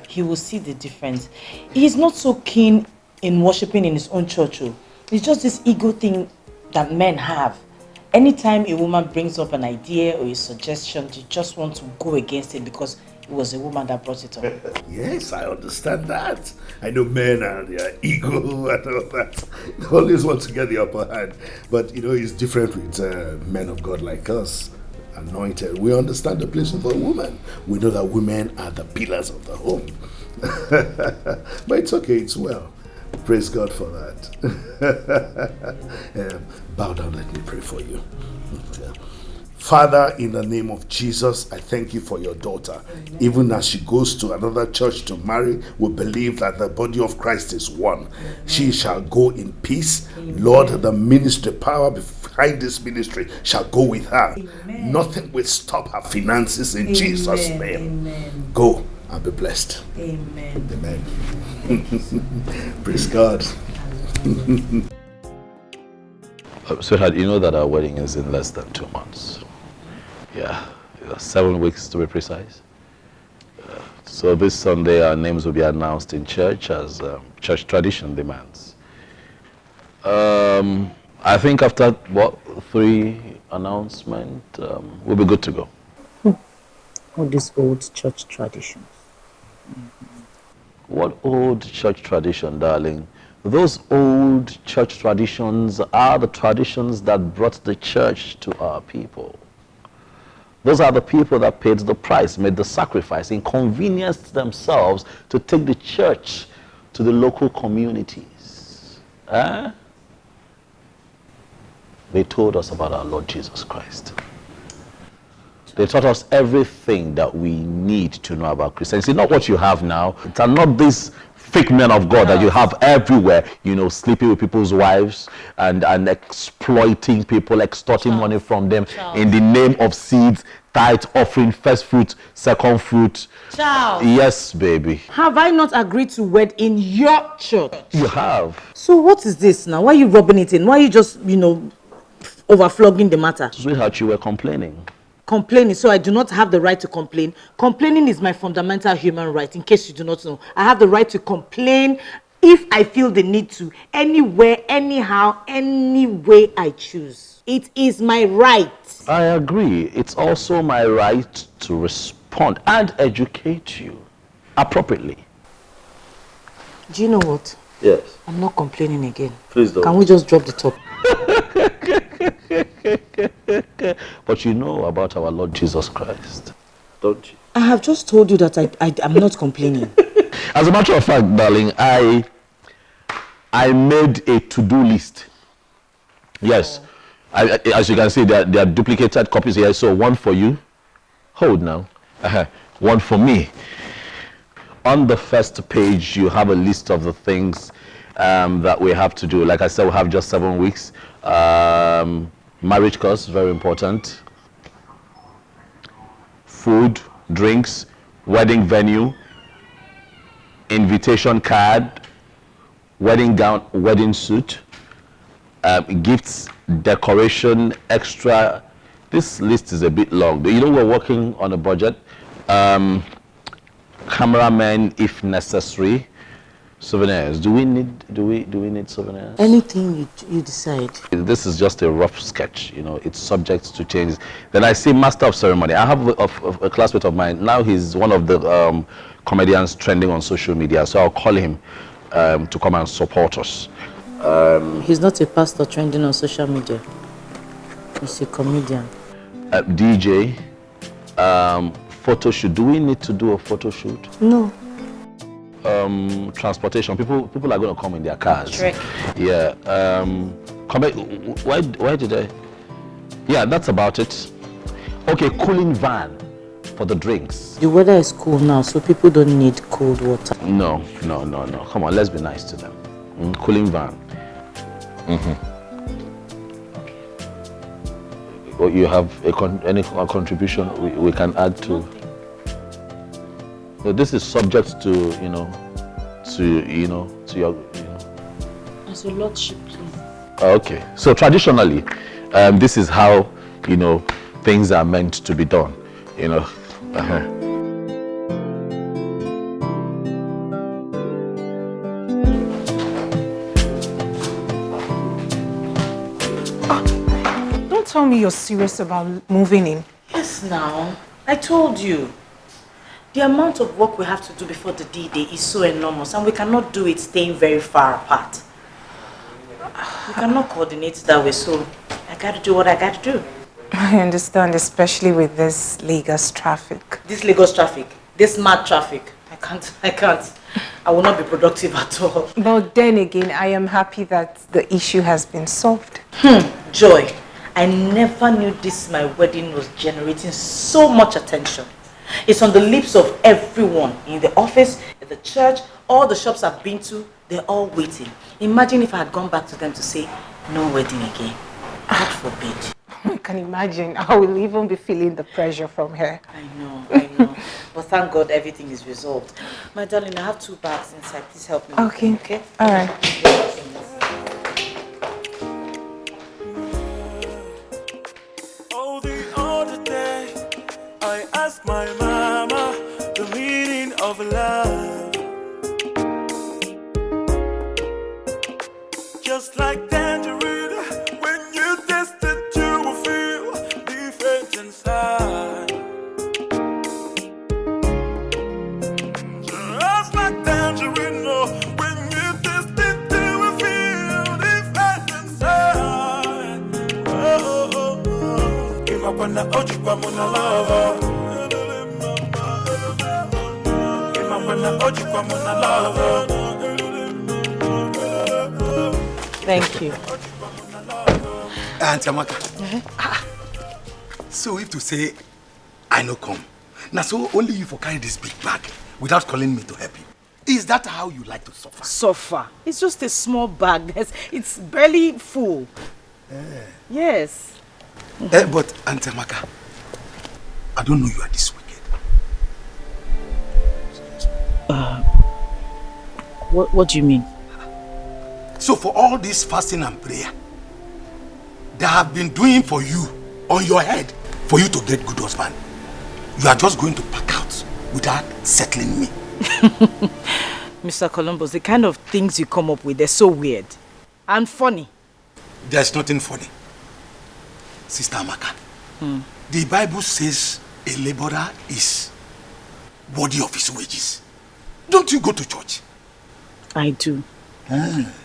He will see the difference. He's not so keen in worshiping in his own church. It's just this ego thing that men have. Anytime a woman brings up an idea or a suggestion, they just want to go against it because it was a woman that brought it up. Yes, I understand that. I know men and their ego and all that. They always want to get the upper hand. But, you know, it's different with men of God like us, anointed. We understand the place of a woman. We know that women are the pillars of the home. But it's okay, it's well. Praise God for that. Bow down, let me pray for you. Father, in the name of Jesus, I thank you for your daughter. Amen. Even as she goes to another church to marry, we believe that the body of Christ is one. Amen. She shall go in peace. Amen. Lord, the ministry, power behind this ministry shall go with her. Amen. Nothing will stop her finances in Jesus' name. Amen. Go and be blessed. Amen. Amen. Praise God. Sweetheart, you know that our wedding is in less than 2 months. Yeah, 7 weeks to be precise. So this Sunday our names will be announced in church as church tradition demands. I think after, 3 announcements, we'll be good to go. All these old church traditions. What old church tradition, darling? Those old church traditions are the traditions that brought the church to our people. Those are the people that paid the price, made the sacrifice, inconvenienced themselves to take the church to the local communities. They told us about our Lord Jesus Christ. They taught us everything that we need to know about Christianity. Not what you have now. It's not these fake men of God that you have everywhere, you know, sleeping with people's wives and exploiting people, extorting money from them in the name of seeds, tithe, offering, first fruit, second fruit. Charles. Yes, baby. Have I not agreed to wed in your church? You have. So what is this now? Why are you rubbing it in? Why are you just, overflogging the matter? Sweetheart, you were complaining. complaining, so I do not have the right to complain. Complaining is my fundamental human right, in case you do not know. I have the right to complain if I feel the need to, anywhere, anyhow, any way I choose. It is my right. I agree. It's also my right to respond and educate you appropriately. Do you know what? Yes. I'm not complaining again. Please don't. Can we just drop the top? But you know about our Lord Jesus Christ, don't you? I have just told you that I'm not complaining. As a matter of fact, darling, I made a to-do list. Yes. As you can see, there are duplicated copies here. So one for you. Hold now. One for me. On the first page, you have a list of the things that we have to do. Like I said, we have just 7 weeks. Marriage course, very important. Food, drinks, wedding venue, invitation card, wedding gown, wedding suit, gifts, decoration, extra. This list is a bit long. You know, we're working on a budget. Cameramen if necessary. Souvenirs. Do we need souvenirs? Anything you decide. This is just a rough sketch, you know, it's subject to changes. Then I see master of ceremony. I have a classmate of mine. Now he's one of the comedians trending on social media. So I'll call him to come and support us. He's not a pastor trending on social media. He's a comedian. DJ, photo shoot. Do we need to do a photo shoot? No. Transportation. People are going to come in their cars. Trek. Yeah. Why did I? Yeah, that's about it. Okay, cooling van for the drinks. The weather is cool now, so people don't need cold water. No. Come on, let's be nice to them. Cooling van. Or you have any contribution we can add to? So this is subject to your. As your lordship, please. Okay. So traditionally, this is how things are meant to be done. Don't tell me you're serious about moving in. Yes, now. I told you. The amount of work we have to do before the D-Day is so enormous, and we cannot do it staying very far apart. We cannot coordinate that way, so I gotta do what I gotta do. I understand, especially with this Lagos traffic. This Lagos traffic, this mad traffic, I can't. I will not be productive at all. But then again, I am happy that the issue has been solved. Joy, I never knew this my wedding was generating so much attention. It's on the lips of everyone, in the office, at the church, all the shops I've been to, they're all waiting. Imagine if I had gone back to them to say, no wedding again. God forbid. I can imagine. I will even be feeling the pressure from her. I know. But thank God everything is resolved. My darling, I have 2 bags inside. Please help me. Okay. All right. Oh, the other day, I asked my mama the meaning of love. Just like tangerine, when you taste it, you will feel different inside. Just like tangerine, when you taste it, you will feel different inside. Give up on the ojikwa muna lover. Give up on the ojikwa muna lover. Thank you. Auntie Amaka. So if to say I no come, now so only you for carry this big bag without calling me to help you. Is that how you like to suffer? Suffer? It's just a small bag. It's barely full. Yes. But Auntie Amaka, I don't know you are this wicked. What do you mean? So for all this fasting and prayer that I have been doing for you on your head, for you to get good husband, you are just going to pack out without settling me. Mr. Columbus, the kind of things you come up with, they're so weird and funny. There's nothing funny. Sister Amaka, the Bible says a laborer is worthy of his wages. Don't you go to church? I do.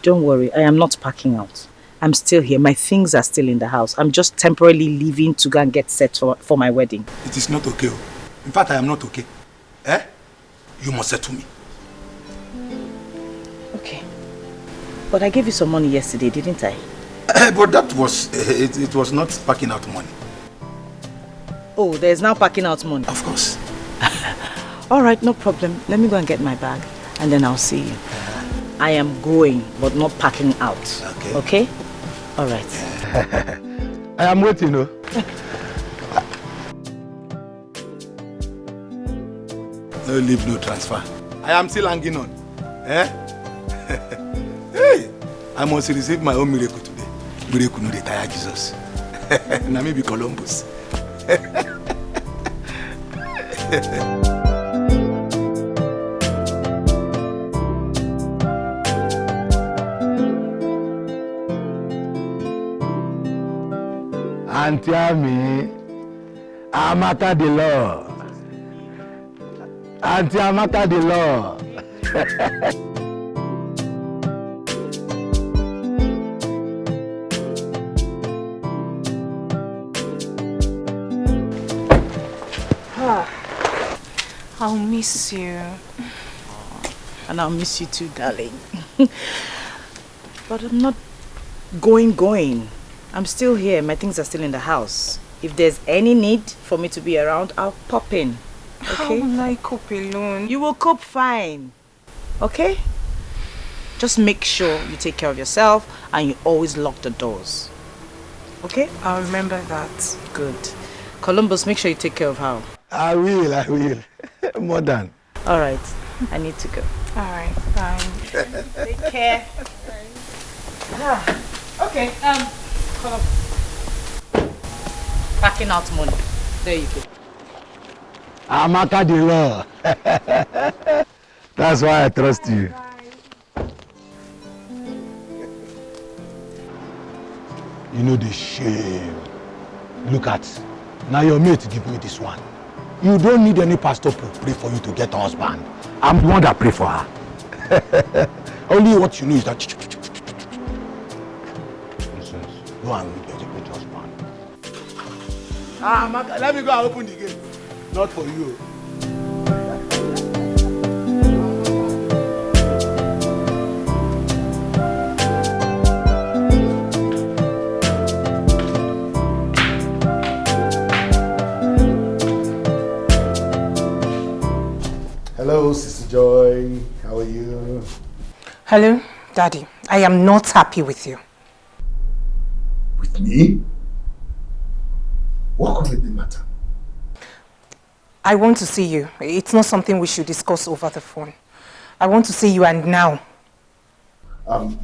Don't worry, I am not packing out. I'm still here. My things are still in the house. I'm just temporarily leaving to go and get set for my wedding. It is not okay. In fact, I am not okay. You must settle me. Okay. But I gave you some money yesterday, didn't I? But that was, it was not packing out money. Oh, there's now packing out money? Of course. Alright, no problem. Let me go and get my bag and then I'll see you. I am going, but not packing out. Okay. Okay? Alright. I am waiting, no? No leave, no transfer. I am still hanging on. Hey, I must receive my own miracle today. Miracle no retire Jesus. Now maybe Columbus. Auntie Ami, Amaka the law. Auntie Amaka the law. I'll miss you. And I'll miss you too, darling. But I'm not going. I'm still here. My things are still in the house. If there's any need for me to be around, I'll pop in. Okay? How will I cope alone? You will cope fine. Okay? Just make sure you take care of yourself and you always lock the doors. Okay? I'll remember that. Good. Columbus, make sure you take care of her. I will. More than. Alright. I need to go. Alright, fine. Take care. Okay, Columbus. Packing out money. There you go. Amaka the law. That's why I trust you. You know the shame. Look at, now your mate give me this one. You don't need any pastor to pray for you to get a husband. I'm the one that pray for her. Only what you know is that go and get a good husband. Maka, let me go and open the gate. Not for you. Hello, Sister Joy. How are you? Hello, Daddy. I am not happy with you. With me? What could be the matter? I want to see you. It's not something we should discuss over the phone. I want to see you and now. You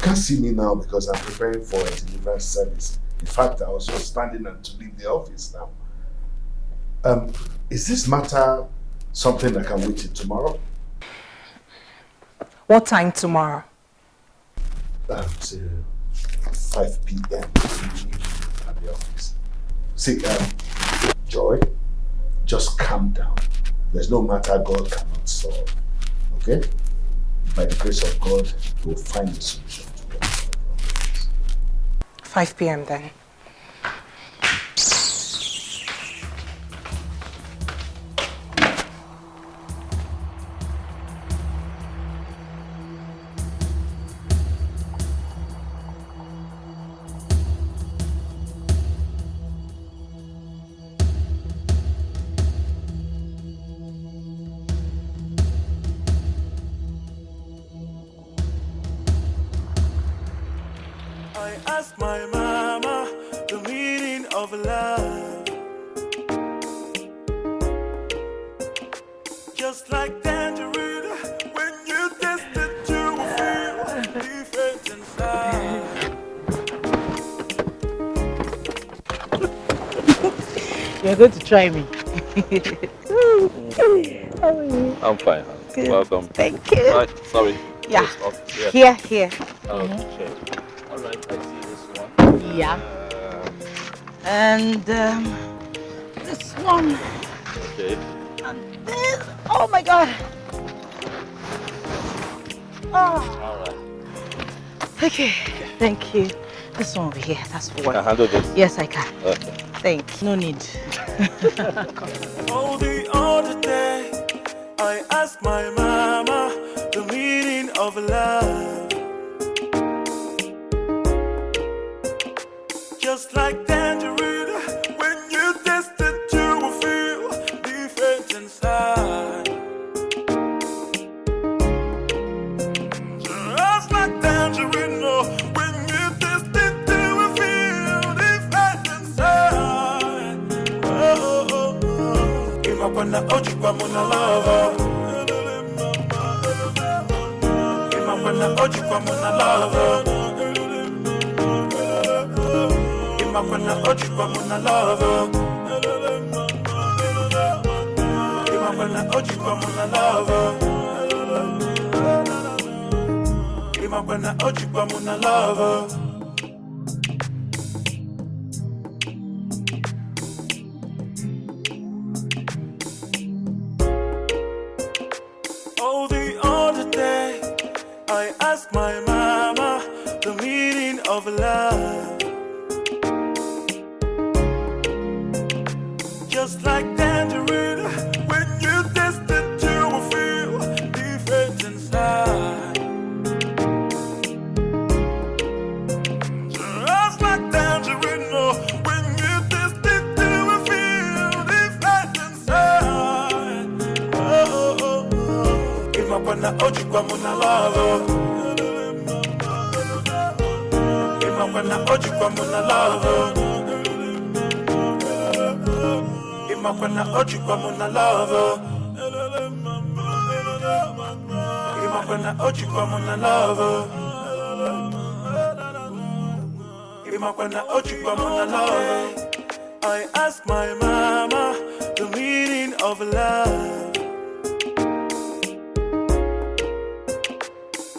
can't see me now because I'm preparing for a deliverance service. In fact, I was just standing to leave the office now. Is this matter something that can wait till tomorrow? What time tomorrow? Till 5 p.m. at the office. See, Joy, just calm down. There's no matter God cannot solve. Okay? By the grace of God, we'll find a solution to all our problems. 5 p.m. then. I asked my mama the meaning of love. Just like tangerine, when you taste it, you will feel different inside. You're going to try me. I'm fine. Good. Welcome. Thank you. Right, sorry. Yeah. Yes, off. Here. Okay. All right, I see this one. Yeah. And this one. Okay. And this. Oh my God. Oh. All right. Okay. Thank you. This one over here. That's for one. Can I handle this? Yes, I can. Okay. Thank you. No need. Oh, the other day, I asked my mama the meaning of love. Just like tangerine, when you taste it, you will feel different inside. Just like tangerine, oh, when you taste it, you will feel different inside. Oh, oh, oh. Imagwana ojikwa muna lava. Imagwana ojikwa muna lava. Imagwana ojikwa muna lava. Imagwana ojikwa muna lava. Imagwana ojikwa muna lava. Oh, the other day, I asked my mama the meaning of love. Just like tangerine, when you taste it, you will feel different inside. Just like tangerine, oh, when you taste it, you will feel different inside. Oh, oh, oh, oh. Imagwana ojikwa muna lava. Imagwana ojikwa muna lava. Imagwana ojikwa muna lava. Imagwana ojikwa muna lava. Imagwana ojikwa muna lava. I asked my mama the meaning of love.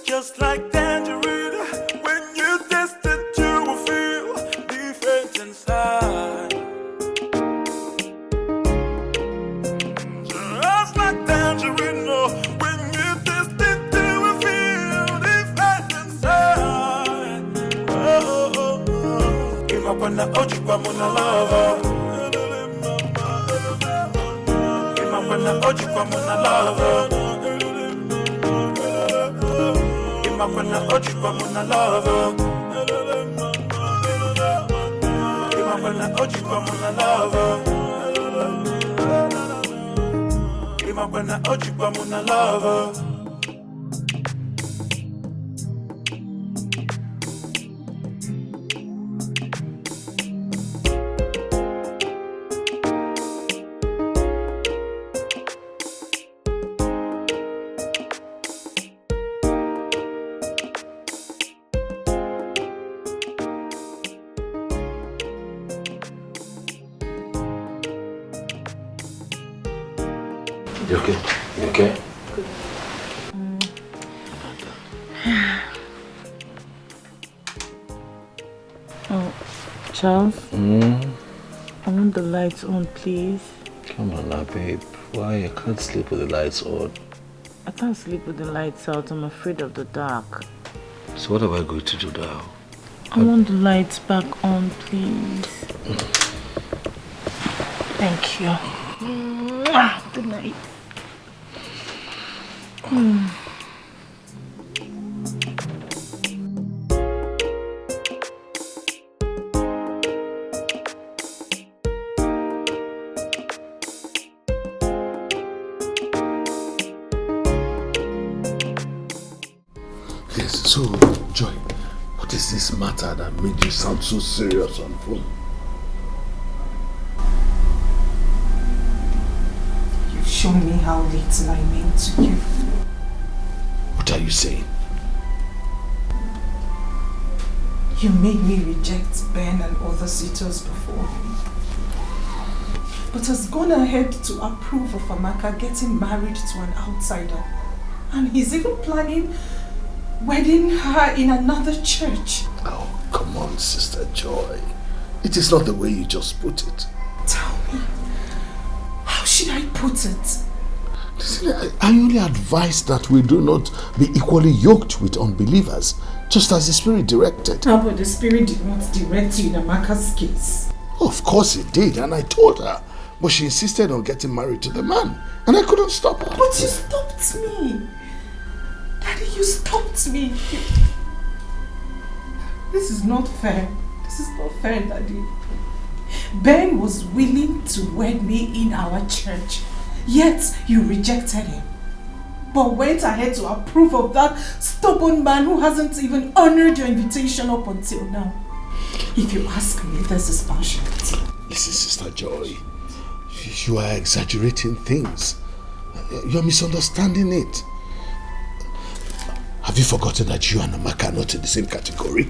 Just like tangerine, when you taste it, you will feel different inside. Just like tangerine, oh, when you taste it, you will feel different inside. Oh, oh, oh. Imagwana ojikwa muna lava. Imagwana ojikwa muna lava. Imagwana ojikwa muna lava. Imagwana ojikwa muna lava. Imagwana ojikwa muna lava. You okay? You okay? Oh, Charles? I want the lights on, please. Come on now, babe. Why? I can't sleep with the lights on. I can't sleep with the lights out. I'm afraid of the dark. So what am I going to do now? I want the lights back on, please. Thank you. Good night. Yes, so, Joy, what is this matter that made you sound so serious on phone? You've shown me how little I mean to you. What are you saying? You made me reject Ben and other suitors before. but has gone ahead to approve of Amaka getting married to an outsider. And he's even planning wedding her in another church. Oh, come on, Sister Joy. It is not the way you just put it. Tell me, how should I put it? Listen, I only advise that we do not be equally yoked with unbelievers, just as the Spirit directed. No, but the Spirit did not direct you in Amaka's case. Of course it did, and I told her. But she insisted on getting married to the man, and I couldn't stop her. But you stopped me. Daddy, you stopped me. This is not fair. This is not fair, Daddy. Ben was willing to wed me in our church, yet you rejected him. But went ahead to approve of that stubborn man who hasn't even honored your invitation up until now. If you ask me, this is passionate. Listen, Sister Joy, you are exaggerating things. You are misunderstanding it. Have you forgotten that you and Amaka are not in the same category?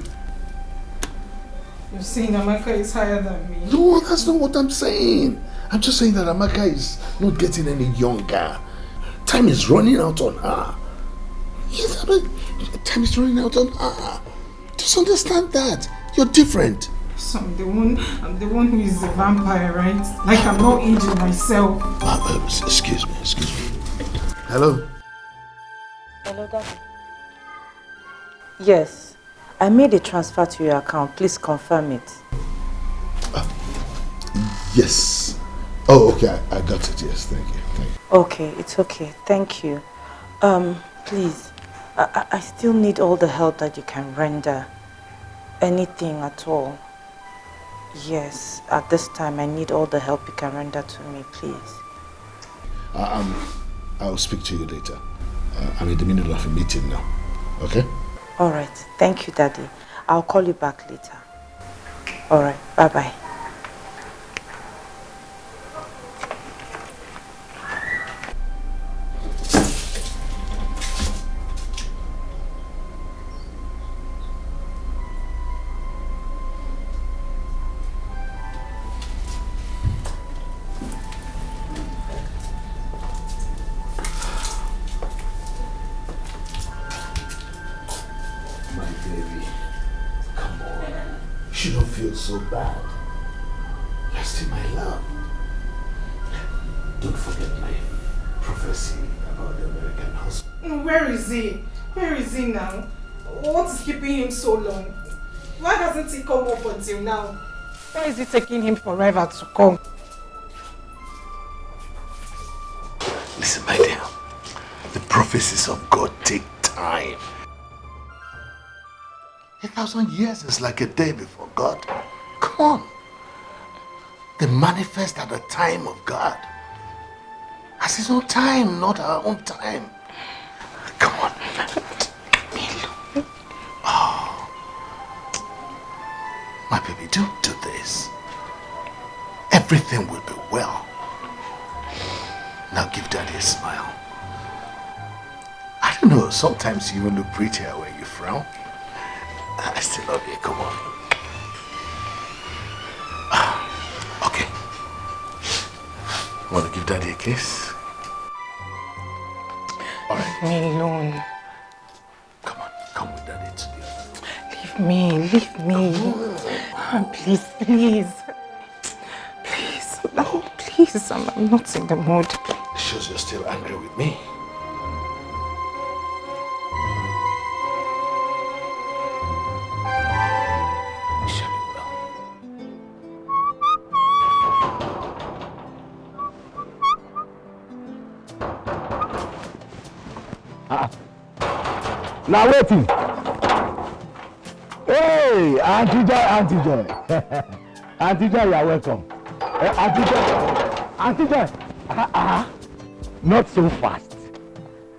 You're saying Amaka is higher than me? No, that's not what I'm saying. I'm just saying that Amaka is not getting any younger. Time is running out on her. Yes, time is running out on her. Just understand that. You're different. So I'm the one who is a vampire, right? Like I'm not aging myself. Excuse me. Hello? Hello, Daddy. Yes, I made a transfer to your account. Please confirm it. Yes. Oh, okay. I got it. Yes, thank you. Okay, it's okay. Thank you. Please, I still need all the help that you can render. Anything at all. Yes, at this time I need all the help you can render to me, please. I'll speak to you later. I'm in the middle of a meeting now. Okay? Alright, thank you, Daddy. I'll call you back later. Alright, bye-bye. So bad. You're still my love. Don't forget my prophecy about the American husband. Where is he? Where is he now? What is keeping him so long? Why hasn't he come up until now? Why is it taking him forever to come? Listen, my dear. The prophecies of God take time. 1,000 years is like a day before God. Come on. They manifest at the time of God. As his own time, not our own time. Come on. Oh. My baby, don't do this. Everything will be well. Now give Daddy a smile. I don't know, sometimes you even look prettier when you frown. I still love you, come on. Okay. Want to give Daddy a kiss? Alright. Leave me alone. Come with Daddy together. Leave me. Please. Please, I'm not in the mood. It shows you're still angry with me. Now waiting. Hey, Auntie Joy. Auntie Joy, you are welcome. Auntie Joy. Not so fast.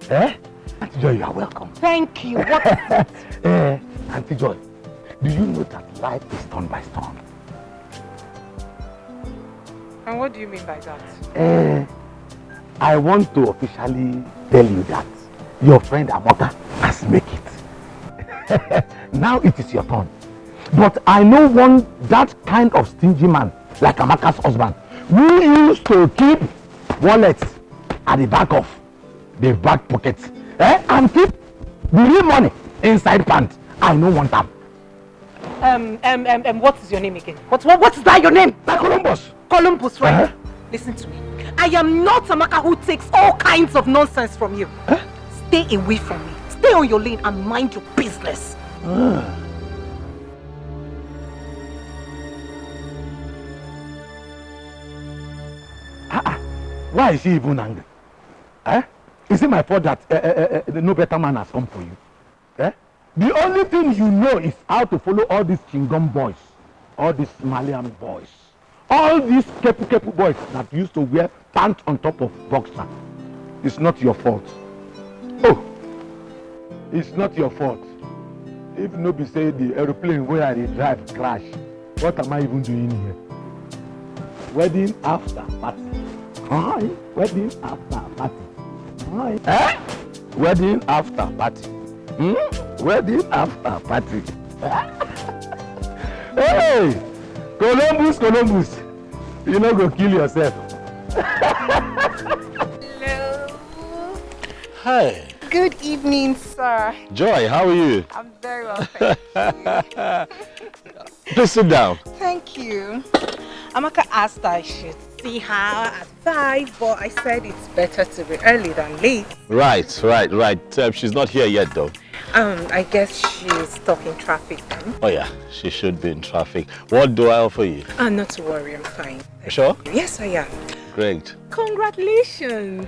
Auntie Joy, you are welcome. Thank you. What? Auntie Joy, do you know that life is turn by turn? And what do you mean by that? I want to officially tell you that your friend Amaka has made it. Now it is your turn. But I know that kind of stingy man, like Amaka's husband, who used to keep wallets at the back of the back pocket, and keep the real money inside pants. I no want them. What is your name again? What is that your name? Columbus. Columbus, right? Listen to me. I am not Amaka who takes all kinds of nonsense from you. Stay away from me. Stay on your lane and mind your business. Why is she even angry? Is it my fault that no better man has come for you? The only thing you know is how to follow all these Chingom boys, all these Malian boys, all these kepu boys that used to wear pants on top of boxer. It's not your fault. Oh, it's not your fault. If nobody say the aeroplane where I drive crash, what am I even doing here? Wedding after party. Hi. Wedding after party. Hi. Wedding after party. Wedding after party. Hey, Columbus, you not go kill yourself. Hello. Hi. Good evening, sir. Joy, how are you? I'm very well, thank you. Please sit down. Thank you. Amaka asked I should see her at 5, but I said it's better to be early than late. Right. She's not here yet, though. I guess she's stuck in traffic then. Oh yeah, she should be in traffic. What do I offer you? Not to worry, I'm fine. Sure? Yes, I am. Great. Congratulations.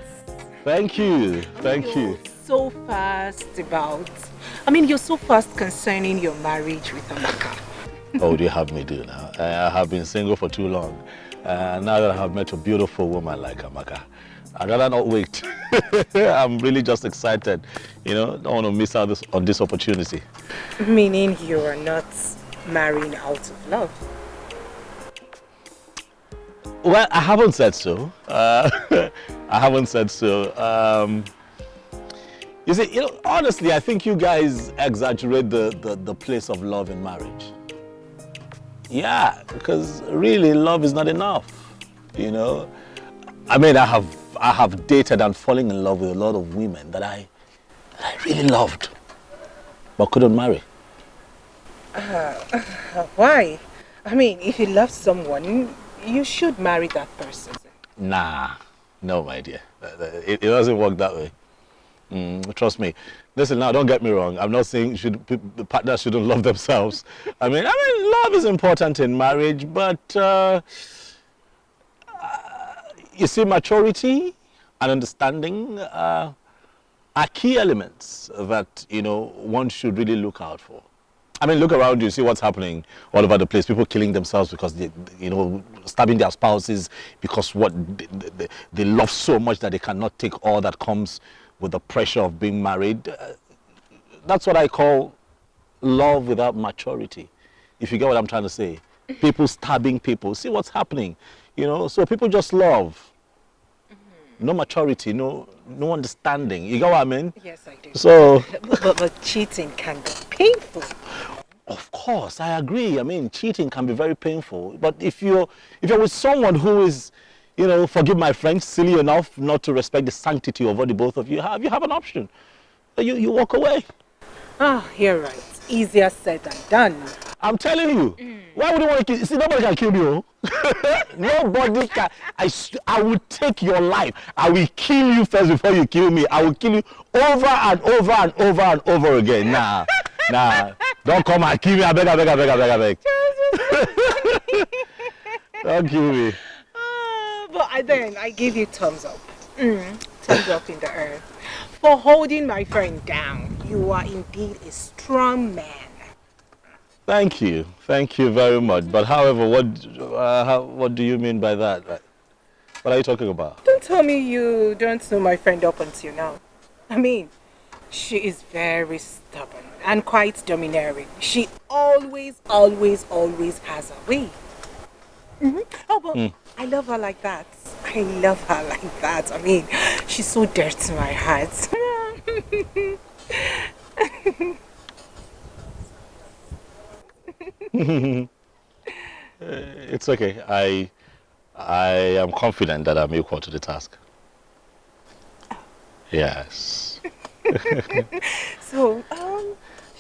Thank you. You're so fast you're so fast concerning your marriage with Amaka. Oh, do you have me do now? I have been single for too long. Now that I have met a beautiful woman like Amaka, I'd rather not wait. I'm really just excited. Don't want to miss out on this opportunity. Meaning you are not marrying out of love? Well, I haven't said so. I haven't said so. You see, honestly, I think you guys exaggerate the place of love in marriage. Yeah, because really love is not enough. I mean, I have dated and fallen in love with a lot of women that I really loved, but couldn't marry. Why? I mean, if you love someone, you should marry that person. Nah, no, my dear. It doesn't work that way. Trust me. Listen, now, don't get me wrong. I'm not saying the partners shouldn't love themselves. I mean, love is important in marriage, but you see, maturity and understanding are key elements that, one should really look out for. I mean, look around you, see what's happening all over the place. People killing themselves because they, stabbing their spouses because they love so much that they cannot take all that comes with the pressure of being married. That's what I call love without maturity. If you get what I'm trying to say. People stabbing people. See what's happening. So people just love. No maturity, no understanding. You get what I mean? Yes, I do. So, but cheating can be painful. Of course, I agree. I mean, cheating can be very painful. But if you're with someone who is, forgive my French, silly enough not to respect the sanctity of what the both of you have an option. You walk away. You're right. Easier said than done. I'm telling you. Why would you want to kill you? See, nobody can kill you. Nobody can. I will take your life. I will kill you first before you kill me. I will kill you over and over and over and over again. Nah. Don't come and kill me. I beg. Don't kill me. But then I give you thumbs up. Thumbs up in the earth. For holding my friend down. You are indeed a strong man. Thank you very much. But however, what do you mean by that? What are you talking about? Don't tell me you don't know my friend up until now. I mean, she is very stubborn and quite domineering. She always has a way. Oh, but I love her like that. I mean, she's so dear to my heart. It's okay. I am confident that I'm equal to the task. Yes. So,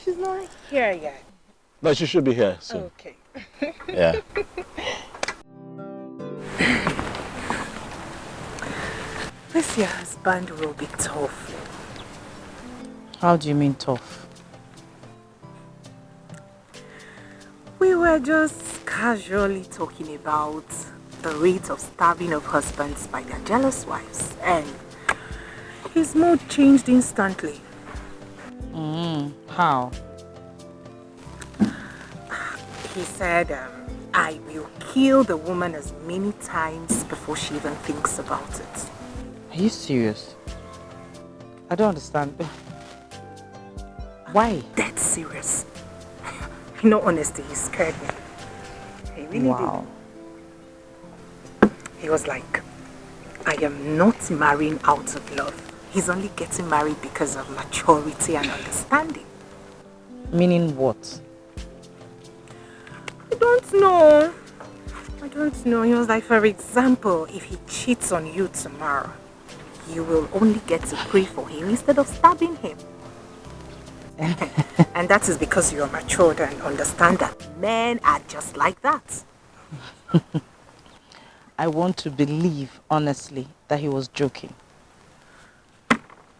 she's not here yet. No, she should be here soon. Okay. Yeah. This your husband will be tough. How do you mean tough? We were just casually talking about the rate of stabbing of husbands by their jealous wives, and his mood changed instantly. How? He said, I will kill the woman as many times before she even thinks about it. Are you serious? I don't understand. Why? Dead serious. In all honesty, he scared me. He really did. He was like, I am not marrying out of love. He's only getting married because of maturity and understanding. Meaning what? I don't know. He was like, for example, if he cheats on you tomorrow, you will only get to pray for him instead of stabbing him. And that is because you are matured and understand that men are just like that. I want to believe, honestly, that he was joking.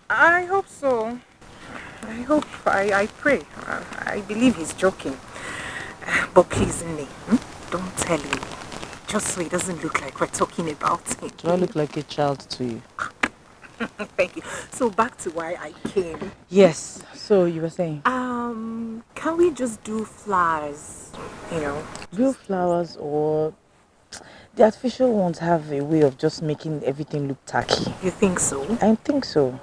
I hope so. I pray. I believe he's joking. But please, Ini, don't tell him. Just so it doesn't look like we're talking about him. Do I look like a child to you? Thank you. So back to why I came. Yes. So you were saying? Can we just do flowers? Real flowers, or the artificial ones have a way of just making everything look tacky. You think so? I think so.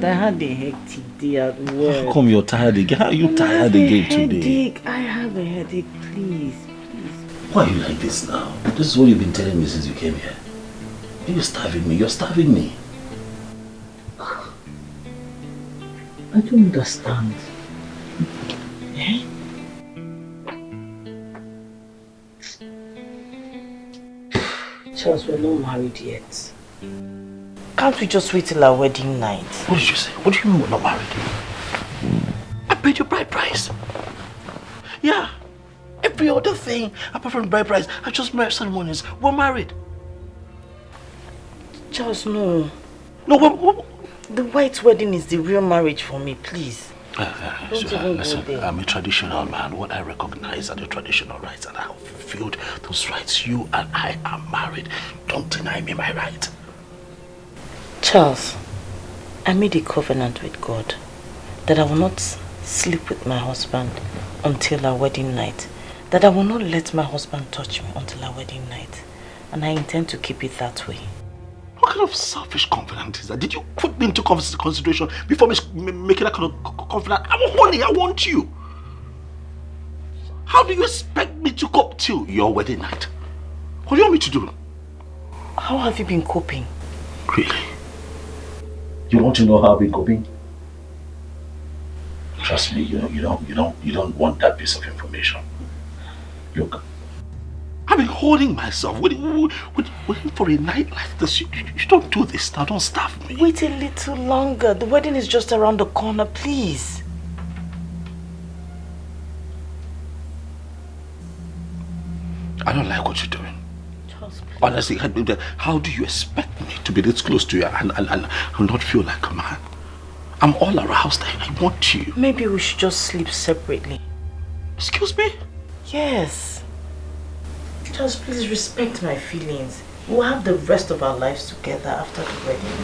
I had a hectic day at work. How come you're tired again? How are you tired again today? I have a headache, please. Why are you like this now? This is what you've been telling me since you came here. You're starving me. You're starving me. I don't understand. Eh? Charles, we're not married yet. Can't we just wait till our wedding night? What did you say? What do you mean we're not married? I paid your bride price. Yeah. Every other thing, apart from the bride price, I just married ceremonies. We're married. Charles, no. No, what? The white wedding is the real marriage for me, please. Listen, I'm a traditional man. What I recognize are the traditional rights, and I have fulfilled those rights. You and I are married. Don't deny me my right. Charles, I made a covenant with God that I will not sleep with my husband until our wedding night. That I will not let my husband touch me until our wedding night. And I intend to keep it that way. What kind of selfish confidence is that? Did you put me into consideration before making that kind of confidence? I'm holy, I want you. How do you expect me to cope till your wedding night? What do you want me to do? How have you been coping? Really? You want to know how I've been coping? Trust me, you don't want that piece of information. Look, I've been holding myself, waiting for a night like this. You don't do this now, don't starve me. Wait a little longer. The wedding is just around the corner, please. I don't like what you're doing. Charles, please. Honestly, how do you expect me to be this close to you and not feel like a man? I'm all aroused and I want you. Maybe we should just sleep separately. Excuse me? Yes. Just please respect my feelings. We'll have the rest of our lives together after the wedding.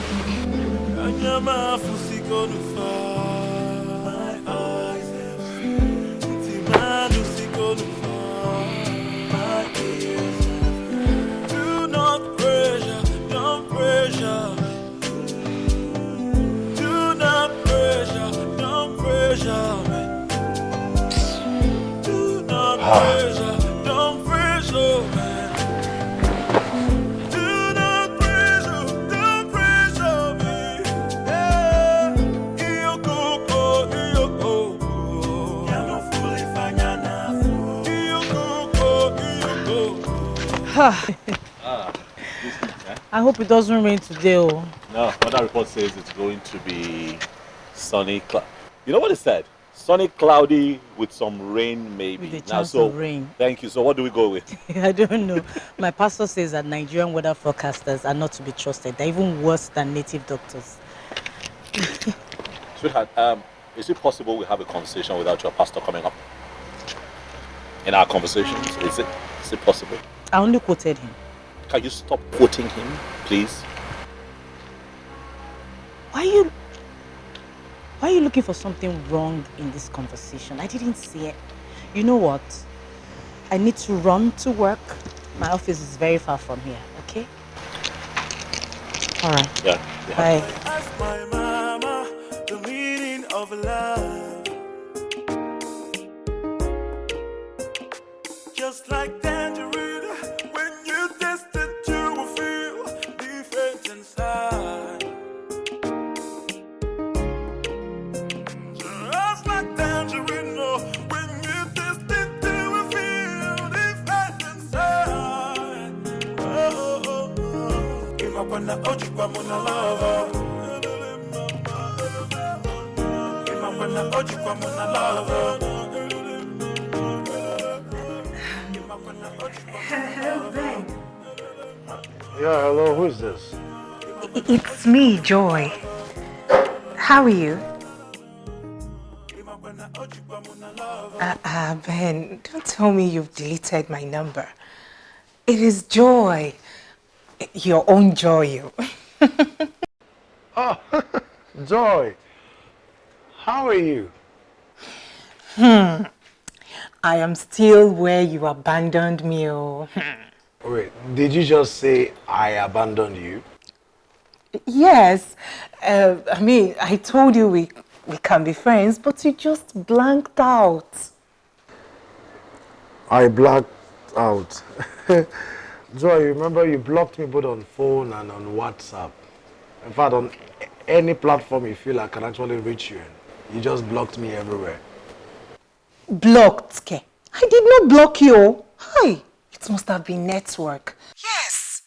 Do not pressure. I hope it doesn't rain today. Oh. No, weather report says it's going to be sunny. You know what it said? Sunny, cloudy with some rain, maybe. With a chance of rain. Thank you. So what do we go with? I don't know. My pastor says that Nigerian weather forecasters are not to be trusted. They're even worse than native doctors. Sweetheart, is it possible we have a conversation without your pastor coming up? In our conversations, is it possible? I only quoted him. Can you stop quoting him, please? Why are you looking for something wrong in this conversation? I didn't see it. You know what? I need to run to work. My office is very far from here, okay? All right. Yeah. Bye. Ask my mama the meaning of love. Just like tangerine, when you taste it, you will feel different inside. Just like tangerine, when you taste it, you will feel different inside. Oh, oh, oh. Give up on the oji kwa muna lover. Give up on the oji kwa muna lover. Hello, Ben. Yeah, hello, who's this? It's me, Joy. How are you? Ben, don't tell me you've deleted my number. It is Joy. Your own Joy. Oh, Joy. How are you? I am still where you abandoned me. Wait, did you just say I abandoned you? Yes. I mean, I told you we can be friends, but you just blanked out. I blacked out. Joy, remember you blocked me both on phone and on WhatsApp. In fact, on any platform you feel I can actually reach you in. You just blocked me everywhere. Blocked, Ke? I did not block you. Hi. It must have been network. Yes.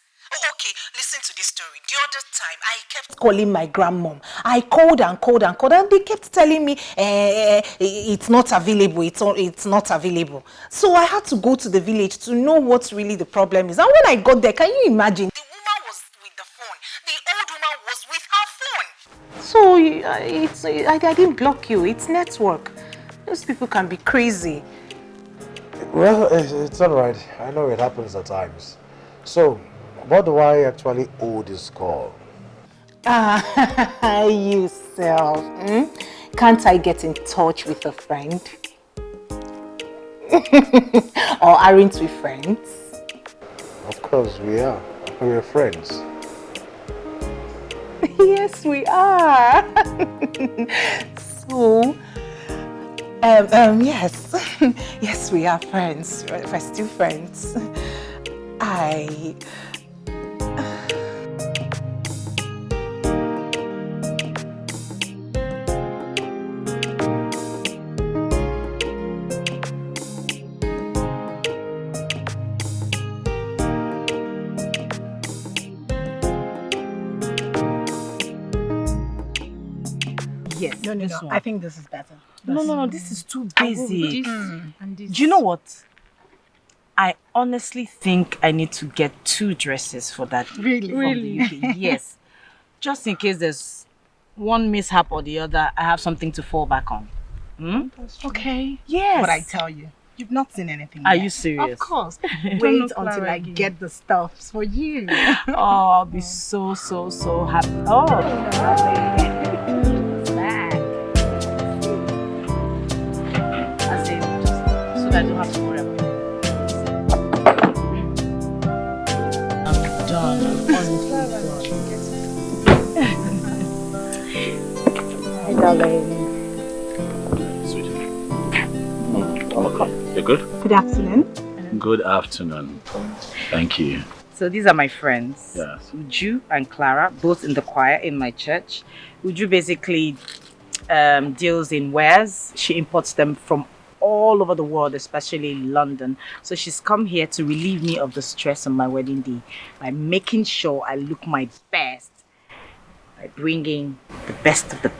Okay, listen to this story. The other time, I kept calling my grandmom. I called and called and called, and they kept telling me it's not available, it's not available. So I had to go to the village to know what really the problem is. And when I got there, can you imagine? The woman was with the phone. The old woman was with her phone. So I didn't block you. It's network. Those people can be crazy. Well, it's all right. I know it happens at times. So, what do I actually owe this call? You self. Can't I get in touch with a friend? Or aren't we friends? Of course we are. We're friends. Yes, we are. So, yes. Yes, we are friends. We're still friends. Yes, No. I think this is better. No, this is too basic. And this. Do you know what? I honestly think I need to get 2 dresses for that. Really? From the UK. Yes. Just in case there's one mishap or the other, I have something to fall back on. Okay. Yes. But I tell you, you've not seen anything Are yet. you serious? Of course. Wait until I get the stuffs for you. Oh, I'll be so happy. Oh. I don't have to worry about it. I'm done. I'm honestly Hi, darling. You're good? Good afternoon. Good afternoon. Thank you. So these are my friends. Yes. Uju and Clara, both in the choir in my church. Uju basically deals in wares. She imports them from all over the world, especially London. So she's come here to relieve me of the stress on my wedding day by making sure I look my best by bringing the best of the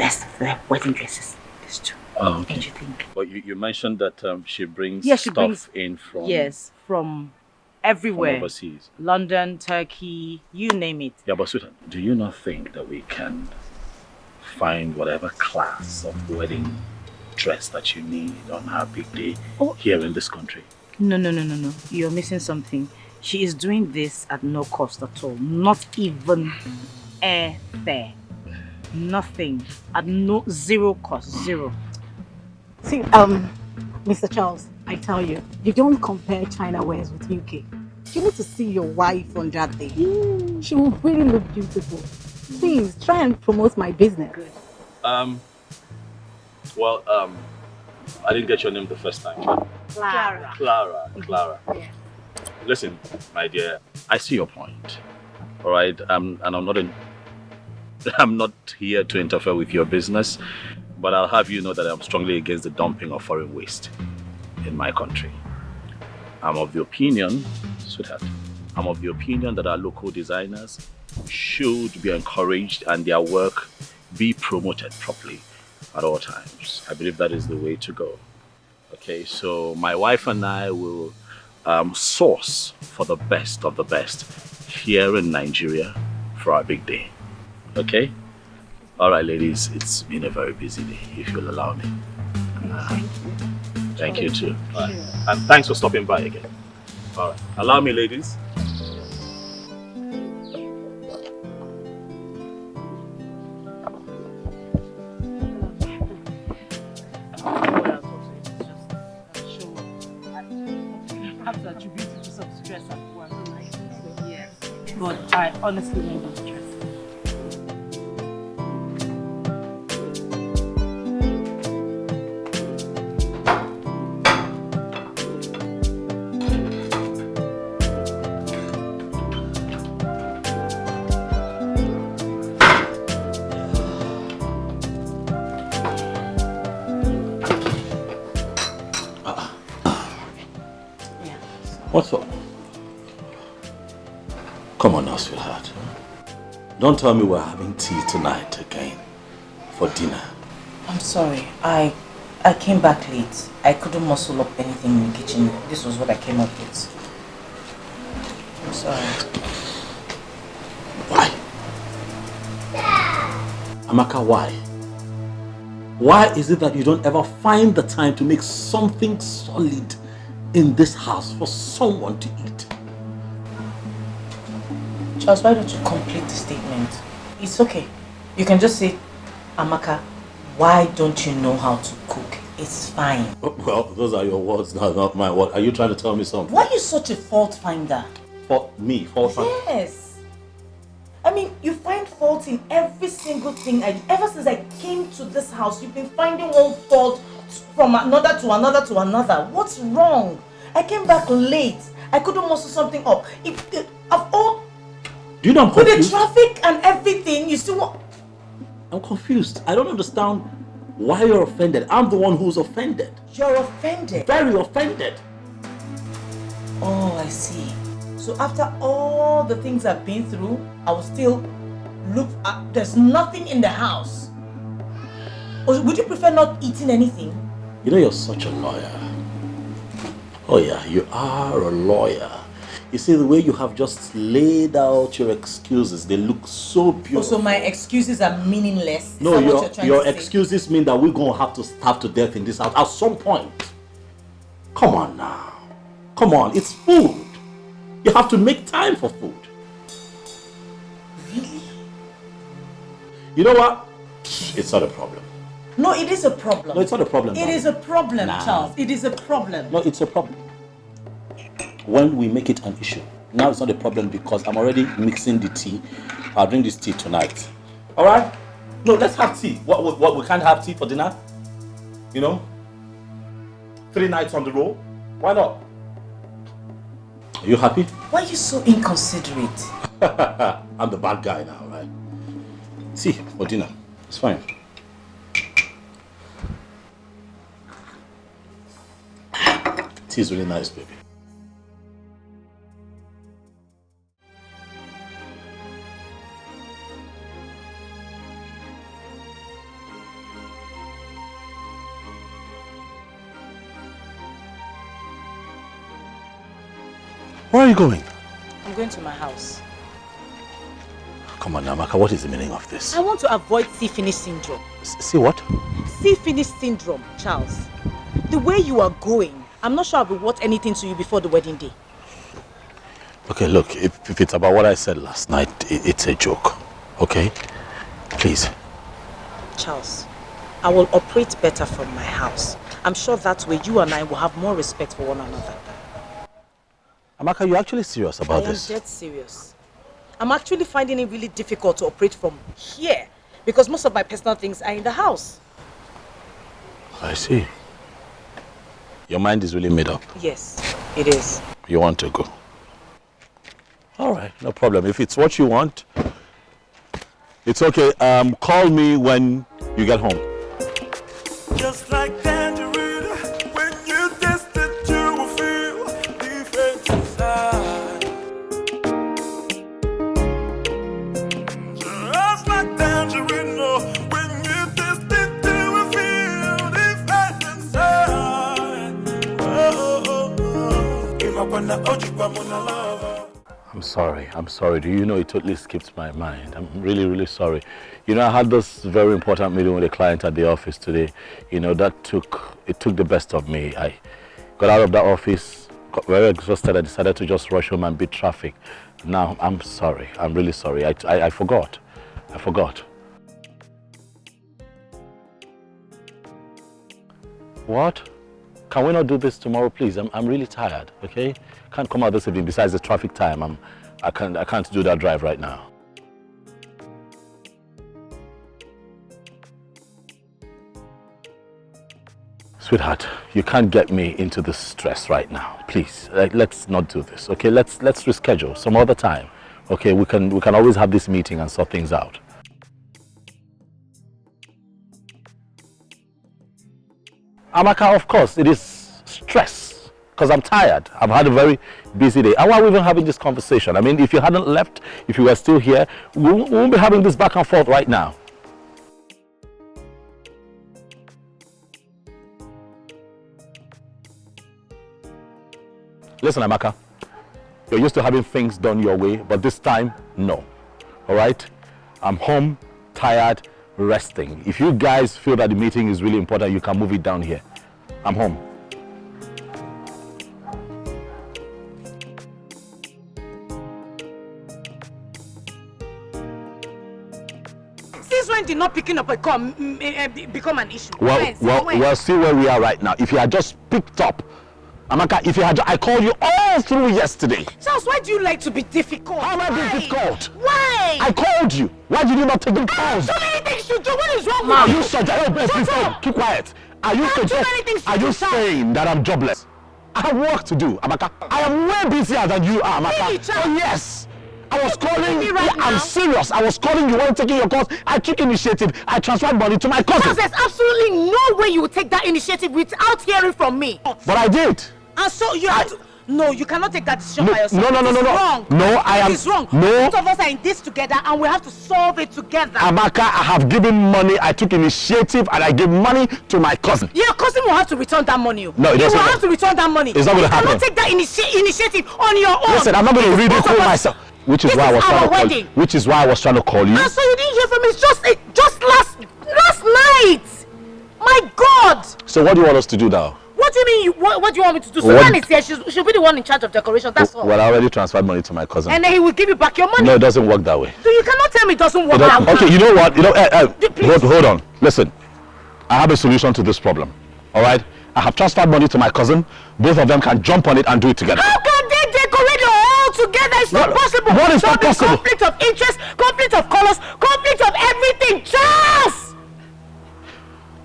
wedding dresses. It's true. Oh, okay. Don't you think? But you mentioned that she brings stuff in from... Yes, from everywhere. From overseas. London, Turkey, you name it. Yeah, but sweetheart, do you not think that we can find whatever class of wedding dress that you need on our big day here in this country? No. You're missing something. She is doing this at no cost at all. Not even airfare. Nothing. At zero cost. Zero. See, Mr. Charles, I tell you, you don't compare China wears with UK. You need to see your wife on that day. She will really look beautiful. Please, try and promote my business. Well, I didn't get your name the first time. Clara. Clara. Yeah. Listen, my dear, I see your point. All right, and I'm not here to interfere with your business, but I'll have you know that I'm strongly against the dumping of foreign waste in my country. I'm of the opinion, sweetheart, that our local designers should be encouraged and their work be promoted properly at all times. I believe that is the way to go. Okay, so my wife and I will source for the best of the best here in Nigeria for our big day. Okay? All right, ladies, it's been a very busy day, if you'll allow me. Thank you too. All right. And thanks for stopping by again. All right, allow me, ladies. But I honestly don't know stress. What's up? Come on now, sweetheart. Don't tell me we're having tea tonight again for dinner. I'm sorry. I came back late. I couldn't muscle up anything in the kitchen. This was what I came up with. I'm sorry. Why? Amaka, why? Why is it that you don't ever find the time to make something solid in this house for someone to eat? Charles, why don't you complete the statement? It's okay. You can just say, Amaka, why don't you know how to cook? It's fine. Well, those are your words now, not my word. Are you trying to tell me something? Why are you such a fault finder? Fault me? Fault finder? Yes. I mean, you find fault in every single thing. Ever since I came to this house, you've been finding one fault from another to another to another. What's wrong? I came back late. I couldn't muscle something up. Do you know I'm confused? With the traffic and everything, you still want... I'm confused. I don't understand why you're offended. I'm the one who's offended. You're offended? Very offended. Oh, I see. So after all the things I've been through, I will still look at... There's nothing in the house. Or would you prefer not eating anything? You know, you're such a lawyer. Oh yeah, you are a lawyer. You see, the way you have just laid out your excuses, they look so beautiful. Oh, so my excuses are meaningless? No, your excuses mean that we're going to have to starve to death in this house at some point. Come on now. Come on, it's food. You have to make time for food. Really? You know what? It's not a problem. No, it is a problem. No, it's not a problem. It is a problem, Charles. It is a problem. No, it's a problem. When we make it an issue. Now it's not a problem because I'm already mixing the tea. I'll drink this tea tonight. All right? No, let's have tea. What we can't have tea for dinner? You know? 3 nights on the roll. Why not? Are you happy? Why are you so inconsiderate? I'm the bad guy now, right? Tea for dinner. It's fine. tea is really nice, baby. Where are you going? I'm going to my house. Come on, Amaka, what is the meaning of this? I want to avoid see-finish syndrome. See what? See-finish syndrome, Charles. The way you are going, I'm not sure I'll be worth anything to you before the wedding day. Okay, look, if it's about what I said last night, it's a joke, okay? Please. Charles, I will operate better from my house. I'm sure that way you and I will have more respect for one another. Amaka, you're actually serious about this? I am dead serious. I'm actually finding it really difficult to operate from here because most of my personal things are in the house. I see. Your mind is really made up? Yes, it is. You want to go? All right, no problem. If it's what you want, it's okay. Call me when you get home. Just like tangerine, when you taste it, you will feel different inside. Just like tangerine, when you taste it, you will feel different inside. Give up on the Ojibwa lover. I'm sorry. Do you know it totally skipped my mind? I'm really, really sorry. You know, I had this very important meeting with a client at the office today. You know, it took the best of me. I got out of that office, got very exhausted. I decided to just rush home and beat traffic. Now, I'm sorry. I'm really sorry. I forgot. What? Can we not do this tomorrow, please? I'm really tired, okay? Can't come out this evening. Besides the traffic time, I can't do that drive right now. Sweetheart, you can't get me into this stress right now. Please, let's not do this, okay? Let's reschedule some other time, okay? We can always have this meeting and sort things out. Amaka, of course, it is stress because I'm tired. I've had a very busy day. And why are we even having this conversation? I mean, if you hadn't left, if you were still here, we won't be having this back and forth right now. Listen, Amaka, you're used to having things done your way, but this time, no. All right? I'm home, tired, resting. If you guys feel that the meeting is really important, you can move it down here. I'm home. Since when did not picking up a call become an issue? Well, see where we are right now. If you had just picked up, Amaka, I called you all through yesterday. Charles, why do you like to be difficult? How am I being difficult? Why? I called you. Why did you not take the calls? So many things to do. What is wrong Are with you such keep quiet. Are you saying that I'm jobless? I have work to do, Amaka. I am way busier than you are, Amaka. Really, oh yes. I was calling you. I'm serious. I was calling you. You weren't taking your calls. I took initiative. I transferred money to my cousin. Charles, there's absolutely no way you would take that initiative without hearing from me. But I did. And so you have to... No, you cannot take that decision by yourself. No. It's wrong. No, I am... It's wrong. No. Both of us are in this together and we have to solve it together. Amaka, I have given money. I took initiative and I gave money to my cousin. Your cousin will have to return that money. No, it doesn't. You will have to return that money. It's not going to happen. You cannot take that initiative on your own. Listen, I'm not going to ridicule myself. Which is why I was trying to call you. Which is why I was trying to call you. And so you didn't hear from me. It's just last night. My God. So what do you want us to do now? What do you mean? What do you want me to do? Susan is here. She'll be the one in charge of decoration. That's all. Well, I already transferred money to my cousin. And then he will give you back your money. No, it doesn't work that way. So you cannot tell me it doesn't work that way. Okay, you know what? Hold on. Listen, I have a solution to this problem. All right? I have transferred money to my cousin. Both of them can jump on it and do it together. How can they decorate it all together? It's not possible. What is not possible? Conflict of interest, conflict of colors, conflict of everything. Charles!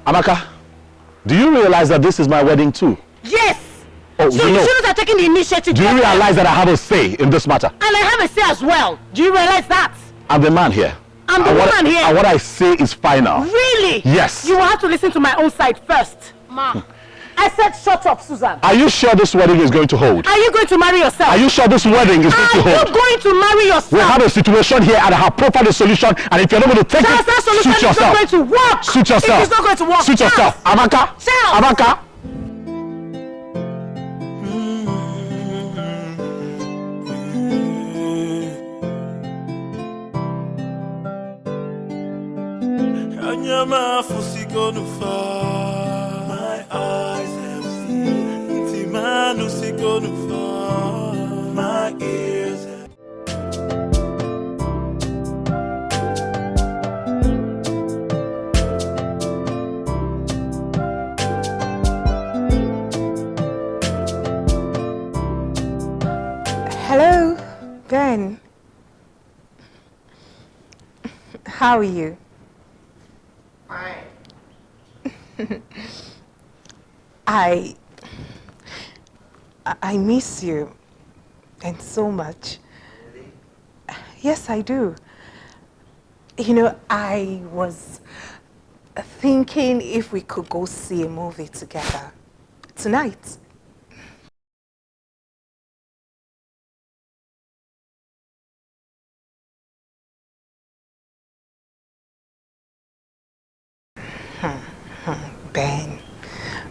Amaka, do you realize that this is my wedding too? Yes. Oh, so you shouldn't have taken the initiative. Do you realize that I have a say in this matter? And I have a say as well. Do you realize that? I'm the man here. I'm the woman here. And what I say is final. Really? Yes. You will have to listen to my own side first. Ma. I I said shut up, Susan. Are you sure this wedding is going to hold? Are you going to marry yourself? Are you sure this wedding is going to hold? Are you going to marry yourself? We have a situation here and I have provided a solution, and if you're not going to take Charles, that solution suit yourself. is not going to work. Suit yourself. It is not going to work. Suit yourself. Amaka. Charles. Amaka. My eyes have seen. Timanu sikonufa. My ears have. Hello, Ben. How are you? Fine. I miss you, and so much. Really? Yes, I do. You know, I was thinking if we could go see a movie together tonight.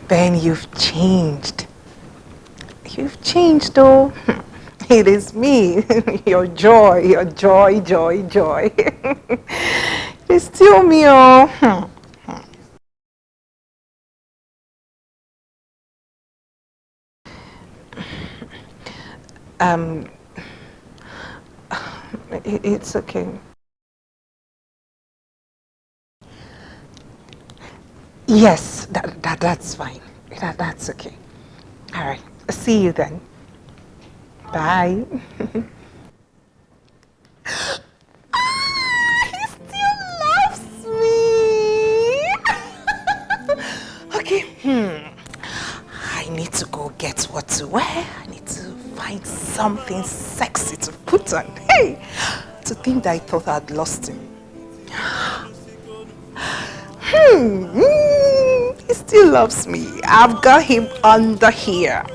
Ben, you've changed. You've changed, though. It is me, your joy. It's still me, oh. It's okay. Yes, that's fine. That's okay. All right. See you then. Bye. He still loves me. Okay. I need to go get what to wear. I need to find something sexy to put on. Hey, to think that I thought I'd lost him. He still loves me. I've got him under here.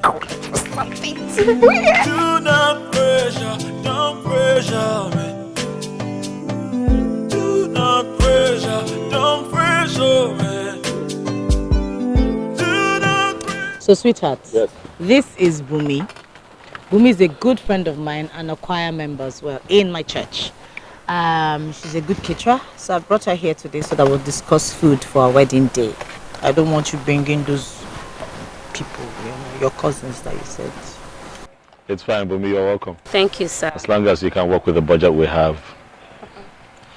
Go look for something to wear. Do not pressure, don't pressure me. Do not pressure, don't pressure me. Do not pressure. So, sweetheart, Yes. this is Bumi. Bumi is a good friend of mine and a choir member as well in my church. She's a good caterer, so I brought her here today so that we'll discuss food for our wedding day. I don't want you bringing those people, you know, your cousins that you said. It's fine, Bumi, you're welcome. Thank you, sir. As long as you can work with the budget we have.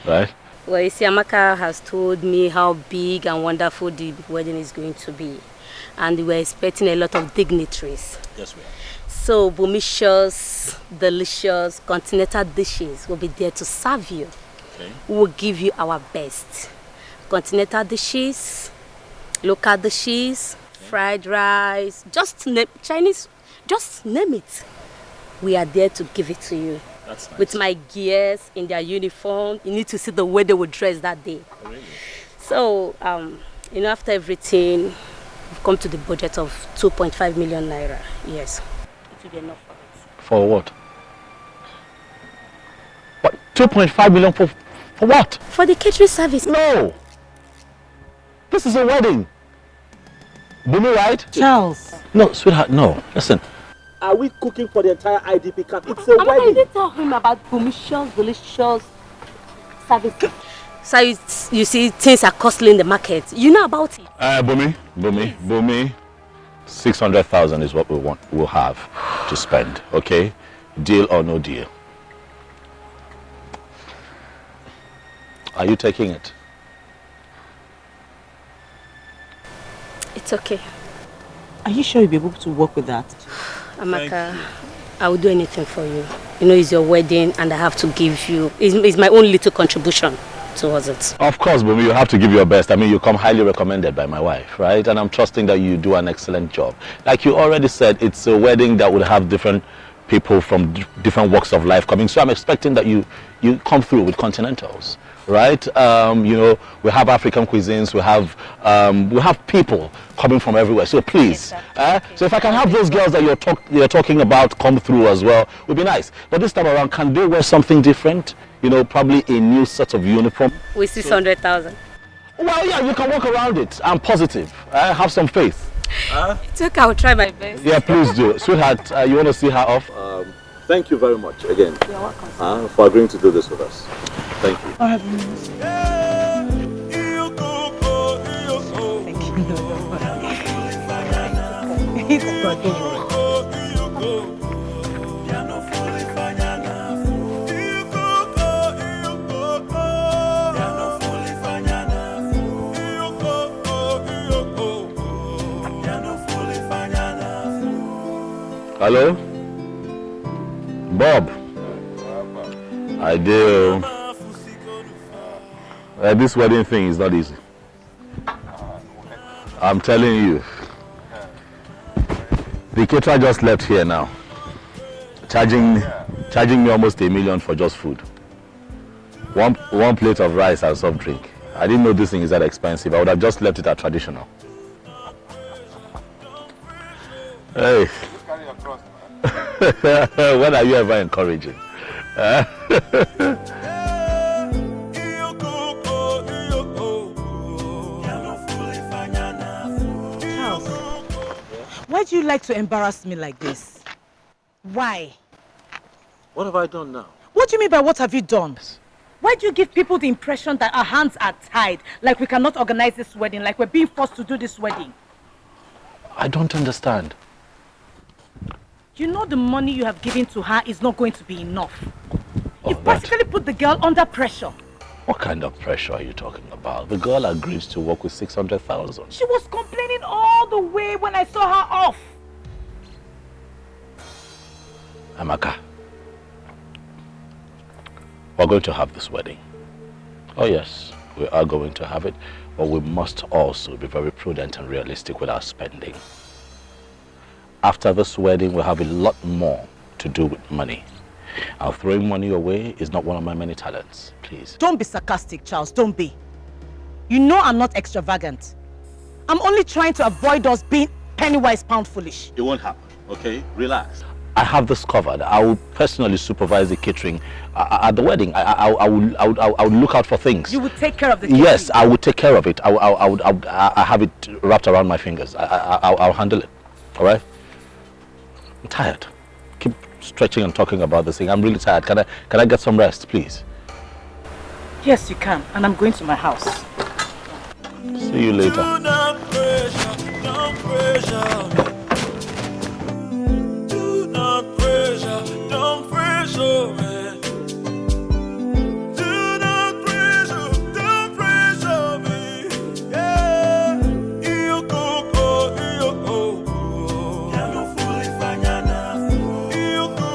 Right? Well, you see, Amaka has told me how big and wonderful the wedding is going to be. And we're expecting a lot of dignitaries. Yes, we are. So, Bumish's delicious continental dishes will be there to serve you. Okay. We will give you our best. Continental dishes, local dishes, fried rice, just name, Chinese, just name it. We are there to give it to you. That's nice. With my gears in their uniform. You need to see the way they will dress that day. Oh, really? So, you know, after everything, we've come to the budget of 2.5 million naira. Yes. It will be enough for us. For what? What? 2.5 million for what? For the catering service. No! This is a wedding. Bumi, right? Charles. No, sweetheart, no. Listen. Are we cooking for the entire IDP camp? It's a I wedding. didn't tell him about Bumish's delicious service. So you see, things are costly in the market. You know about it. Bumi. 600,000 is what we'll have to spend, okay? Deal or no deal? Are you taking it? It's okay. Are you sure you'll be able to work with that? Amaka, I will do anything for you. You know, it's your wedding and I have to give you, it's my own little contribution towards it. Of course, Bumi, you have to give your best. I mean, you come highly recommended by my wife, right? And I'm trusting that you do an excellent job. Like you already said, it's a wedding that would have different people from different walks of life coming. So I'm expecting that you come through with continentals, right? You know, we have African cuisines, we have people coming from everywhere. So please, so if I can have those girls that you're talking about come through as well, would be nice. But this time around, can they wear something different? You know, probably a new set of uniform. With 600,000. Well, yeah, you can work around it. I'm positive. Have some faith. It's okay, I'll try my best. Yeah, please do. Sweetheart, you want to see her off? Thank you very much again. You're welcome. For agreeing to do this with us. Thank you. Thank you. Hello? Bob? I do. This wedding thing is not easy. I'm telling you. The caterer just left here now. Charging me almost $1 million for just food. One plate of rice and soft drink. I didn't know this thing is that expensive. I would have just left it at traditional. Hey. When are you ever encouraging? Charles, why do you like to embarrass me like this? Why? What have I done now? What do you mean by what have you done? Why do you give people the impression that our hands are tied, like we cannot organize this wedding, like we're being forced to do this wedding? I don't understand. You know the money you have given to her is not going to be enough. You practically put the girl under pressure. What kind of pressure are you talking about? The girl agrees to work with 600,000. She was complaining all the way when I saw her off. Amaka, we're going to have this wedding. Oh yes, we are going to have it, but we must also be very prudent and realistic with our spending. After this wedding, we'll have a lot more to do with money. And throwing money away is not one of my many talents, please. Don't be sarcastic, Charles, don't be. You know I'm not extravagant. I'm only trying to avoid us being penny-wise, pound-foolish. It won't happen, okay? Relax. I have this covered. I will personally supervise the catering at the wedding. I will look out for things. You will take care of the catering? Yes, I will take care of it. I have it wrapped around my fingers. I'll handle it, all right? I'm tired. Keep stretching and talking about this thing. I'm really tired. Can I get some rest, please? Yes, you can. And I'm going to my house. See you later. Do not pressure, don't pressure me. Do not pressure, don't pressure me. Do not pressure, don't pressure me. Yeah, you go, you go. Ya no fulifanya nafuu. You go,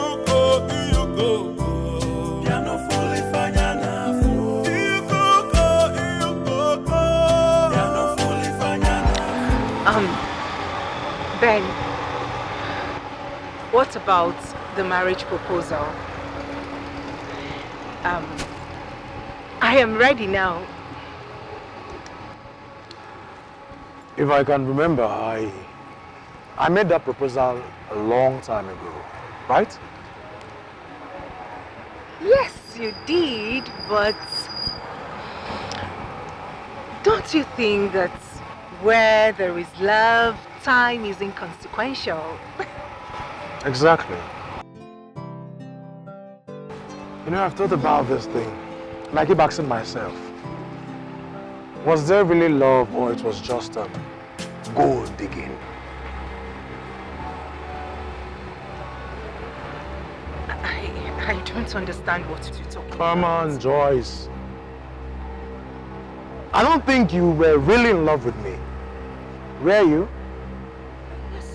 you go. Ya no fulifanya nafuu. You go, you go. Ya no fulifanya nafuu. Ben, what about the marriage proposal? I am ready now. If I can remember, I made that proposal a long time ago, right? Yes, you did, but don't you think that where there is love, time is inconsequential? Exactly. You know, I've thought about this thing, and I keep asking myself, was there really love, or it was just gold digging? I don't understand what you're talking about. Come on, Joyce. I don't think you were really in love with me. Were you?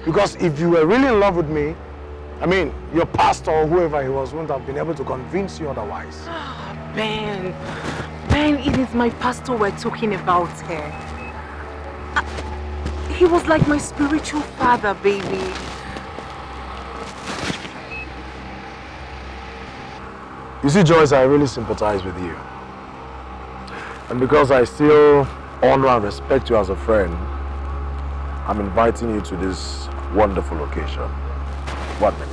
Because if you were really in love with me, I mean, your pastor or whoever he was wouldn't have been able to convince you otherwise. Ben, it is my pastor we're talking about here. He was like my spiritual father, baby. You see, Joyce, I really sympathize with you. And because I still honor and respect you as a friend, I'm inviting you to this wonderful occasion. 1 minute.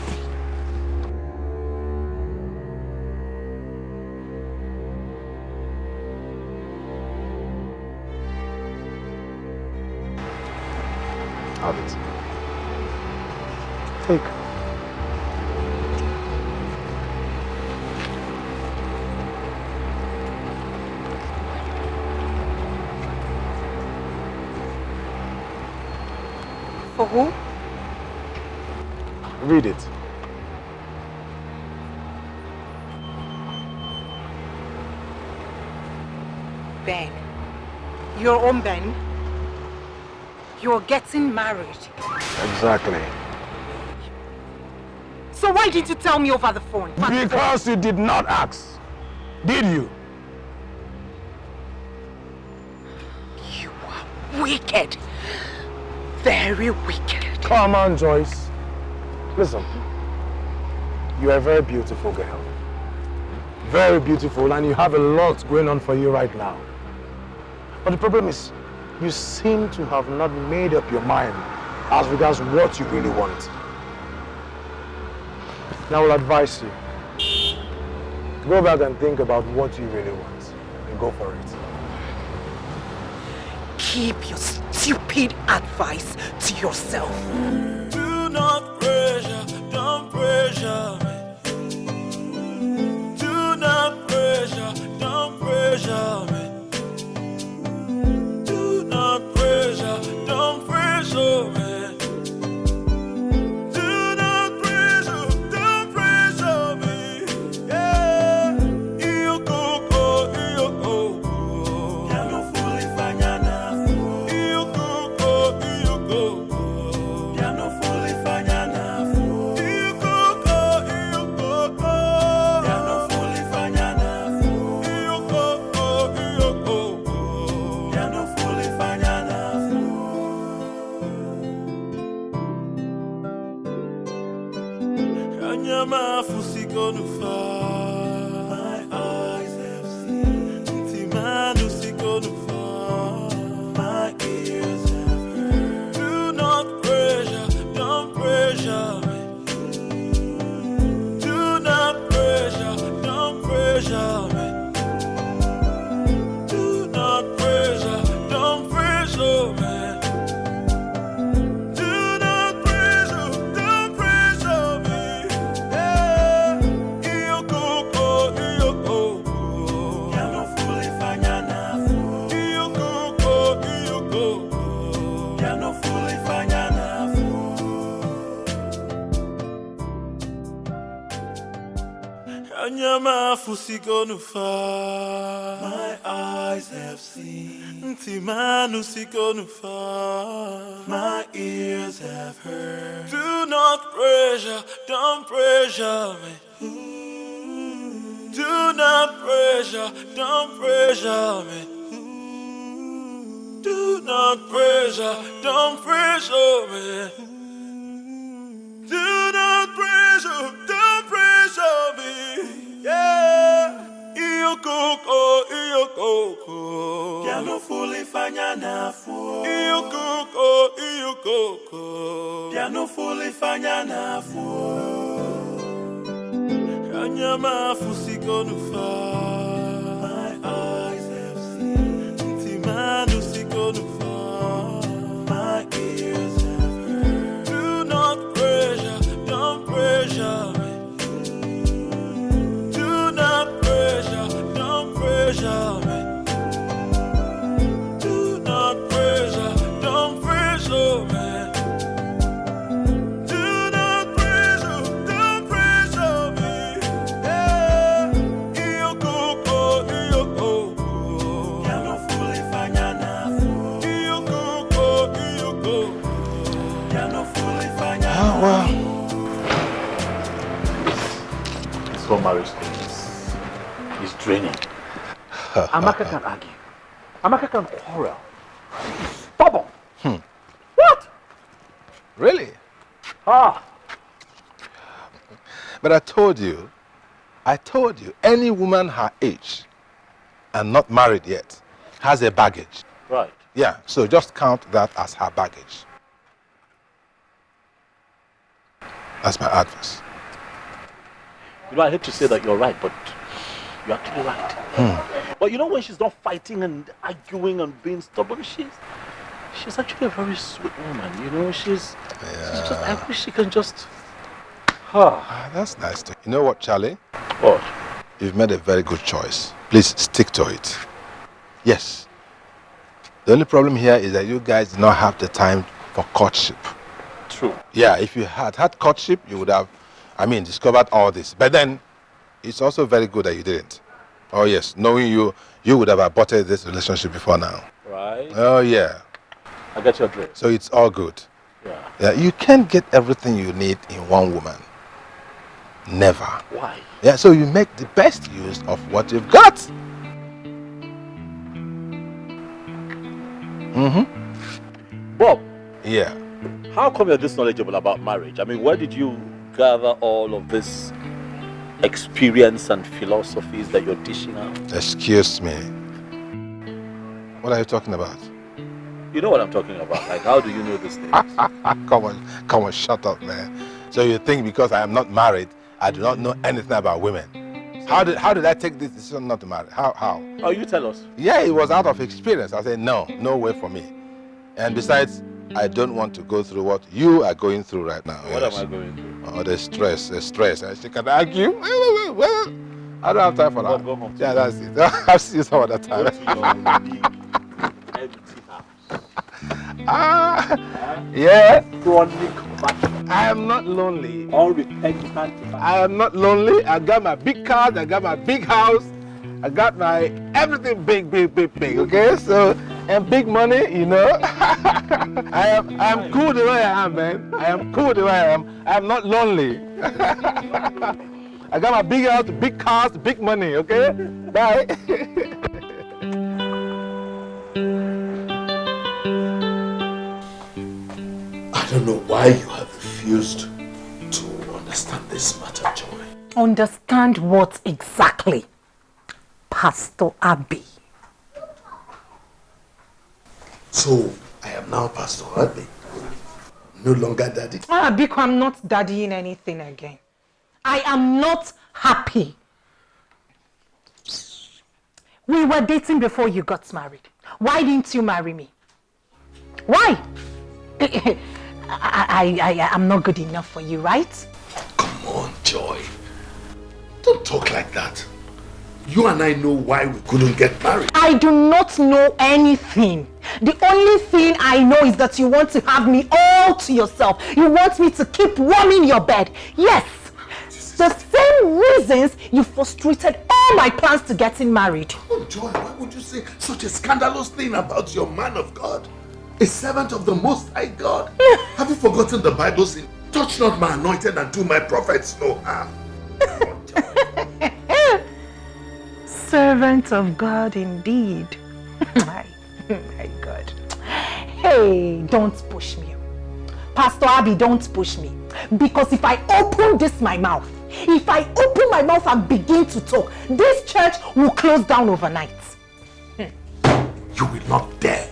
Have it. Take. For who? Read it. Ben. Your own Ben. You're getting married. Exactly. So why did you tell me over the phone? Because you did not ask. Did you? You are wicked. Very wicked. Come on, Joyce. Listen. You are a very beautiful girl. Very beautiful, and you have a lot going on for you right now. But the problem is, you seem to have not made up your mind as regards what you really want. Now I will advise you. Go back and think about what you really want and go for it. Keep your stupid advice to yourself. Do not pressure, don't pressure me. Do not pressure, don't pressure me. Do not pressure, don't pressure me. My eyes have seen my ears have heard. Do not pressure, don't pressure me. Do not pressure, don't pressure me. Do not pressure, don't pressure me. My eyes have seen. My ears have heard. Do not pressure, don't pressure me. Do not pressure, don't pressure me. Do not pressure, don't pressure me. Do not pressure, don't pressure me. Yeah, iyo koko. Piano fully fanya na fu. Iyo koko. Piano fully fanya na fu. Anyama fusiko nufa. My eyes have seen. Timanu siko nufa. My ears have heard. Do not pressure, don't pressure me. Pressure me. Do not pressure, don't pressure me. Do not pressure, don't pressure me. Yeah, iyo koko. Piano fully fanya na fu. Iyo koko. Piano fully fanya na fu. It's what marriage is draining. Amaka can argue. Amaka can quarrel. Stubborn. What? Really? Ah. But I told you, any woman her age and not married yet has a baggage. Right. Yeah, so just count that as her baggage. That's my advice. You know, I hate to say that you're right, but you're actually right. But you know, when she's not fighting and arguing and being stubborn, she's actually a very sweet woman. You know, she's just, I wish she can just... That's nice. You know what, Charlie? What? You've made a very good choice. Please stick to it. Yes. The only problem here is that you guys do not have the time for courtship. True. Yeah, if you had courtship, you would have, discovered all this. But then, it's also very good that you didn't. Oh yes, knowing you would have aborted this relationship before now. Right. Oh yeah. I get your drift. So it's all good. Yeah. Yeah, you can't get everything you need in one woman. Never. Why? Yeah, so you make the best use of what you've got. Bob. Yeah. How come you're this knowledgeable about marriage? I mean, where did you gather all of this experience and philosophies that you're dishing out? Excuse me. What are you talking about? You know what I'm talking about. Like, how do you know this thing? Come on, shut up, man. So you think because I am not married, I do not know anything about women? How did I take this decision not to marry? How? Oh, you tell us. Yeah, it was out of experience. I said, no way for me. And besides, I don't want to go through what you are going through right now. What am I going through? Oh, the stress. And she can argue. Well, I don't have time for that. Go home. Yeah, that's it. I'll see you some other time. Go to your big, empty house. Yeah. Chronic battle. I am not lonely. Unrepentant. I am not lonely. I got my big car. I got my big house. I got my everything big. Okay, so and big money. You know. I am cool the way I am, man. I am cool the way I am. I am not lonely. I got my big house, big cars, big money. Okay. Bye. I don't know why you have refused to understand this matter, Joy. Understand what exactly, Pastor Abby? So, I am now Pastor Abby. No longer daddy. Biko, I'm not daddying anything again. I am not happy. We were dating before you got married. Why didn't you marry me? Why? I'm not good enough for you, right? Come on, Joy. Don't talk like that. You and I know why we couldn't get married. I do not know anything. The only thing I know is that you want to have me all to yourself. You want me to keep warming your bed. Yes. The same reasons you frustrated all my plans to getting married. Oh, Joy, why would you say such a scandalous thing about your man of God? A servant of the Most High God. Have you forgotten the Bible saying, touch not my anointed and do my prophets no harm? Servant of God indeed. my God. Hey, don't push me. Pastor Abby, don't push me. Because if I open my mouth and begin to talk, this church will close down overnight. You will not dare.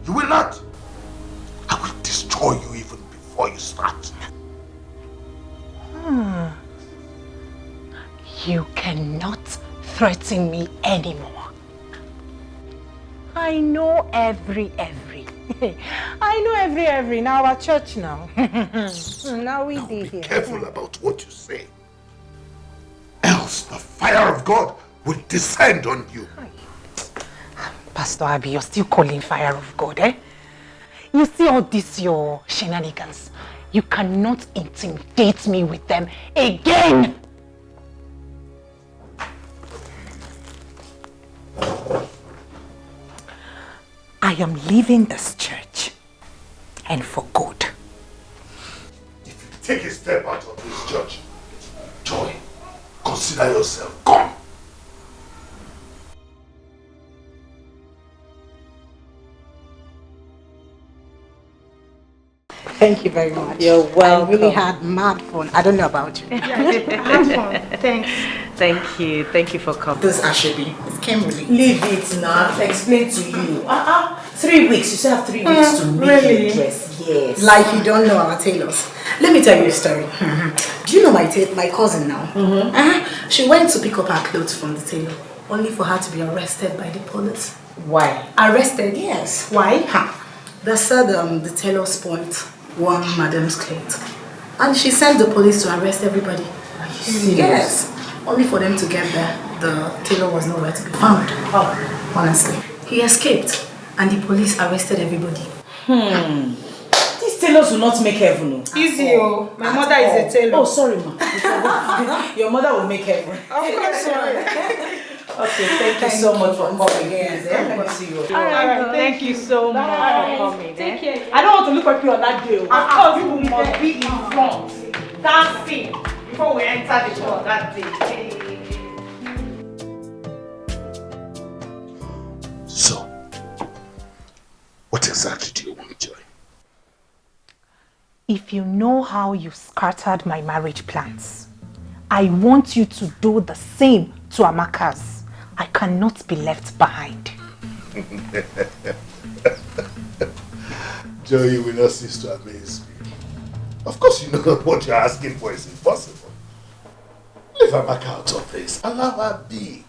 You will not. I will destroy you even before you start. You cannot threaten me anymore. I know every. I know every in our church now. Now we be here. Careful about what you say. Else the fire of God will descend on you. Pastor Abby, you're still calling fire of God, eh? You see all this, your shenanigans. You cannot intimidate me with them again. I am leaving this church, and for good. If you take a step out of this church, Joy, consider yourself gone. Thank you very much. You're welcome. I really had mad fun. I don't know about you. Yeah, I had fun. Thanks. Thank you. Thank you for coming. This Ashebi, it came really. Leave it now. I've explained to you. 3 weeks. You still have 3 weeks to make really? your dress. Yes. Like you don't know our tailors. Let me tell you a story. Do you know my cousin now? She went to pick up her clothes from the tailor, only for her to be arrested by the police. Why? Arrested, yes. Why? They said the tailor spoiled one madam's clothes. And she sent the police to arrest everybody. Are you serious? Yes. Only for them to get there, the tailor was nowhere to be found. Oh, honestly. He escaped and the police arrested everybody. These tailors will not make heaven. Easy, oh. My mother is a tailor. Oh, sorry, ma. Your mother will make heaven. Of course, Okay, thank you so much for coming again. Let me see you. All right, thank you so much for coming. Take care. I don't want to look at you on that day. Of course, you must be in front, dancing before we enter the show that day. So, what exactly do you want, Joy? If you know how you scattered my marriage plans, I want you to do the same to Amaka's. I cannot be left behind. Joy, you will not cease to amaze me. Of course you know what you're asking for is impossible. Leave Amaka out of this. Allow her be.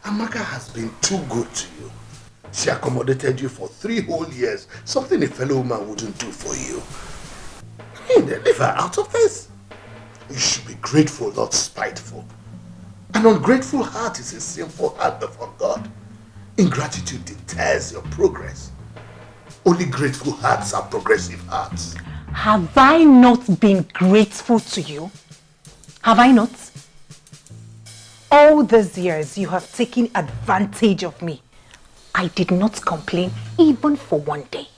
Amaka has been too good to you. She accommodated you for 3 whole years, something a fellow woman wouldn't do for you. I mean, leave her out of this. You should be grateful, not spiteful. An ungrateful heart is a sinful heart before God. Ingratitude deters your progress. Only grateful hearts are progressive hearts. Have I not been grateful to you? Have I not? All these years you have taken advantage of me. I did not complain even for one day.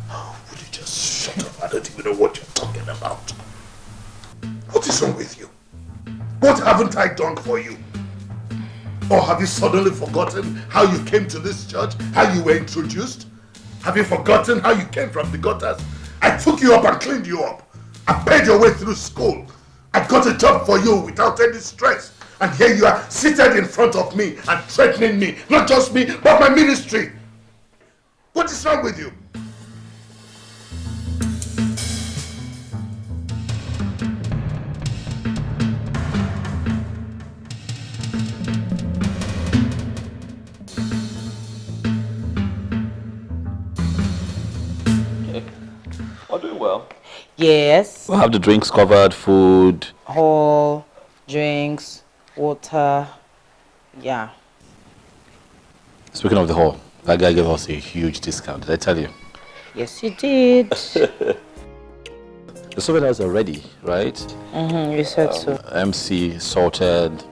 Oh, would you just shut up? I don't even know what you're talking about. What is wrong with you? What haven't I done for you? Or have you suddenly forgotten how you came to this church? How you were introduced? Have you forgotten how you came from the gutters? I took you up and cleaned you up. I paid your way through school. I got a job for you without any stress. And here you are seated in front of me and threatening me. Not just me, but my ministry. What is wrong with you? We're doing well. Yes. We'll have the drinks covered, food. Hall, drinks, water. Yeah. Speaking of the hall, that guy gave us a huge discount. Did I tell you? Yes, you did. The souvenirs are ready, right? You said so. MC sorted,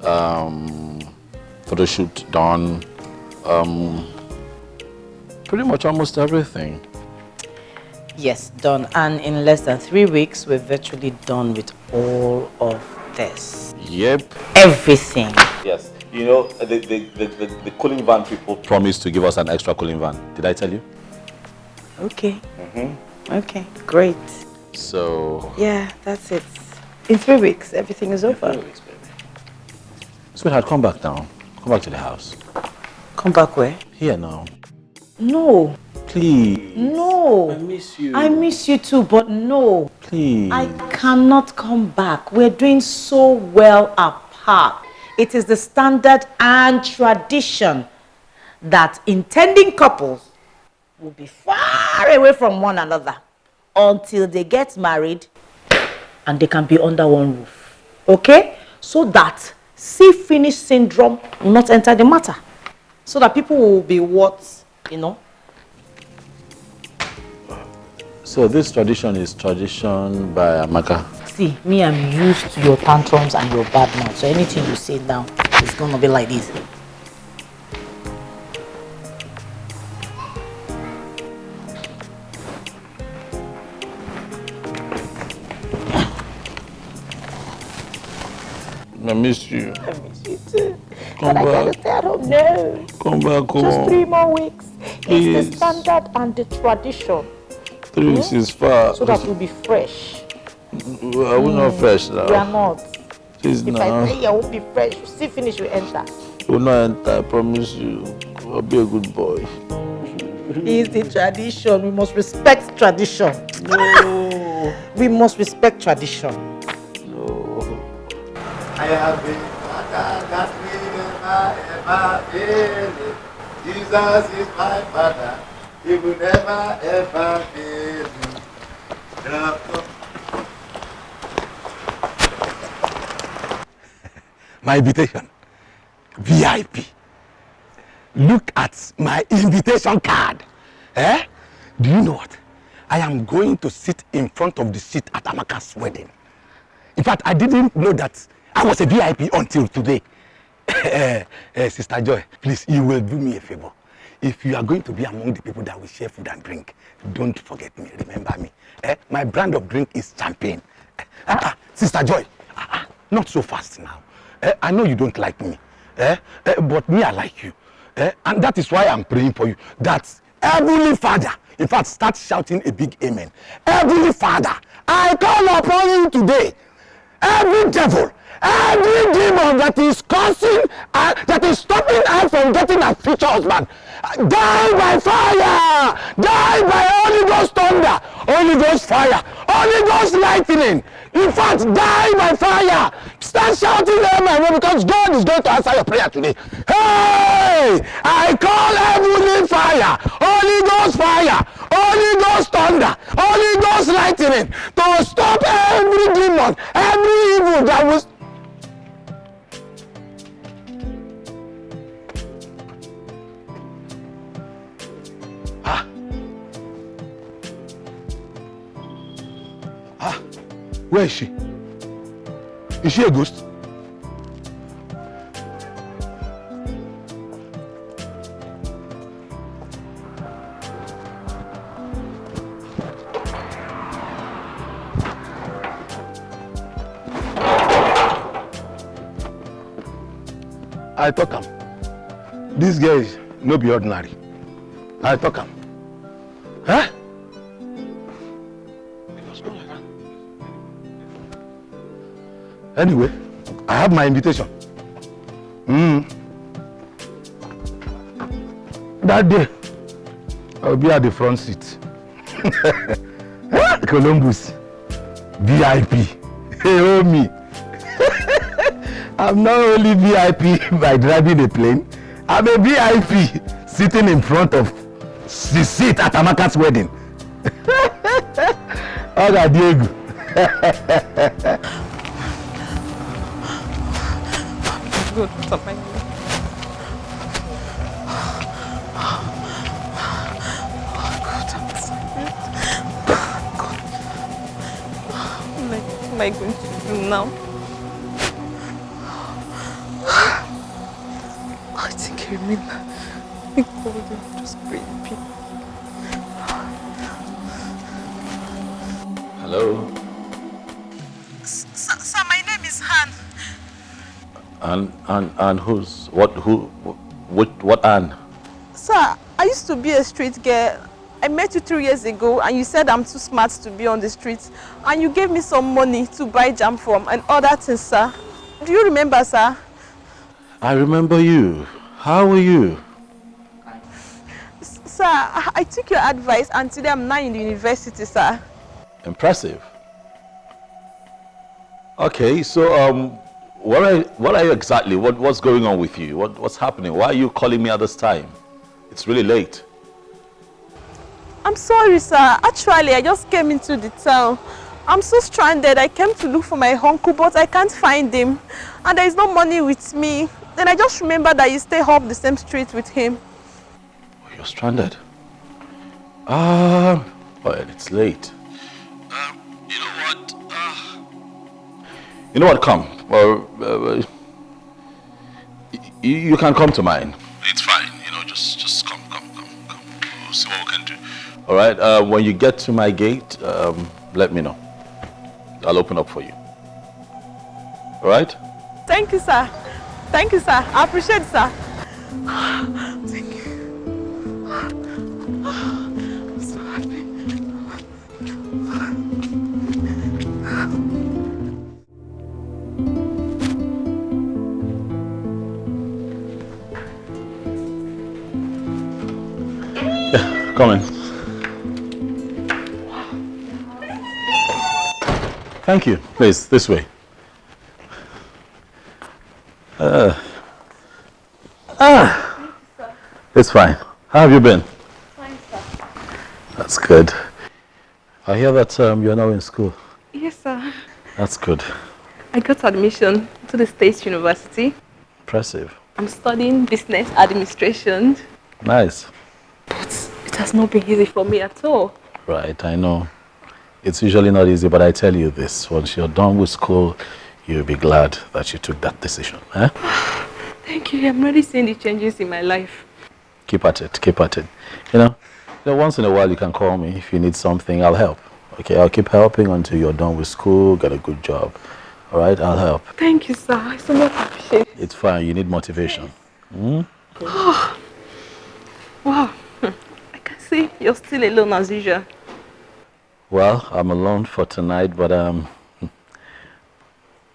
photo shoot done, pretty much almost everything. Yes, done. And in less than 3 weeks, we're virtually done with all of this. Yep. Everything. Yes. You know, the cooling van people promised to give us an extra cooling van. Did I tell you? Okay. Okay, great. So... Yeah, that's it. In 3 weeks, everything is over. 3 weeks, baby. Sweetheart, come back now. Come back to the house. Come back where? Here now. No. Please. No. I miss you. I miss you too, but no. Please. I cannot come back. We're doing so well apart. It is the standard and tradition that intending couples will be far away from one another until they get married and they can be under one roof. Okay? So that see-finish syndrome will not enter the matter. So that people will be what, you know? So this tradition is tradition by Amaka. See, me, I'm used to your tantrums and your bad mouth. So anything you say now is going to be like this. I miss you. I miss you too. Come but back. I gotta stay at home. No. Come back home. Just 3 more weeks. Please. It's the standard and the tradition. 3 weeks is far. So that we'll be fresh. We're not fresh now. We are not. Please, if now. I say I won't be fresh, you see finish, you enter. We'll not enter, I promise you. I'll be a good boy. It's the tradition. We must respect tradition. No. We must respect tradition. No. I have been father that will never ever fail. Jesus is my father. He will never ever fail me. My invitation. VIP. Look at my invitation card. Eh? Do you know what? I am going to sit in front of the seat at Amaka's wedding. In fact, I didn't know that I was a VIP until today. Sister Joy, please, you will do me a favor. If you are going to be among the people that will share food and drink, don't forget me, remember me. My brand of drink is champagne. Sister Joy, not so fast now. I know you don't like me, but me, I like you. And that is why I'm praying for you. That Heavenly Father, in fact, start shouting a big amen. Heavenly Father, I call upon you today. Every devil, every demon that is causing, that is stopping us from getting a future husband, die by fire, die by Holy Ghost thunder, Holy Ghost fire, Holy Ghost lightning. In fact, die by fire. Start shouting amen because God is going to answer your prayer today. Hey, I call heavenly fire, Holy Ghost fire, Holy Ghost thunder, Holy Ghost lightning to stop every demon, every evil that was. Where is she? Is she a ghost? I talk am. This girl is no be ordinary. I talk am. Huh? Anyway, I have my invitation. That day, I'll be at the front seat. Columbus, VIP. Hey, oh me. I'm not only VIP by driving a plane, I'm a VIP sitting in front of the seat at Amaka's wedding. Hola, Diego. Good. Stop my What am I going to do now? I think I remember. I called him, just pray people. Hello? Sir, my name is Han. And who's what Anne? Sir, I used to be a street girl. I met you 3 years ago and you said I'm too smart to be on the streets. And you gave me some money to buy jam from and other things, sir. Do you remember, sir? I remember you. How are you? Sir, I took your advice and today I'm now in the university, sir. Impressive. Okay, so what are you exactly? What's going on with you? What's happening? Why are you calling me at this time? It's really late. I'm sorry, sir. Actually, I just came into the town. I'm so stranded. I came to look for my uncle, but I can't find him. And there is no money with me. Then I just remember that you stay up the same street with him. You're stranded. Well, it's late. You know what? Come. Well, you can come to mine. It's fine. Just come. We'll see what we can do. All right. When you get to my gate, let me know. I'll open up for you. All right? Thank you, sir. Thank you, sir. I appreciate it, sir. Thank you. I'm so happy. Come in. Thank you. Please, this way. It's fine. How have you been? Fine, sir. That's good. I hear that you're now in school. Yes, sir. That's good. I got admission to the State University. Impressive. I'm studying business administration. Nice. But it has not been easy for me at all. Right, I know. It's usually not easy, but I tell you this. Once you're done with school, you'll be glad that you took that decision. Eh? Thank you. I'm already seeing the changes in my life. Keep at it. Keep at it. You know, once in a while you can call me. If you need something, I'll help. Okay, I'll keep helping until you're done with school, get a good job. All right, I'll help. Thank you, sir. I so much appreciate it. It's fine. You need motivation. Oh. Wow. I can see you're still alone as usual. Well, I'm alone for tonight, but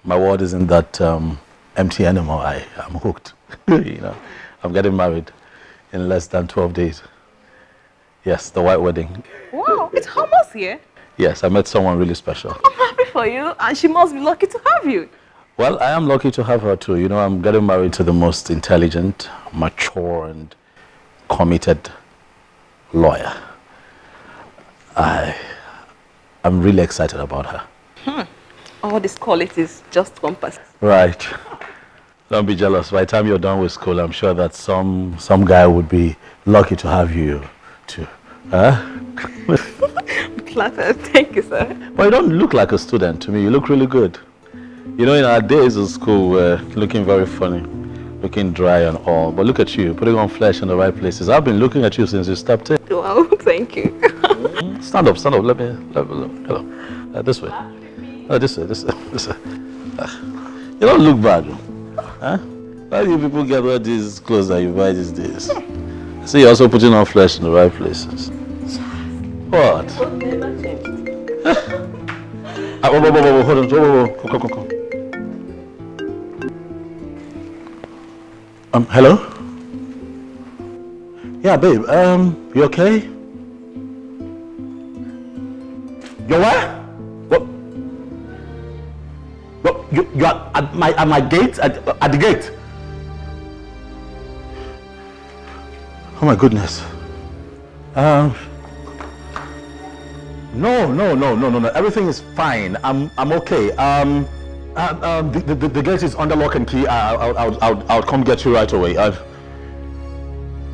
my word isn't that empty anymore. I'm hooked. You know, I'm getting married in less than 12 days. Yes, the white wedding. Wow, it's almost here. Yes, I met someone really special. I'm happy for you, and she must be lucky to have you. Well, I am lucky to have her too. You know, I'm getting married to the most intelligent, mature, and committed lawyer. I'm really excited about her. All these qualities just compass. Right. Don't be jealous. By the time you're done with school, I'm sure that some guy would be lucky to have you too. Huh? Flattered. Thank you, sir. But you don't look like a student to me. You look really good. You know, in our days of school, we're looking very funny, looking dry and all. But look at you, putting on flesh in the right places. I've been looking at you since you stepped in. Wow, thank you. Stand up, stand up. Let me look. Hello. This way. Oh, this way. You don't look bad. Huh? Why do you people get all these clothes that you buy these days? See, you're also putting on flesh in the right places. What? Hold on. Come. Hello? Yeah, babe, you okay? You what? What? You are at my gate? At the gate? Oh my goodness. No. Everything is fine. I'm okay. The gate is under lock and key. I'll come get you right away.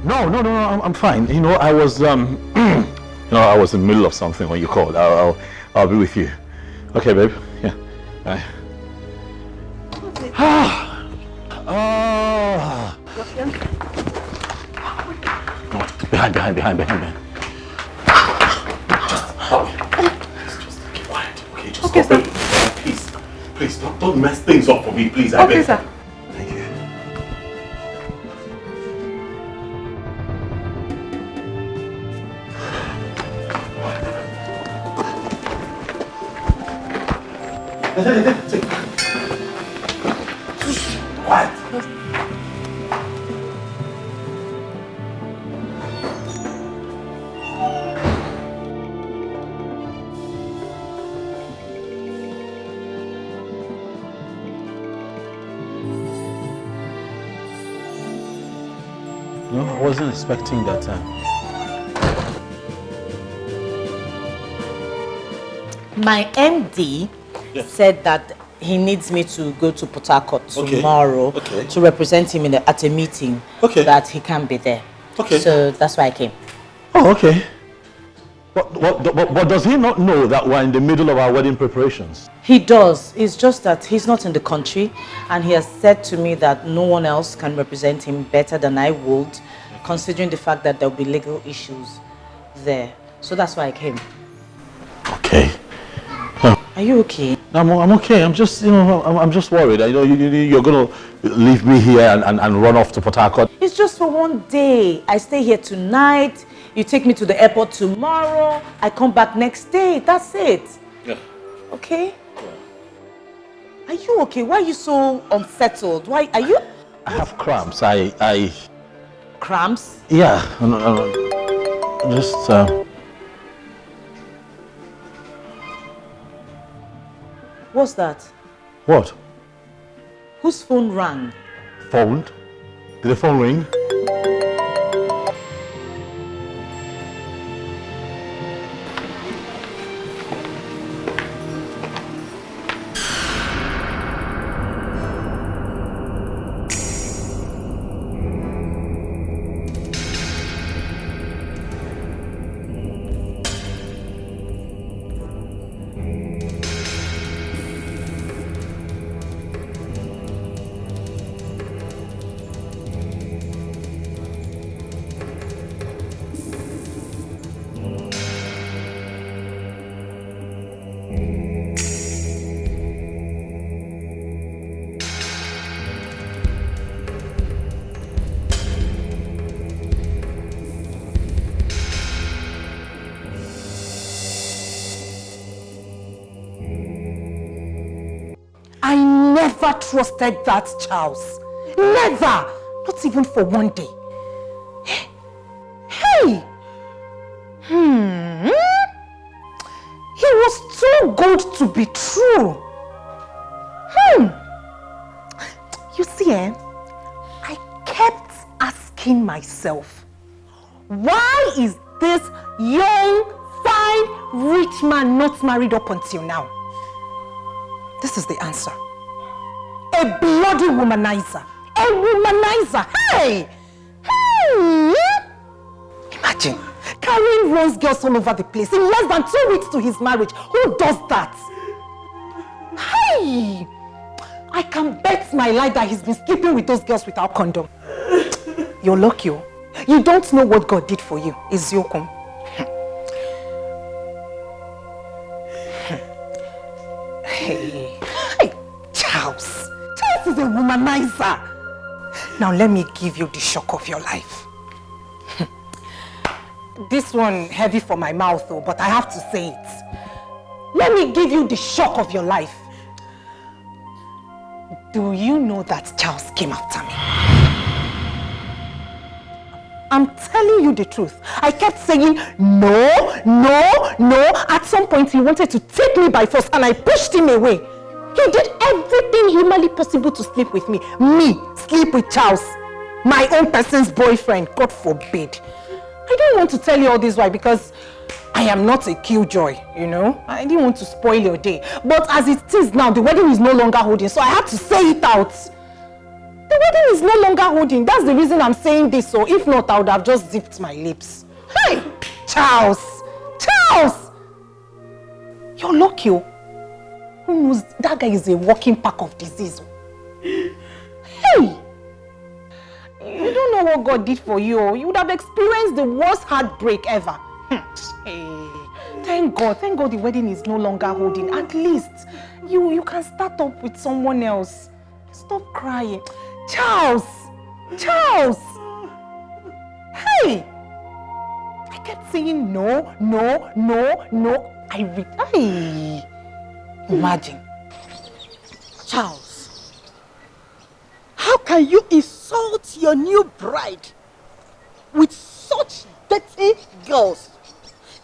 No. I'm fine. You know, I was I was in the middle of something when you called. I'll be with you. Okay, babe. Yeah. Bye. Behind. Just keep quiet. Okay, just okay, sir. Please, don't mess things up for me, please. I okay, beg. sir. Thank you. Quiet. No, I wasn't expecting that time. My MD said that he needs me to go to Port Harcourt tomorrow to represent him at a meeting that he can't be there. Okay. So that's why I came. Oh, okay. But does he not know that we're in the middle of our wedding preparations? He does. It's just that he's not in the country, and he has said to me that no one else can represent him better than I would, considering the fact that there'll be legal issues there. So that's why I came. Okay. Are you okay? I'm okay. I'm just, I'm just worried. I know you're gonna leave me here and run off to Port Harcourt. It's just for one day. I stay here tonight. You take me to the airport tomorrow. I come back next day. That's it. Yeah. Okay? Yeah. Are you okay? Why are you so unsettled? Why are you? I have cramps. Cramps? Yeah. No. Just, What's that? What? Whose phone rang? Phoned? Did the phone ring? I never trusted that Charles. Never! Not even for one day. Hey! He was too good to be true. You see, I kept asking myself, why is this young, fine, rich man not married up until now? This is the answer. A bloody womanizer. A womanizer. Hey! Imagine carrying Ron's girls all over the place in less than 2 weeks to his marriage. Who does that? Hey! I can bet my life that he's been sleeping with those girls without condom. You're lucky. You don't know what God did for you. Eziokum. Hey, Charles. Charles is a womanizer. Now let me give you the shock of your life. This one heavy for my mouth though, but I have to say it. Let me give you the shock of your life. Do you know that Charles came after me? I'm telling you the truth. I kept saying no, no, no. At some point he wanted to take me by force and I pushed him away. He did everything humanly possible to sleep with me. Me, sleep with Charles. My own person's boyfriend, God forbid. I don't want to tell you all this why, because I am not a killjoy, you know. I didn't want to spoil your day. But as it is now, the wedding is no longer holding, so I had to say it out. The wedding is no longer holding. That's the reason I'm saying this. So if not, I would have just zipped my lips. Hey, Charles! Charles! You're lucky. Who knows? That guy is a walking pack of disease. Hey! You don't know what God did for you. You would have experienced the worst heartbreak ever. Hey, thank God the wedding is no longer holding. At least you can start up with someone else. Stop crying. Charles! Charles! Hey! I kept saying no, no, no, no. Hey! Imagine. Charles, how can you insult your new bride with such dirty girls,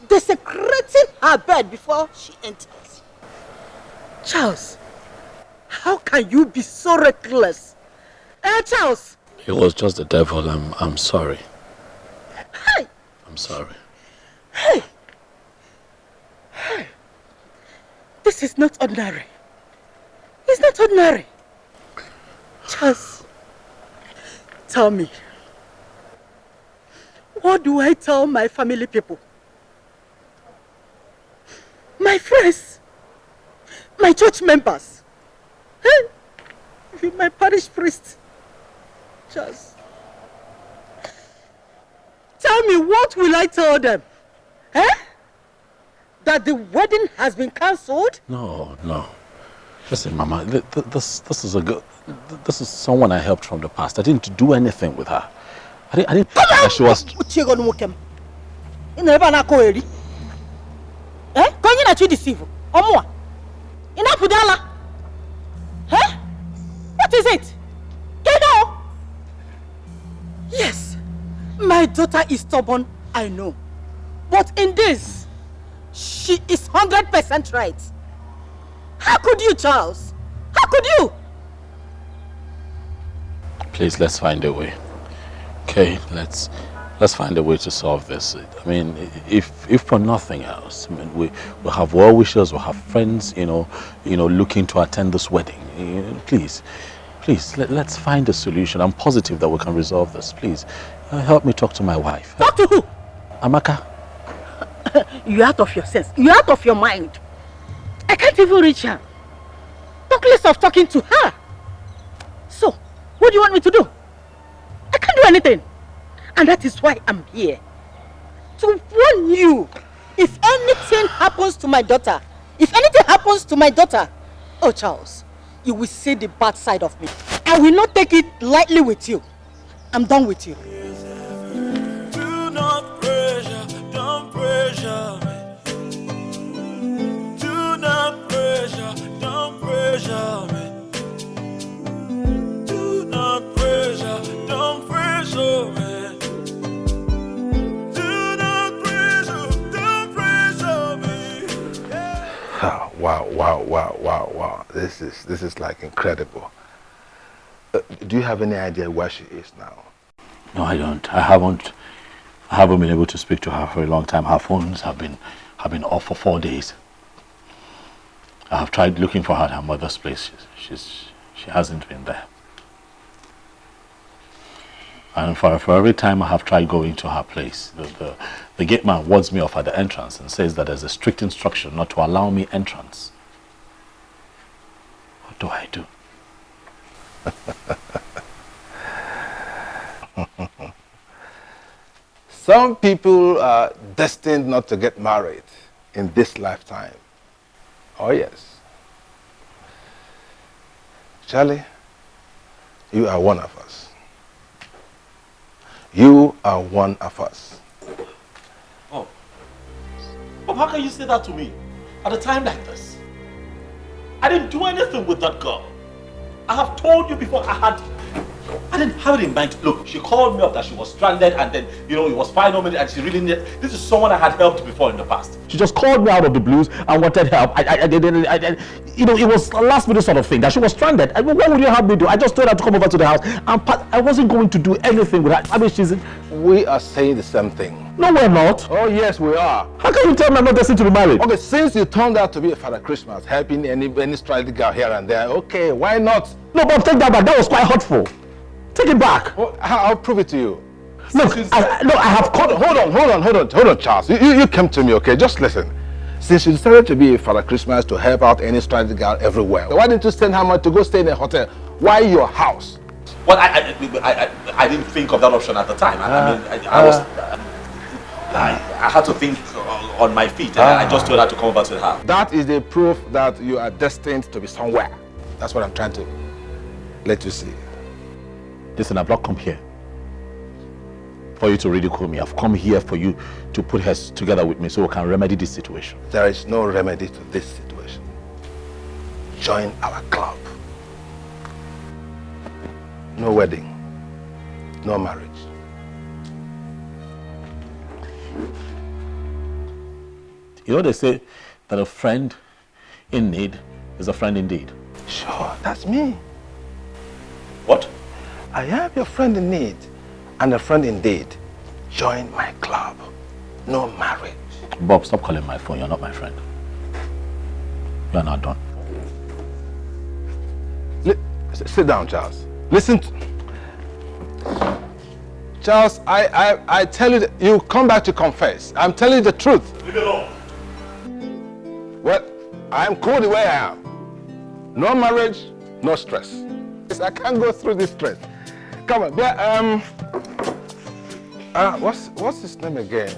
desecrating her bed before she enters? Charles, how can you be so reckless? Charles! It was just the devil. I'm sorry. Hey! I'm sorry. Hey! Hey! This is not ordinary. It's not ordinary. Charles, tell me, what do I tell my family people? My friends? My church members? Hey? My parish priest? Charles, tell me, what will I tell them? That the wedding has been cancelled? No. Listen, Mama, this is someone I helped from the past. I didn't do anything with her. I didn't think that she was... What is it? Yes, my daughter is stubborn, I know. But in this, she is 100% right. How could you, Charles? How could you? Please, let's find a way. Okay, let's find a way to solve this. I mean, if for nothing else, I mean, we have well wishers, we have friends, looking to attend this wedding. Please, let's find a solution. I'm positive that we can resolve this. Please, help me talk to my wife. Talk to who? Amaka. You're out of your sense. You're out of your mind. I can't even reach her. Talk less of talking to her. So, what do you want me to do? I can't do anything. And that is why I'm here. To warn you. If anything happens to my daughter, oh Charles, you will see the bad side of me. I will not take it lightly with you. I'm done with you. Do not pressure, don't pressure me. Do not pressure, don't pressure me. Do not pressure, don't pressure me. Do not pressure, don't pressure me. Oh, wow. This is like incredible. Do you have any idea where she is now? No, I don't. I haven't been able to speak to her for a long time. Her phones have been off for 4 days. I have tried looking for her at her mother's place. She hasn't been there. And for every time I have tried going to her place, the gate man wards me off at the entrance and says that there's a strict instruction not to allow me entrance. What do I do? Some people are destined not to get married in this lifetime. Oh yes. Charlie, you are one of us. You are one of us. Oh. Bob, how can you say that to me at a time like this? I didn't do anything with that girl. I have told you before, I didn't have it in mind. Look, she called me up that she was stranded and then, it was final minute and she really needed, this is someone I had helped before in the past. She just called me out of the blues and wanted help. It was a last minute sort of thing that she was stranded. What would you have me do? I just told her to come over to the house and I wasn't going to do anything with her. I mean, we are saying the same thing. No, we're not. Oh yes, we are. How can you tell me I'm not destined to be married? Okay, since you turned out to be a Father Christmas, helping any stranded girl here and there, okay, why not? No, Bob, take that back. That was quite hurtful. Take it back. Well, I'll prove it to you. Look, I have called. Hold on, Charles. You came to me, okay? Just listen. Since you decided to be a Father Christmas to help out any stranded girl everywhere, why didn't you send her money to go stay in a hotel? Why your house? Well, I didn't think of that option at the time. I had to think on my feet, and I just told her to come over to her. That is the proof that you are destined to be somewhere. That's what I'm trying to let you see. Listen, I've not come here for you to ridicule me. I've come here for you to put heads together with me so we can remedy this situation. There is no remedy to this situation. Join our club. No wedding. No marriage. They say that a friend in need is a friend indeed. Sure, that's me. What? I am your friend in need and a friend indeed. Join my club. No marriage. Bob, stop calling my phone. You're not my friend. You're not done. Sit down, Charles. Listen. Charles, I tell you, you come back to confess. I'm telling you the truth. Leave it alone. Well, I'm cool the way I am. No marriage, no stress. I can't go through this stress. Come on, yeah, what's his name again?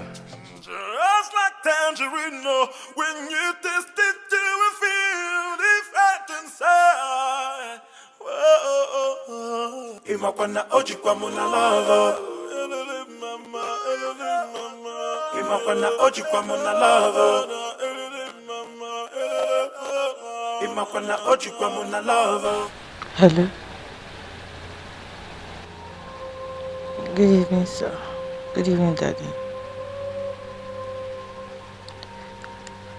Just like tangerine, no, when you taste it, you will feel the fat inside. Whoa, Imakwana ojikwa muna lava. Imakwana ojikwa muna lava. Imakwana ojikwa muna lava. Hello. Good evening, sir. Good evening, Daddy.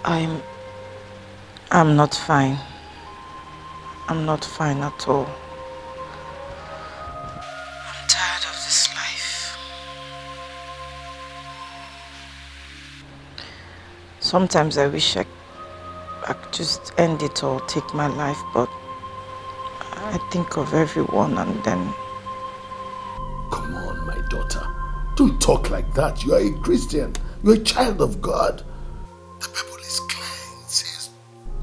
I'm not fine. I'm not fine at all. I'm tired of this life. Sometimes I wish I could just end it all, take my life, but I think of everyone and then... Come on, my daughter. Don't talk like that. You are a Christian. You are a child of God. The Bible is clear. It says,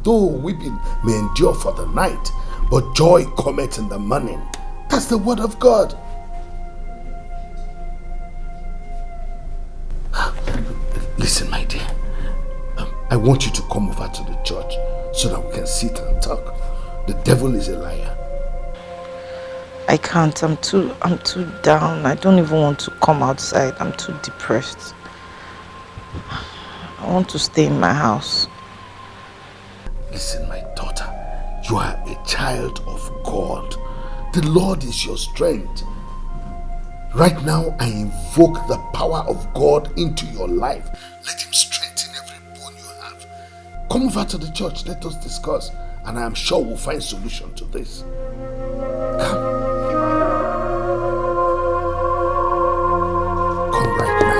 though weeping may endure for the night, but joy cometh in the morning. That's the word of God. Listen, my dear. I want you to come over to the church so that we can sit and talk. The devil is a liar. I can't. I'm too down. I don't even want to come outside. I'm too depressed. I want to stay in my house. Listen, my daughter. You are a child of God. The Lord is your strength. Right now, I invoke the power of God into your life. Let Him strengthen every bone you have. Come over to the church. Let us discuss. And I am sure we'll find solution to this. Come. Come right now.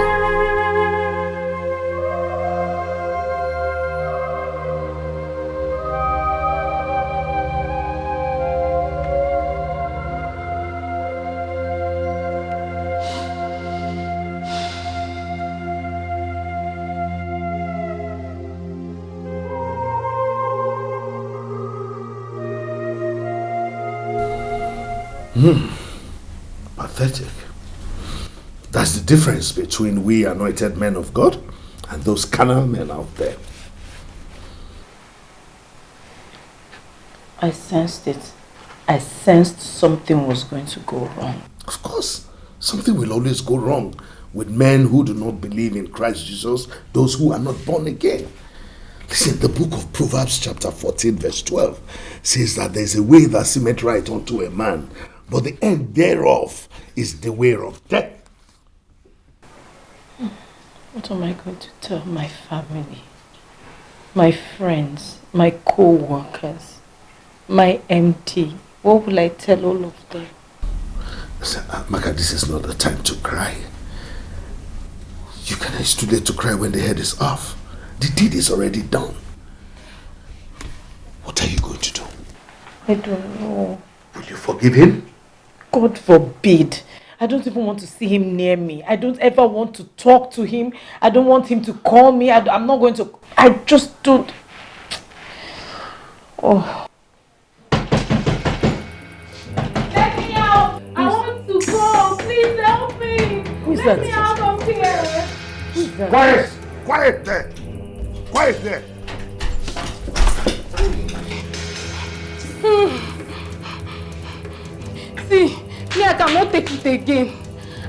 Pathetic. That's the difference between we anointed men of God and those carnal men out there. I sensed it. I sensed something was going to go wrong. Of course, something will always go wrong with men who do not believe in Christ Jesus, those who are not born again. Listen, the book of Proverbs chapter 14 verse 12 says that there's a way that seemeth right unto a man, but the end thereof is the way of death. What am I going to tell my family, my friends, my co-workers, my MD? What will I tell all of them? Listen, Maka, this is not the time to cry. It's too late to cry when the head is off. The deed is already done. What are you going to do? I don't know. Will you forgive him? God forbid. I don't even want to see him near me. I don't ever want to talk to him. I don't want him to call me. I'm not going to... I just don't... Oh. Let me out! I want to go! Please help me! Let me out of here! Quiet! Quiet there! Quiet there! See, me, I cannot take it again.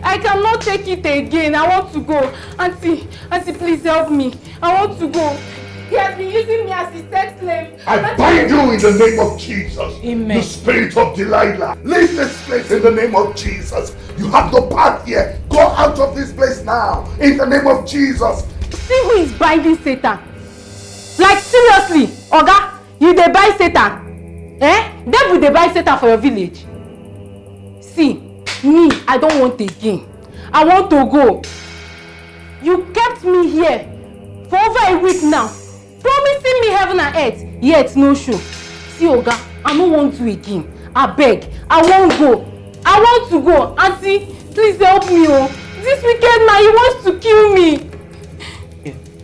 I cannot take it again. I want to go. Auntie, please help me. I want to go. He has been using me as his sex slave. I bind you in the name of Jesus. Amen. The spirit of Delilah. Leave this place in the name of Jesus. You have no part here. Go out of this place now. In the name of Jesus. See who is binding Satan. Like seriously, Oga, you dey buy Satan. Devil dey buy Satan for your village. See, me, I don't want again. I want to go. You kept me here for over a week now, promising me heaven and earth, yet no show. See, Oga, I don't want to again. I beg, I won't go. I want to go. Auntie, please help me. Oh. This wicked man, he wants to kill me.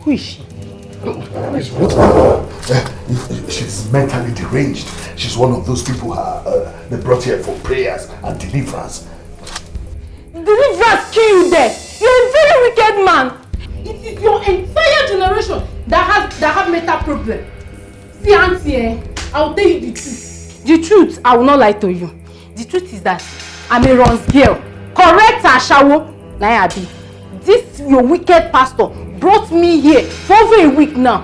Who is she? She's mentally deranged. She's one of those people they brought here for prayers and deliverance. Deliverance kill you there. You're a very wicked man. It is your entire generation that have mental problem. See, Auntie, I'll tell you the truth. The truth, I will not lie to you. The truth is that I'm a runs girl. Correct Ashawo. Nayabi. This your wicked pastor brought me here for over a week now.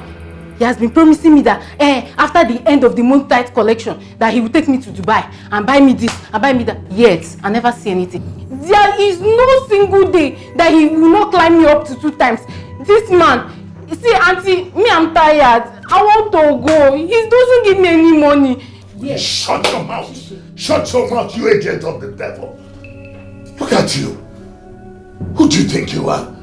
He has been promising me that after the end of the month tithe collection that he will take me to Dubai and buy me this and buy me that. Yet, I never see anything. There is no single day that he will not climb me up to 2 times. This man, See, auntie, me, I'm tired. I want to go. He doesn't give me any money. Yes. Shut your mouth. Shut your mouth, you agent of the devil. Look at you. Who do you think you are?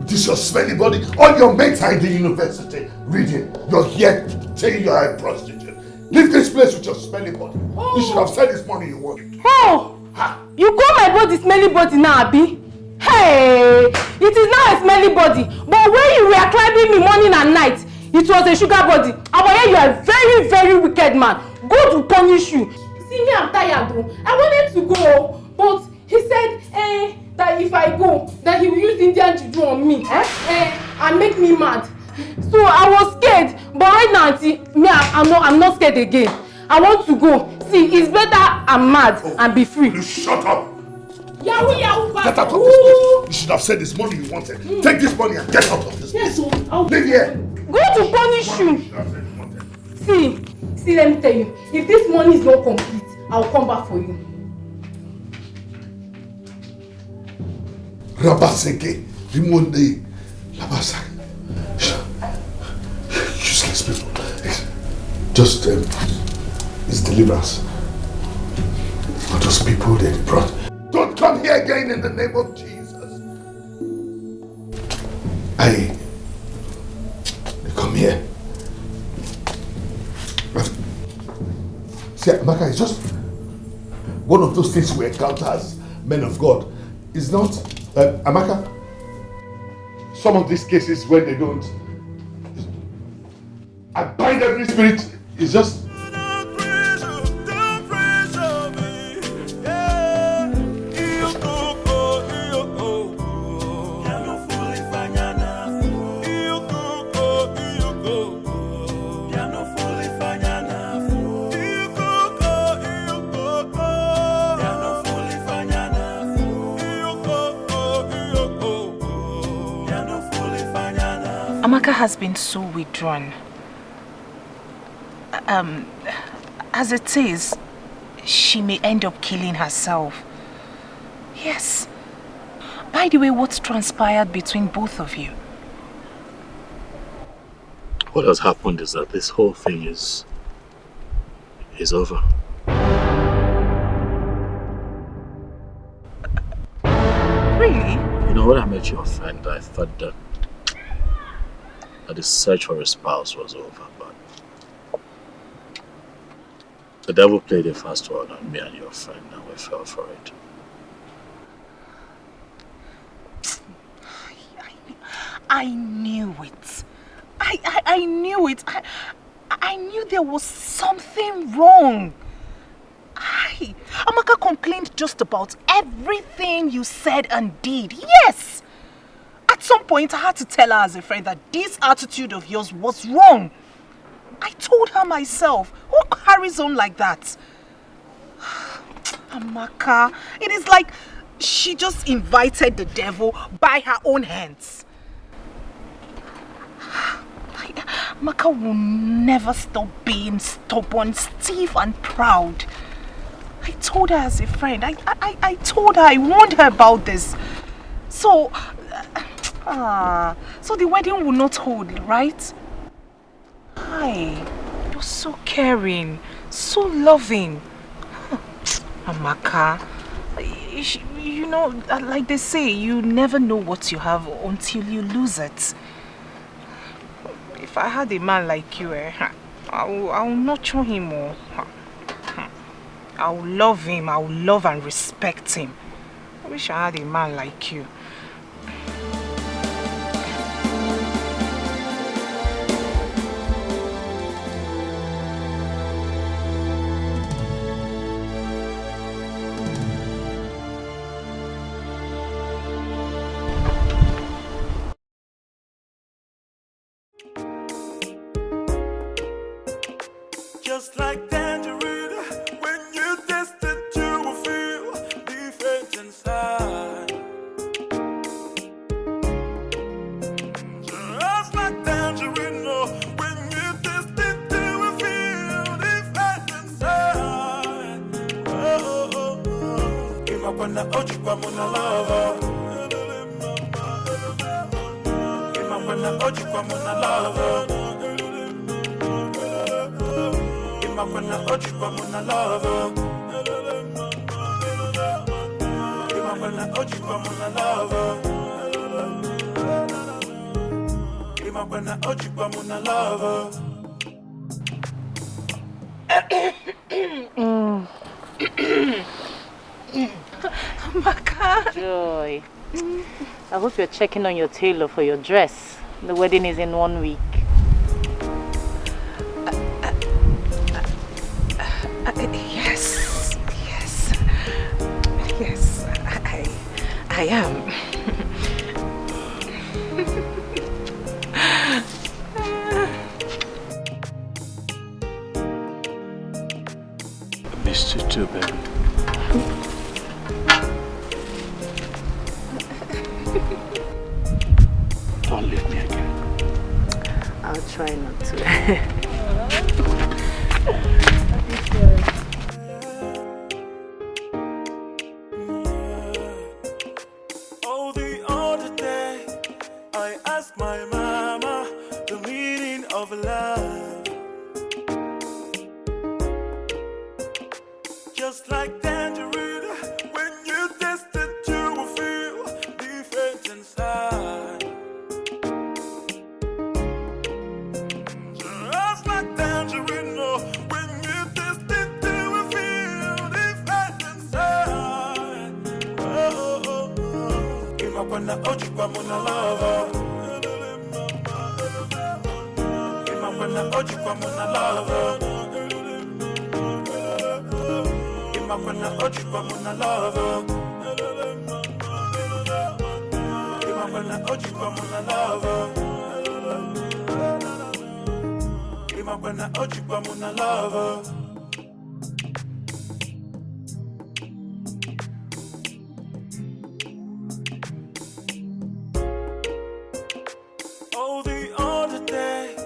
This your smelly body. All your mates are in the university reading. You're here saying you are a prostitute. Leave this place with your smelly body. Oh. You should have said this money you wanted. Oh! Ha. You call my body smelly body now, Abi? Hey! It is now a smelly body. But when you were climbing me morning and night, it was a sugar body. Aboye, you are a very, very wicked man. God will punish you. See me, I'm tired though. I wanted to go, but he said that if I go, that he will use Indian juju on me and make me mad. So I was scared, but right now, auntie, me, I'm not scared again. I want to go. See, it's better I'm mad and be free. You shut up. Yahoo, get out of this place. You should have said this money you wanted. Take this money and get out of this place. Leave here. Go to punish you. See, let me tell you. If this money is not complete, I'll come back for you. Rabaseke, Rimonde, Labasa. Useless people. Just, it's deliverance. For those people they brought. Don't come here again in the name of Jesus. They come here. See, Amaka, it's just one of those things we encounter as men of God. It's not, Amaka, some of these cases when they don't, I bind every spirit, it's just, Amaka has been so withdrawn. As it is, she may end up killing herself. Yes. By the way, what's transpired between both of you? What has happened is that this whole thing is over. Really? You know, when I met your friend, I thought that the search for a spouse was over, but the devil played a fast one on me and your friend, and we fell for it. I knew it. I knew it. I knew there was something wrong. Amaka complained just about everything you said and did. Yes! At some point, I had to tell her as a friend that this attitude of yours was wrong. I told her myself. Who carries on like that? Amaka, it is like she just invited the devil by her own hands. Amaka will never stop being stubborn, stiff and proud. I told her as a friend. I told her, I warned her about this. So the wedding will not hold, right? You're so caring, so loving. Amaka, you know, like they say, you never know what you have until you lose it. If I had a man like you, I'll nurture him more. I'll love him, I'll love and respect him. I wish I had a man like you. Just like tangerine, when you taste it, you will feel different inside. Just like tangerine, when you taste it, you will feel different inside. Oh, oh, oh. Give up on the lover. Give up on Imakwana ojikwa muna lover. Imakwana ojikwa muna lover. Imakwana ojikwa muna lover. Imakwana ojikwa muna lover. Maka. Joy. I hope you're checking on your tailor for your dress. The wedding is in 1 week. Yes. Yes, I am. I missed you too, baby. Don't leave me again. I'll try not to. Oh, the other day, I asked my mama the meaning of love. Just like tangerine, when you taste it, you will feel different inside. Just like tangerine, oh, when you taste it, you will feel different inside. Oh, oh, oh. Imakwana ojikwa muna lover. Imakwana ojikwa muna lover. Imakwana ojikwa muna lover. Imakwana ojikwa muna lover. Imakwana ojikwa muna lover. Oh, the other day,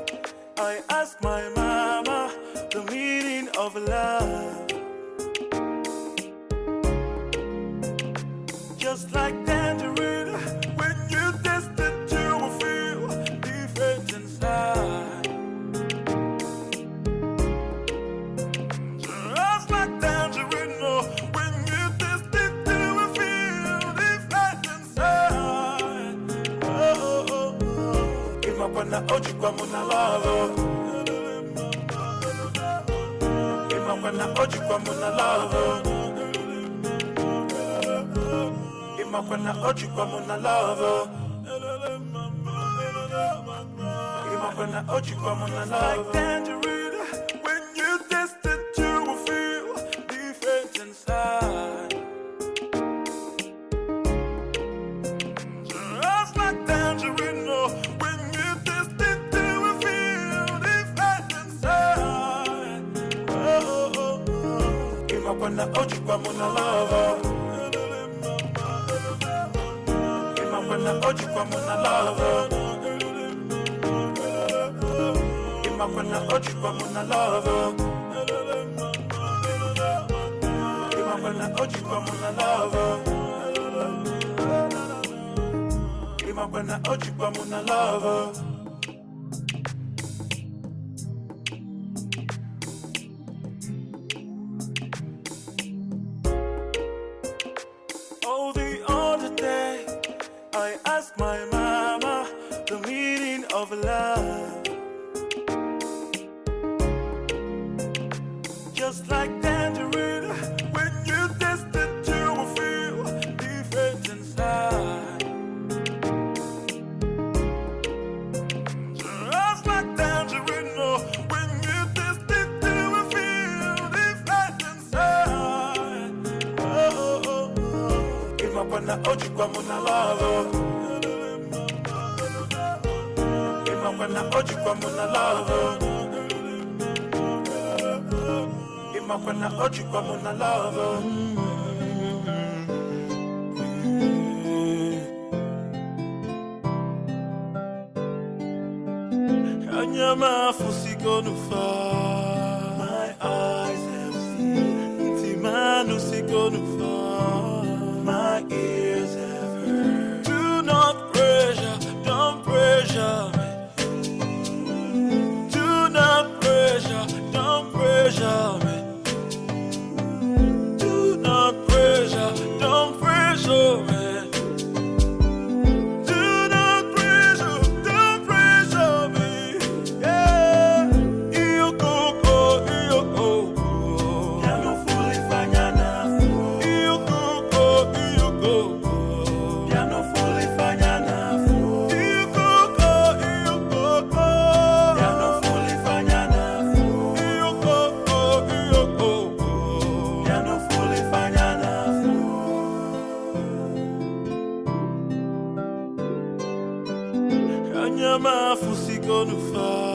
I asked my mama the meaning of love. Just like tangerine, when you taste it, you will feel different inside. Just like tangerine, oh, when you taste it, you will feel different inside. Oh, oh, oh. Imakwana ojikwa muna lover. Imakwana ojikwa muna lover. Imakwana ojikwa muna lover. Imakwana ojikwa muna lover. Like tangerine, when you taste it, you will feel different inside. Just like tangerine, oh, when you taste it, you will feel different inside. Oh, oh, oh. Imakwana ojikwa muna lover. Imakwana ojikwa muna lover. Imakwana ojikwa muna lover. Imakwana ojikwa muna lover. Imakwana ojikwa muna lover. Oh, the other day, I asked my mama the meaning of love. Just like tangerine, when you taste it, you will feel different inside. Just like tangerine, oh, when you taste it, you will feel different inside. Oh, oh, oh. Imakwana ojikwa muna lover. Imakwana ojikwa muna lover. Imakwana ojikwa muna lover. Anyama fusiko nufa. My eyes have seen. Timanu siko nufa. My ears have heard. Do not pressure, don't pressure. Nyama fusi gonu fa.